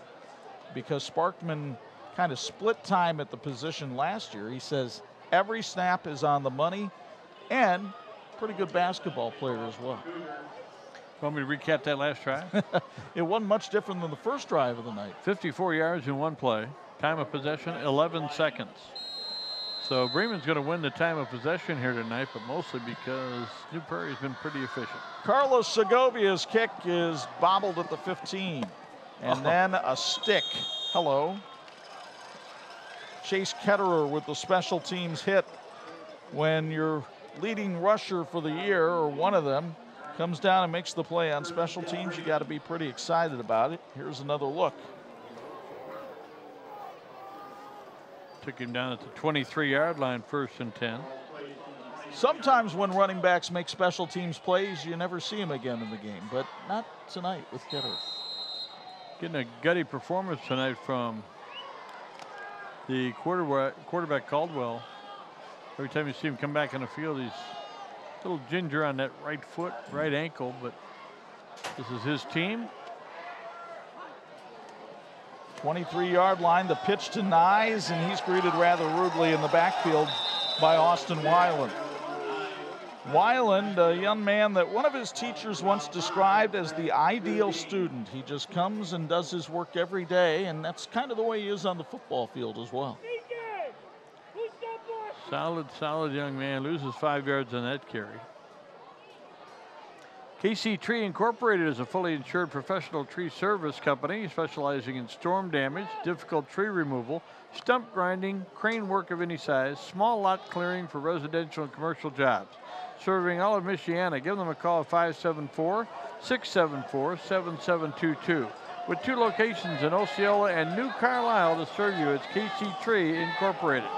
Speaker 1: because Sparkman kind of split time at the position last year. He says every snap is on the money and pretty good basketball player as well.
Speaker 2: Want me to recap that last drive?
Speaker 1: It wasn't much different than the first drive of the night.
Speaker 2: 54 yards in one play. Time of possession, 11 seconds. So Bremen's going to win the time of possession here tonight, but mostly because New Prairie's been pretty efficient.
Speaker 1: Carlos Segovia's kick is bobbled at the 15. And then a stick. Hello. Chase Ketterer with the special teams hit. When your leading rusher for the year, or one of them, comes down and makes the play on special teams, you got to be pretty excited about it. Here's another look.
Speaker 2: Took him down at the 23-yard line, 1st and 10.
Speaker 1: Sometimes when running backs make special teams plays, you never see him again in the game, but not tonight with Ketterer.
Speaker 2: Getting a gutty performance tonight from the quarterback Caldwell. Every time you see him come back on the field, he's a little ginger on that right foot, right ankle, but this is his team.
Speaker 1: 23-yard line, the pitch to Nyes, and he's greeted rather rudely in the backfield by Austin Weiland. Weiland, a young man that one of his teachers once described as the ideal student. He just comes and does his work every day, and that's kind of the way he is on the football field as well.
Speaker 2: Solid young man. Loses 5 yards on that carry. KC Tree Incorporated is a fully insured professional tree service company specializing in storm damage, difficult tree removal, stump grinding, crane work of any size, small lot clearing for residential and commercial jobs. Serving all of Michiana. Give them a call at 574-674-7722. With 2 locations in Osceola and New Carlisle to serve you, it's KC Tree Incorporated.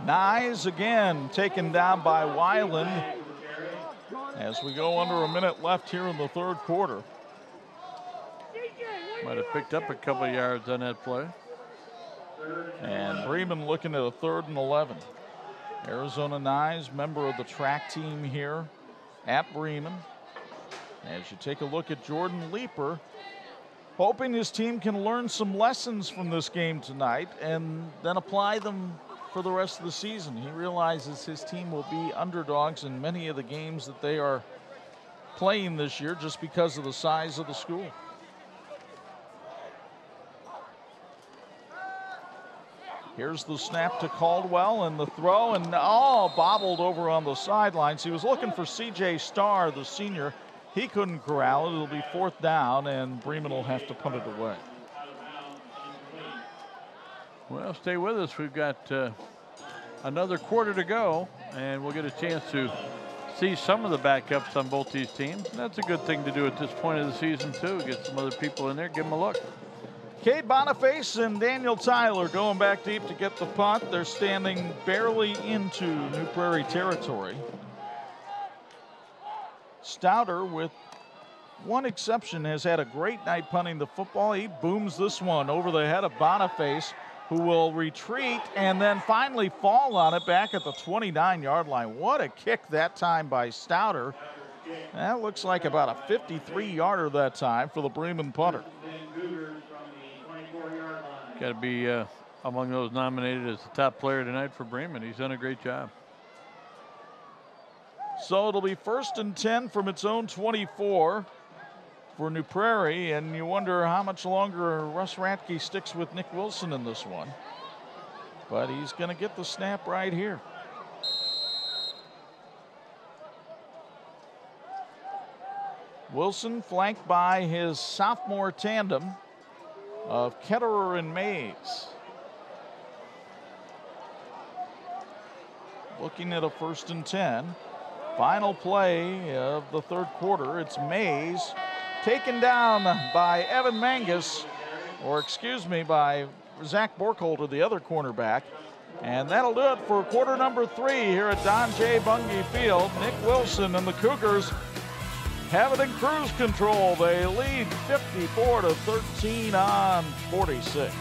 Speaker 1: Nyes again taken down by Weiland as we go under a minute left here in the third quarter.
Speaker 2: Might have picked up a couple of yards on that play.
Speaker 1: And Bremen looking at a 3rd and 11. Arizona Nyes, member of the track team here at Bremen. As you take a look at Jordan Leeper, hoping his team can learn some lessons from this game tonight and then apply them for the rest of the season. He realizes his team will be underdogs in many of the games that they are playing this year just because of the size of the school. Here's the snap to Caldwell and the throw, and bobbled over on the sidelines. He was looking for C.J. Starr, the senior. He couldn't corral it. It'll be 4th down, and Bremen will have to punt it away.
Speaker 2: Well, stay with us. We've got another quarter to go, and we'll get a chance to see some of the backups on both these teams. That's a good thing to do at this point of the season, too. Get some other people in there, give them a look.
Speaker 1: Cade Boniface and Daniel Tyler going back deep to get the punt. They're standing barely into New Prairie territory. Stouter, with one exception, has had a great night punting the football. He booms this one over the head of Boniface, who will retreat and then finally fall on it back at the 29-yard line. What a kick that time by Stouter. That looks like about a 53-yarder that time for the Bremen punter.
Speaker 2: Got to be among those nominated as the top player tonight for Bremen. He's done a great job.
Speaker 1: So it'll be 1st and 10 from its own 24 for New Prairie, and you wonder how much longer Russ Ratke sticks with Nic Wilson in this one. But he's going to get the snap right here. Wilson flanked by his sophomore tandem of Ketterer and Mays. Looking at a 1st and 10. Final play of the third quarter. It's Mays taken down by Evan Mangus, or excuse me, by Zach Borkholder, the other cornerback. And that'll do it for quarter number 3 here at Don J. Bunge Field. Nic Wilson and the Cougars have it in cruise control. They lead 54-13 on 46.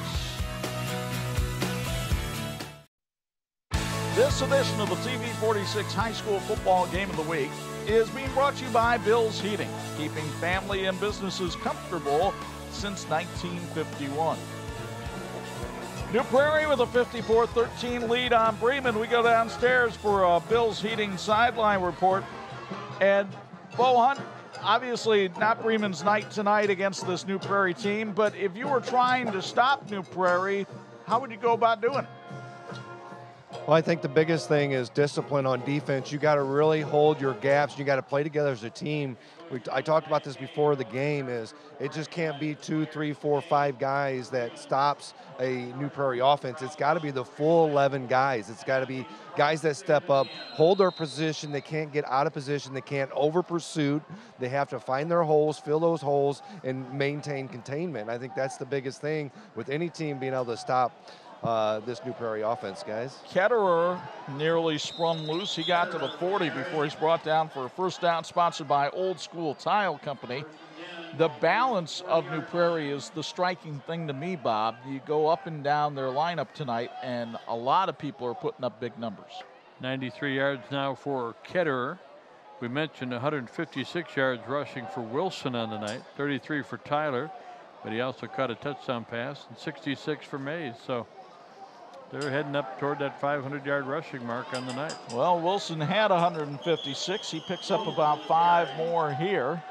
Speaker 1: This edition of the TV 46 High School Football Game of the Week is being brought to you by Bill's Heating, keeping family and businesses comfortable since 1951. New Prairie with a 54-13 lead on Bremen. We go downstairs for a Bill's Heating sideline report. And Bo Hunt, obviously not Bremen's night tonight against this New Prairie team, but if you were trying to stop New Prairie, how would you go about doing it?
Speaker 5: Well, I think the biggest thing is discipline on defense. You got to really hold your gaps. You got to play together as a team. I talked about this before the game. Is it just can't be 2, 3, 4, 5 guys that stops a New Prairie offense. It's got to be the full 11 guys. It's got to be guys that step up, hold their position. They can't get out of position. They can't over pursuit. They have to find their holes, fill those holes, and maintain containment. I think that's the biggest thing with any team being able to stop this New Prairie offense, guys.
Speaker 1: Ketterer nearly sprung loose. He got to the 40 before he's brought down for a first down, sponsored by Old School Tile Company. The balance of New Prairie is the striking thing to me, Bob. You go up and down their lineup tonight, and a lot of people are putting up big numbers.
Speaker 2: 93 yards now for Ketterer. We mentioned 156 yards rushing for Wilson on the night, 33 for Tyler, but he also caught a touchdown pass, and 66 for Mays. So they're heading up toward that 500-yard rushing mark on the night.
Speaker 1: Well, Wilson had 156. He picks up about 5 more here.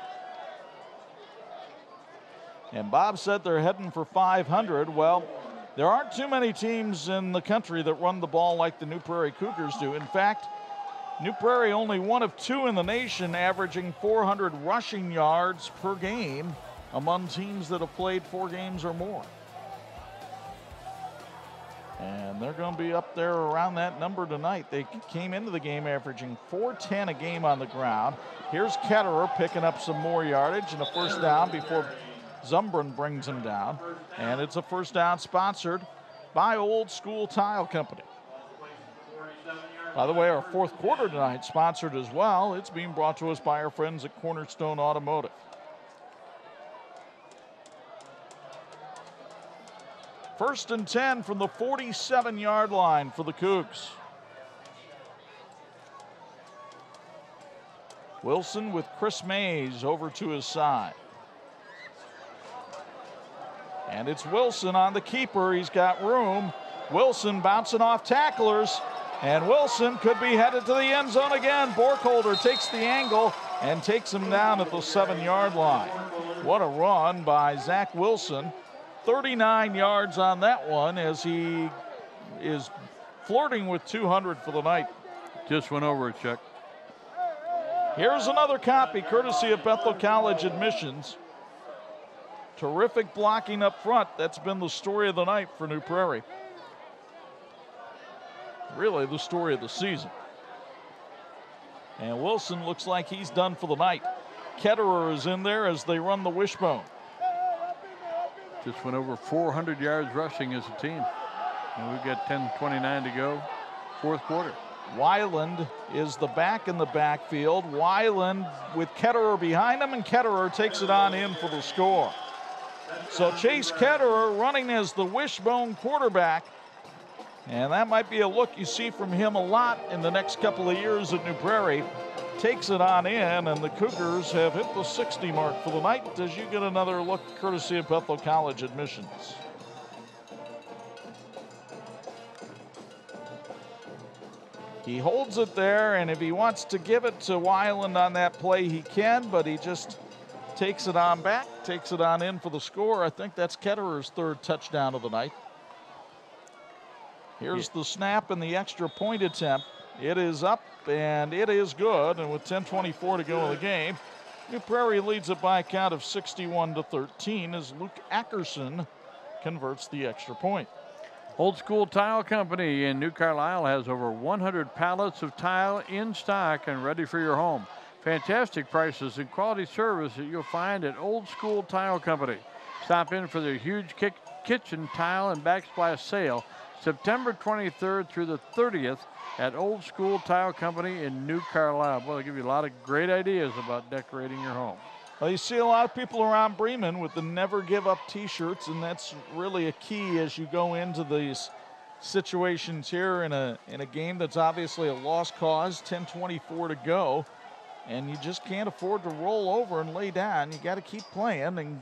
Speaker 1: And Bob said they're heading for 500. Well, there aren't too many teams in the country that run the ball like the New Prairie Cougars do. In fact, New Prairie only one of 2 in the nation averaging 400 rushing yards per game among teams that have played 4 games or more. And they're going to be up there around that number tonight. They came into the game averaging 410 a game on the ground. Here's Ketterer picking up some more yardage and a first down before Zumbrun brings him down. And it's a first down sponsored by Old School Tile Company. By the way, our fourth quarter tonight sponsored as well. It's being brought to us by our friends at Cornerstone Automotive. First and 10 from the 47-yard line for the Cougs. Wilson with Chris Mays over to his side. And it's Wilson on the keeper. He's got room. Wilson bouncing off tacklers. And Wilson could be headed to the end zone again. Borkholder takes the angle and takes him down at the 7-yard line. What a run by Zach Wilson. 39 yards on that one as he is flirting with 200 for the night.
Speaker 2: Just went over it, Chuck.
Speaker 1: Here's another copy courtesy of Bethel College admissions. Terrific blocking up front. That's been the story of the night for New Prairie. Really the story of the season. And Wilson looks like he's done for the night. Ketterer is in there as they run the wishbone.
Speaker 2: Just went over 400 yards rushing as a team. And we've got 10:29 to go, fourth quarter.
Speaker 1: Weiland is the back in the backfield. Weiland with Ketterer behind him, and Ketterer takes it on in for the score. So Chase Ketterer running as the wishbone quarterback. And that might be a look you see from him a lot in the next couple of years at New Prairie. Takes it on in, and the Cougars have hit the 60 mark for the night as you get another look courtesy of Bethel College admissions. He holds it there, and if he wants to give it to Weiland on that play, he can, but he just takes it on back, takes it on in for the score. I think that's Ketterer's third touchdown of the night. Here's the snap and the extra point attempt. It is up, and it is good, and with 10:24 to go in the game, New Prairie leads it by a count of 61-13 as Luke Ackerson converts the extra point.
Speaker 2: Old School Tile Company in New Carlisle has over 100 pallets of tile in stock and ready for your home. Fantastic prices and quality service that you'll find at Old School Tile Company. Stop in for their huge kitchen tile and backsplash sale September 23rd through the 30th at Old School Tile Company in New Carlisle. Well, they'll give you a lot of great ideas about decorating your home.
Speaker 1: Well, you see a lot of people around Bremen with the Never Give Up t-shirts, and that's really a key as you go into these situations here in a game that's obviously a lost cause, 10:24 to go, and you just can't afford to roll over and lay down. You got to keep playing,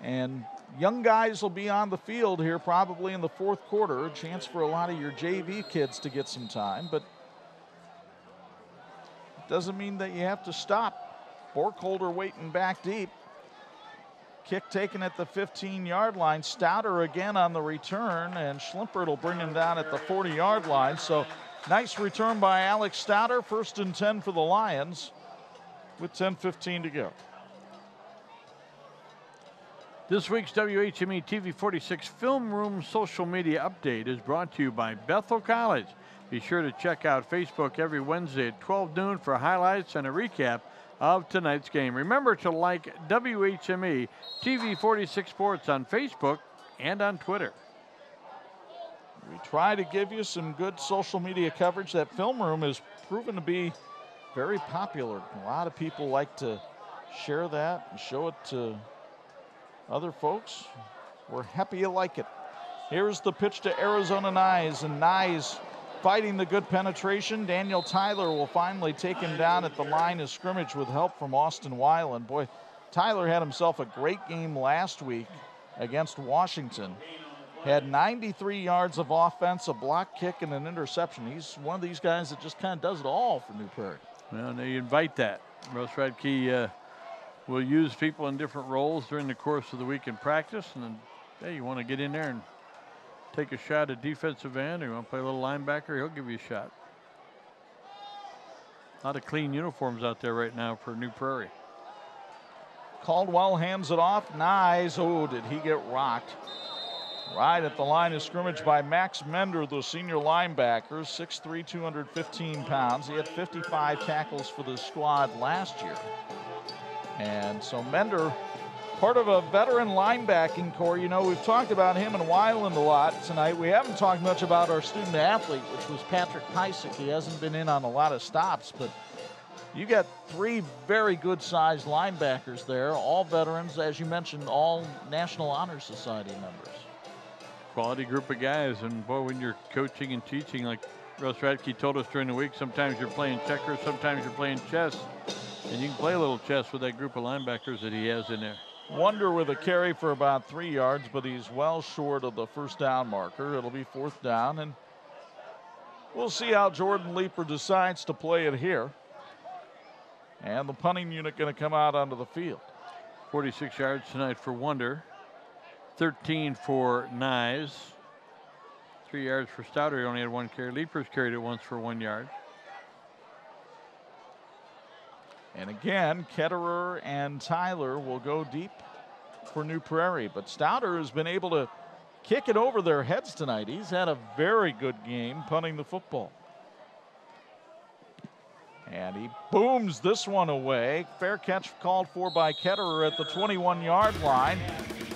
Speaker 1: and young guys will be on the field here probably in the fourth quarter, a chance for a lot of your JV kids to get some time, but it doesn't mean that you have to stop. Borkholder waiting back deep. Kick taken at the 15-yard line. Stouter again on the return, and Schlimpert will bring him down at the 40-yard line. So nice return by Alex Stouter. 1st and 10 for the Lions with 10:15 to go.
Speaker 2: This week's WHME TV 46 Film Room social media update is brought to you by Bethel College. Be sure to check out Facebook every Wednesday at 12 noon for highlights and a recap of tonight's game. Remember to like WHME TV 46 Sports on Facebook and on Twitter.
Speaker 1: We try to give you some good social media coverage. That film room has proven to be very popular. A lot of people like to share that and show it to other folks. We're happy you like it. Here's the pitch to Arizona Nyes, and Nyes fighting the good penetration. Daniel Tyler will finally take him down at the line of scrimmage with help from Austin Weiland. Boy, Tyler had himself a great game last week against Washington. Had 93 yards of offense, a block kick, and an interception. He's one of these guys that just kind of does it all for New Prairie.
Speaker 2: Well, they invite that. Russ Radke will use people in different roles during the course of the week in practice. And then, hey, you want to get in there and take a shot at defensive end, or you want to play a little linebacker, he'll give you a shot. A lot of clean uniforms out there right now for New Prairie.
Speaker 1: Caldwell hands it off. Nyes, oh, did he get rocked. Right at the line of scrimmage by Max Mender, the senior linebacker, 6'3", 215 pounds. He had 55 tackles for the squad last year. And so Mender, part of a veteran linebacking core. You know, we've talked about him and Weiland a lot tonight. We haven't talked much about our student athlete, which was Patrick Pysick. He hasn't been in on a lot of stops, but you got 3 very good-sized linebackers there, all veterans, as you mentioned, all National Honor Society members.
Speaker 2: Quality group of guys, and boy, when you're coaching and teaching, like Russ Radke told us during the week, sometimes you're playing checkers, sometimes you're playing chess, and you can play a little chess with that group of linebackers that he has in there.
Speaker 1: Wonder with a carry for about 3 yards, but he's well short of the first down marker. It'll be 4th down, and we'll see how Jordan Leeper decides to play it here. And the punting unit going to come out onto the field.
Speaker 2: 46 yards tonight for Wonder. 13 for Nyes. 3 yards for Stouter. He only had 1 carry. Leeper's carried it once for 1 yard.
Speaker 1: And again, Ketterer and Tyler will go deep for New Prairie. But Stouter has been able to kick it over their heads tonight. He's had a very good game punting the football. And he booms this one away. Fair catch called for by Ketterer at the 21-yard line.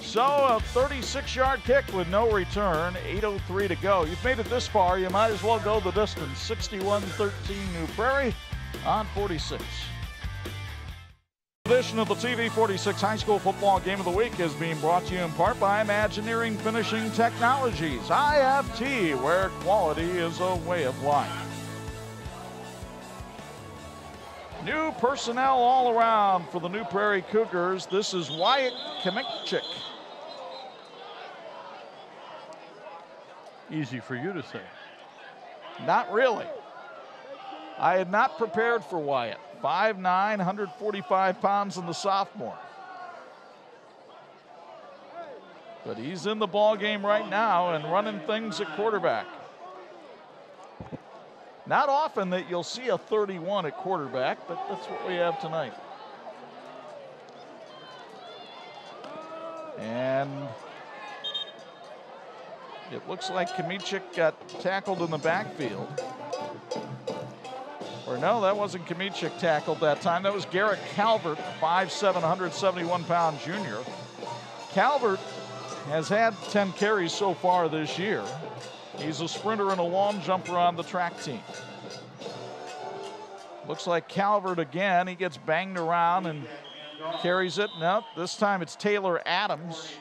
Speaker 1: So a 36-yard kick with no return, 8:03 to go. You've made it this far, you might as well go the distance. 61-13 New Prairie on 46. Edition of the TV 46 High School Football Game of the Week is being brought to you in part by Imagineering Finishing Technologies, IFT, where quality is a way of life. New personnel all around for the New Prairie Cougars. This is Wyatt Kamikchik.
Speaker 2: Easy for you to say.
Speaker 1: Not really. I had not prepared for Wyatt. 5'9", 145 pounds in the sophomore. But he's in the ball game right now and running things at quarterback. Not often that you'll see a 31 at quarterback, but that's what we have tonight. And it looks like Kamikchik got tackled in the backfield. Or no, that wasn't Kamikchik tackled that time. That was Garrett Calvert, 5'7", 171-pound junior. Calvert has had 10 carries so far this year. He's a sprinter and a long jumper on the track team. Looks like Calvert again. He gets banged around and carries it. Nope, this time it's Taylor Adams.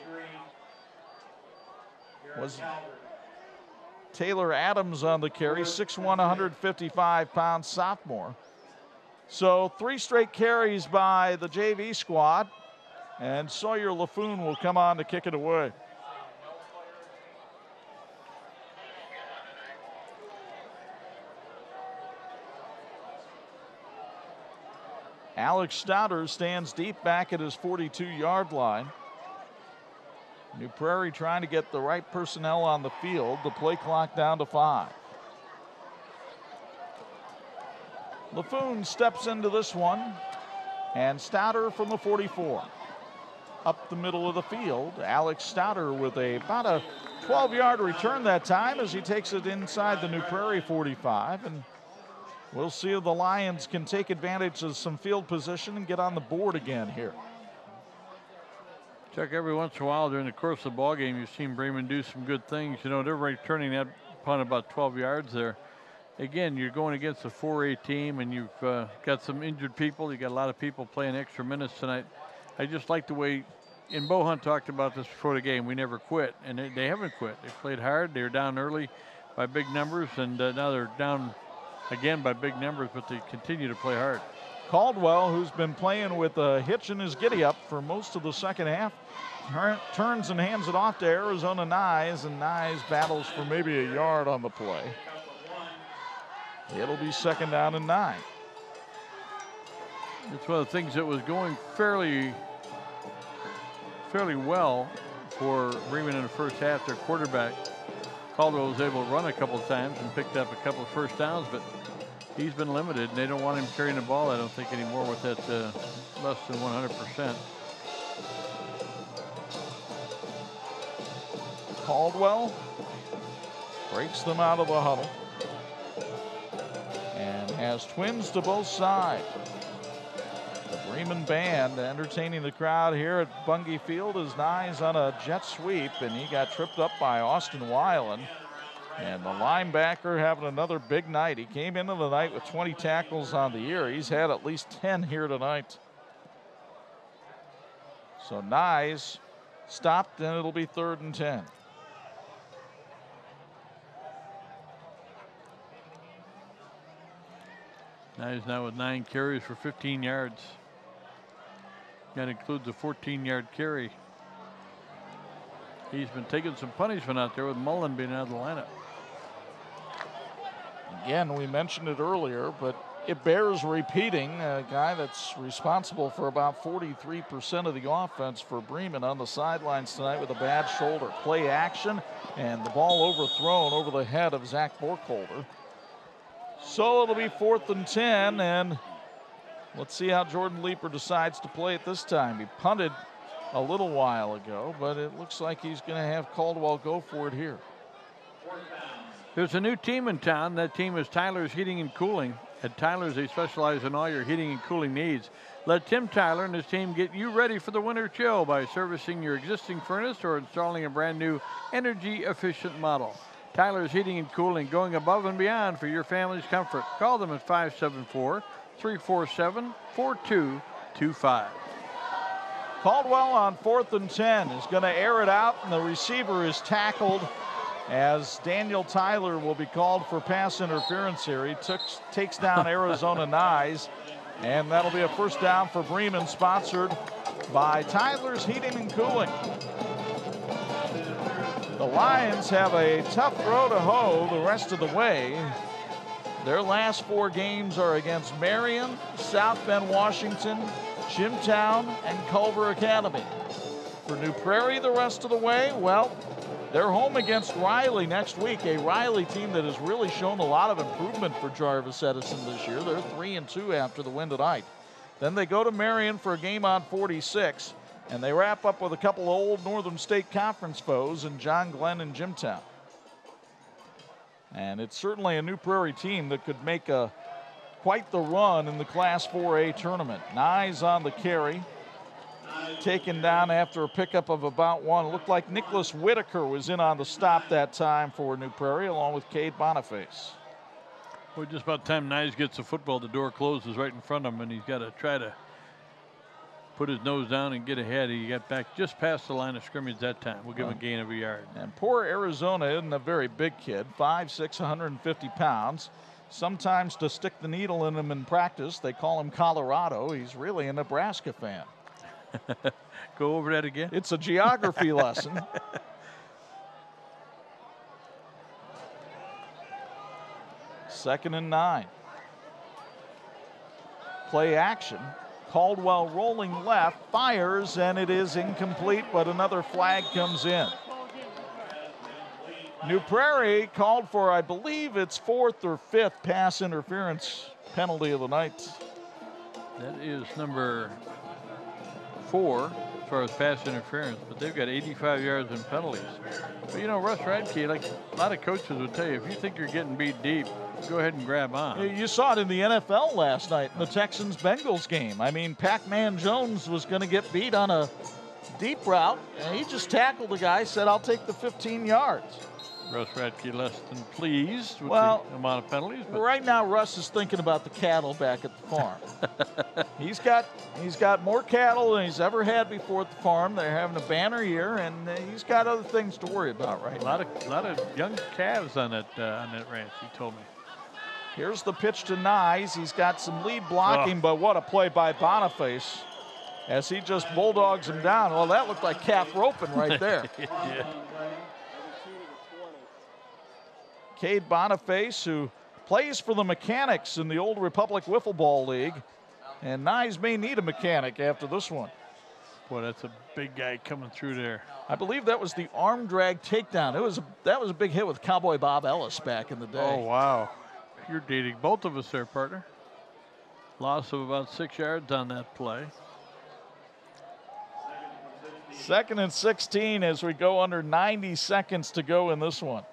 Speaker 1: Was Taylor Adams on the carry, 6'1", 155-pound sophomore. So 3 straight carries by the JV squad, and Sawyer LaFoon will come on to kick it away. Alex Stouter stands deep back at his 42-yard line. New Prairie trying to get the right personnel on the field. The play clock down to 5. LaFoon steps into this one, and Stouter from the 44. Up the middle of the field, Alex Stouter with about a 12-yard return that time as he takes it inside the New Prairie 45. And we'll see if the Lions can take advantage of some field position and get on the board again here.
Speaker 2: Chuck, every once in a while during the course of the ball game, you've seen Bremen do some good things. You know, they're returning that punt about 12 yards there. Again, you're going against a 4A team, and you've got some injured people. You got a lot of people playing extra minutes tonight. I just like the way, and Bo Hunt talked about this before the game, we never quit, and they haven't quit. They played hard. They were down early by big numbers, and now they're down again by big numbers, but they continue to play hard.
Speaker 1: Caldwell, who's been playing with a hitch in his giddy-up for most of the second half, turns and hands it off to Arizona Nyes, and Nyes battles for maybe a yard on the play. It'll be second down and 9.
Speaker 2: It's one of the things that was going fairly well for Bremen in the first half. Their quarterback, Caldwell, was able to run a couple of times and picked up a couple of first downs, but he's been limited, and they don't want him carrying the ball, I don't think, anymore with that less than 100%.
Speaker 1: Caldwell breaks them out of the huddle and has twins to both sides. The Bremen band entertaining the crowd here at Bungie Field as Nyes on a jet sweep, and he got tripped up by Austin Weiland. And the linebacker having another big night. He came into the night with 20 tackles on the year. He's had at least 10 here tonight. So Nyes stopped, and it'll be 3rd and 10.
Speaker 2: Nyes now with 9 carries for 15 yards. That includes a 14-yard carry. He's been taking some punishment out there with Mullen being out of the lineup.
Speaker 1: Again, we mentioned it earlier, but it bears repeating. A guy that's responsible for about 43% of the offense for Bremen on the sidelines tonight with a bad shoulder. Play action, and the ball overthrown over the head of Zach Borkholder. So it'll be 4th and 10, and let's see how Jordan Leeper decides to play it this time. He punted a little while ago, but it looks like he's going to have Caldwell go for it here.
Speaker 2: There's a new team in town. That team is Tyler's Heating and Cooling. At Tyler's, they specialize in all your heating and cooling needs. Let Tim Tyler and his team get you ready for the winter chill by servicing your existing furnace or installing a brand new energy-efficient model. Tyler's Heating and Cooling, going above and beyond for your family's comfort. Call them at 574-347-4225.
Speaker 1: Caldwell on 4th and 10 is going to air it out, and the receiver is tackled as Daniel Tyler will be called for pass interference here. He takes down Arizona Nyes, and that'll be a first down for Bremen, sponsored by Tyler's Heating and Cooling. The Lions have a tough row to hoe the rest of the way. Their last 4 games are against Marion, South Bend, Washington, Jimtown, and Culver Academy. For New Prairie the rest of the way, well, they're home against Riley next week, a Riley team that has really shown a lot of improvement for Jarvis Edison this year. They're 3-2 after the win tonight. Then they go to Marion for a game on 46, and they wrap up with a couple of old Northern State Conference foes in John Glenn and Jimtown. And it's certainly a New Prairie team that could make quite the run in the Class 4A tournament. Nyes on the carry, taken down after a pickup of about 1. It looked like Nicholas Whitaker was in on the stop that time for New Prairie, along with Cade Boniface.
Speaker 2: Well, just about time Nyes gets the football, the door closes right in front of him, and he's got to try to put his nose down and get ahead. He got back just past the line of scrimmage that time. We'll give him a gain of a yard.
Speaker 1: And poor Arizona isn't a very big kid, 5'6", 150 pounds. Sometimes to stick the needle in him in practice, they call him Colorado. He's really a Nebraska fan.
Speaker 2: Go over that again.
Speaker 1: It's a geography lesson. Second and 9. Play action. Caldwell rolling left, fires, and it is incomplete, but another flag comes in. New Prairie called for, I believe it's 4th or 5th pass interference penalty of the night.
Speaker 2: That is number 4 as far as pass interference, but they've got 85 yards in penalties. But you know, Russ Radke, like a lot of coaches would tell you, if you think you're getting beat deep, go ahead and grab on.
Speaker 1: You saw it in the NFL last night in the Texans-Bengals game. I mean, Pac-Man Jones was going to get beat on a deep route, and he just tackled the guy, said, I'll take the 15 yards.
Speaker 2: Russ Radke less than pleased with the amount of penalties. But
Speaker 1: right now, Russ is thinking about the cattle back at the farm. He's got more cattle than he's ever had before at the farm. They're having a banner year, and he's got other things to worry about right now.
Speaker 2: A lot of young calves on that ranch, he told me.
Speaker 1: Here's the pitch to Nyes. He's got some lead blocking, but what a play by Boniface as he just bulldogs him down. Well, that looked like calf roping right there.
Speaker 2: Yeah.
Speaker 1: Cade Boniface, who plays for the Mechanics in the Old Republic Wiffle Ball League. And Nyes may need a mechanic after this one.
Speaker 2: Boy, that's a big guy coming through there.
Speaker 1: I believe that was the arm drag takedown. That was a big hit with Cowboy Bob Ellis back in the day.
Speaker 2: Oh, wow. You're dating both of us there, partner. Loss of about 6 yards on that play.
Speaker 1: 2nd and 16 as we go under 90 seconds to go in this one.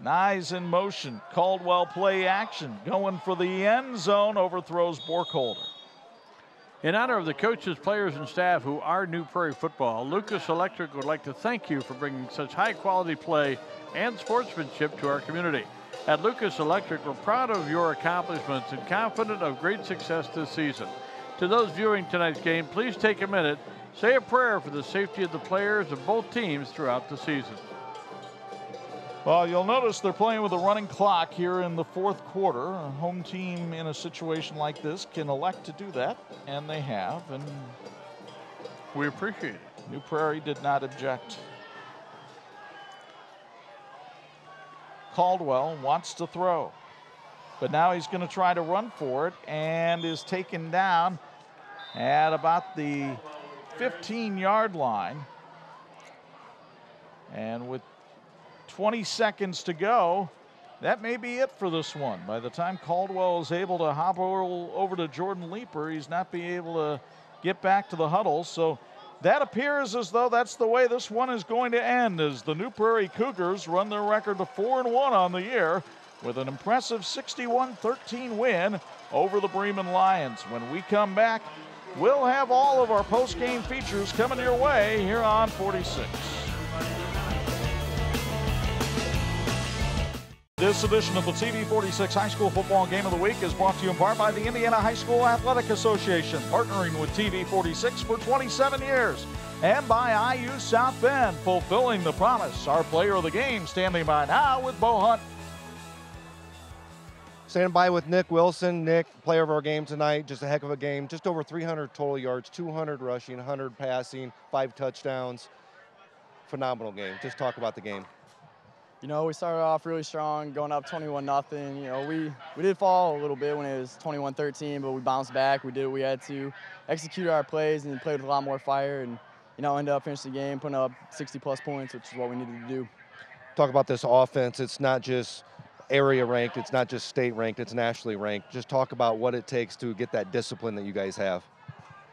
Speaker 1: Nyes in motion. Caldwell play action. Going for the end zone. Overthrows Borkholder.
Speaker 2: In honor of the coaches, players, and staff who are New Prairie football, Lucas Electric would like to thank you for bringing such high-quality play and sportsmanship to our community. At Lucas Electric, we're proud of your accomplishments and confident of great success this season. To those viewing tonight's game, please take a minute, say a prayer for the safety of the players of both teams throughout the season.
Speaker 1: Well, you'll notice they're playing with a running clock here in the 4th quarter. A home team in a situation like this can elect to do that, and they have, and
Speaker 2: we appreciate it.
Speaker 1: New Prairie did not object. Caldwell wants to throw, but now he's going to try to run for it and is taken down at about the 15-yard line. And with 20 seconds to go, that may be it for this one. By the time Caldwell is able to hop over to Jordan Leeper, he's not be able to get back to the huddle. So that appears as though that's the way this one is going to end, as the New Prairie Cougars run their record to 4-1 on the year with an impressive 61-13 win over the Bremen Lions. When we come back, we'll have all of our post-game features coming your way here on 46. This edition of the TV 46 High School Football Game of the Week is brought to you in part by the Indiana High School Athletic Association, partnering with TV 46 for 27 years, and by IU South Bend, fulfilling the promise. Our player of the game standing by now with Bo Hunt.
Speaker 5: Standing by with Nic Wilson. Nick, player of our game tonight, just a heck of a game. Just over 300 total yards, 200 rushing, 100 passing, 5 touchdowns. Phenomenal game. Just talk about the game.
Speaker 9: You know, we started off really strong, going up 21-0. You know, we did fall a little bit when it was 21-13, but we bounced back. We did what we had to, execute our plays, and played with a lot more fire, and, you know, ended up finishing the game, putting up 60-plus points, which is what we needed to do.
Speaker 5: Talk about this offense. It's not just area ranked, it's not just state ranked, it's nationally ranked. Just talk about what it takes to get that discipline that you guys have.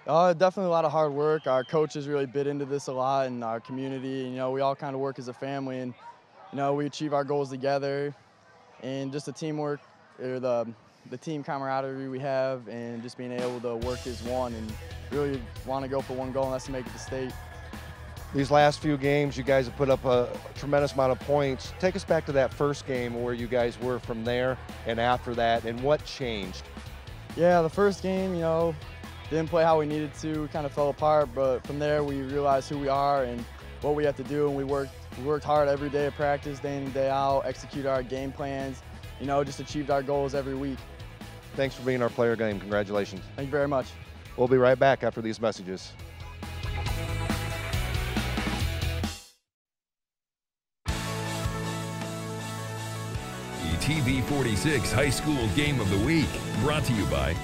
Speaker 9: Definitely a lot of hard work. Our coaches really bit into this a lot, and our community. You know, we all kind of work as a family, and you know, we achieve our goals together, and just the teamwork, or the team camaraderie we have, and just being able to work as one and really want to go for one goal, and that's to make it to state.
Speaker 5: These last few games, you guys have put up a tremendous amount of points. Take us back to that first game, where you guys were from there and after that, and what changed?
Speaker 9: Yeah, the first game, you know, didn't play how we needed to. We kind of fell apart, but from there we realized who we are and what we have to do, and we worked hard every day of practice, day in and day out, executed our game plans, you know, just achieved our goals every week.
Speaker 5: Thanks for being our player game. Congratulations.
Speaker 9: Thank you very much.
Speaker 5: We'll be right back after these messages.
Speaker 6: The TV 46 High School Game of the Week, brought to you by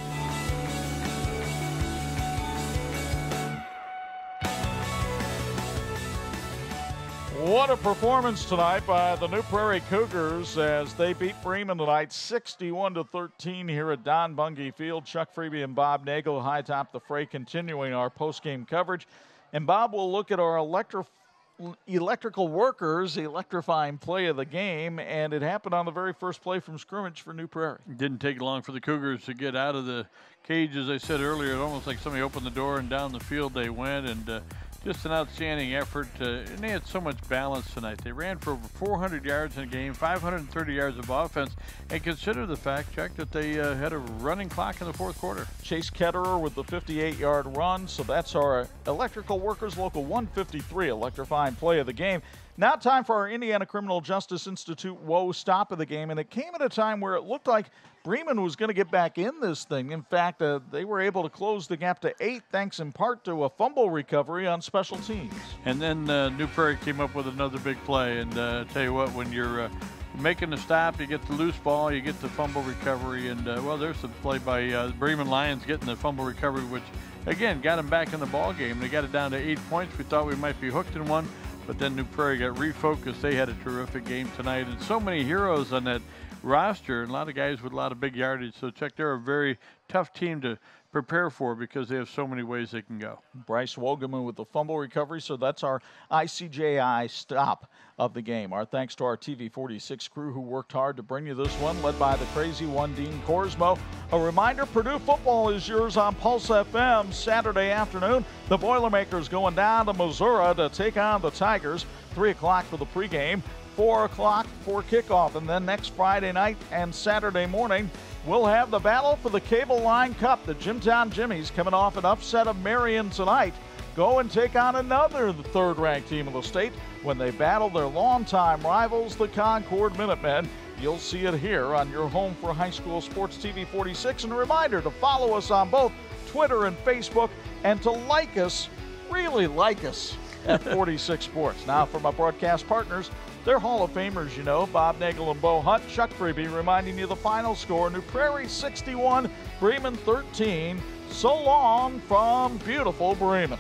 Speaker 1: What a performance tonight by the New Prairie Cougars as they beat Bremen tonight 61-13 here at Don Bungie Field. Chuck Freeby and Bob Nagel high top the fray, continuing our post-game coverage. And Bob will look at our electrical workers electrifying play of the game, and it happened on the very first play from scrimmage for New Prairie.
Speaker 2: It didn't take long for the Cougars to get out of the cage. As I said earlier, it almost like somebody opened the door and down the field they went, and just an outstanding effort. And they had so much balance tonight. They ran for over 400 yards in a game, 530 yards of offense, and consider the fact, Chuck, that they had a running clock in the fourth quarter.
Speaker 1: Chase Ketterer with the 58-yard run, so that's our Electrical Workers Local 153 electrifying play of the game. Now time for our Indiana Criminal Justice Institute Whoa stop of the game, and it came at a time where it looked like Bremen was going to get back in this thing. In fact, they were able to close the gap to 8 thanks in part to a fumble recovery on special teams.
Speaker 2: And then New Prairie came up with another big play, and tell you what, when you're making the stop, you get the loose ball, you get the fumble recovery, and well, there's the play by Bremen Lions getting the fumble recovery, which again got them back in the ball game. They got it down to 8 points. We thought we might be hooked in one, but then New Prairie got refocused. They had a terrific game tonight, and so many heroes on that roster, and a lot of guys with a lot of big yardage. So, Chuck, they're a very tough team to prepare for because they have so many ways they can go.
Speaker 1: Bryce Wogeman with the fumble recovery, so that's our ICJI stop of the game. Our thanks to our TV 46 crew who worked hard to bring you this one, led by the crazy one, Dean Korsmo. A reminder, Purdue football is yours on Pulse FM Saturday afternoon. The Boilermakers going down to Missouri to take on the Tigers. 3 o'clock for the pregame, 4 o'clock for kickoff, and then next Friday night and Saturday morning, we'll have the battle for the Cable Line Cup. The Jimtown Jimmies, coming off an upset of Marion tonight, go and take on another third-ranked team in the state when they battle their longtime rivals, the Concord Minutemen. You'll see it here on your home for high school sports, TV 46. And a reminder to follow us on both Twitter and Facebook, and to like us, really like us, at 46 Sports. Now, for my broadcast partners, they're Hall of Famers, you know, Bob Nagel and Bo Hunt. Chuck Freeby reminding you the final score, New Prairie 61, Bremen 13. So long from beautiful Bremen.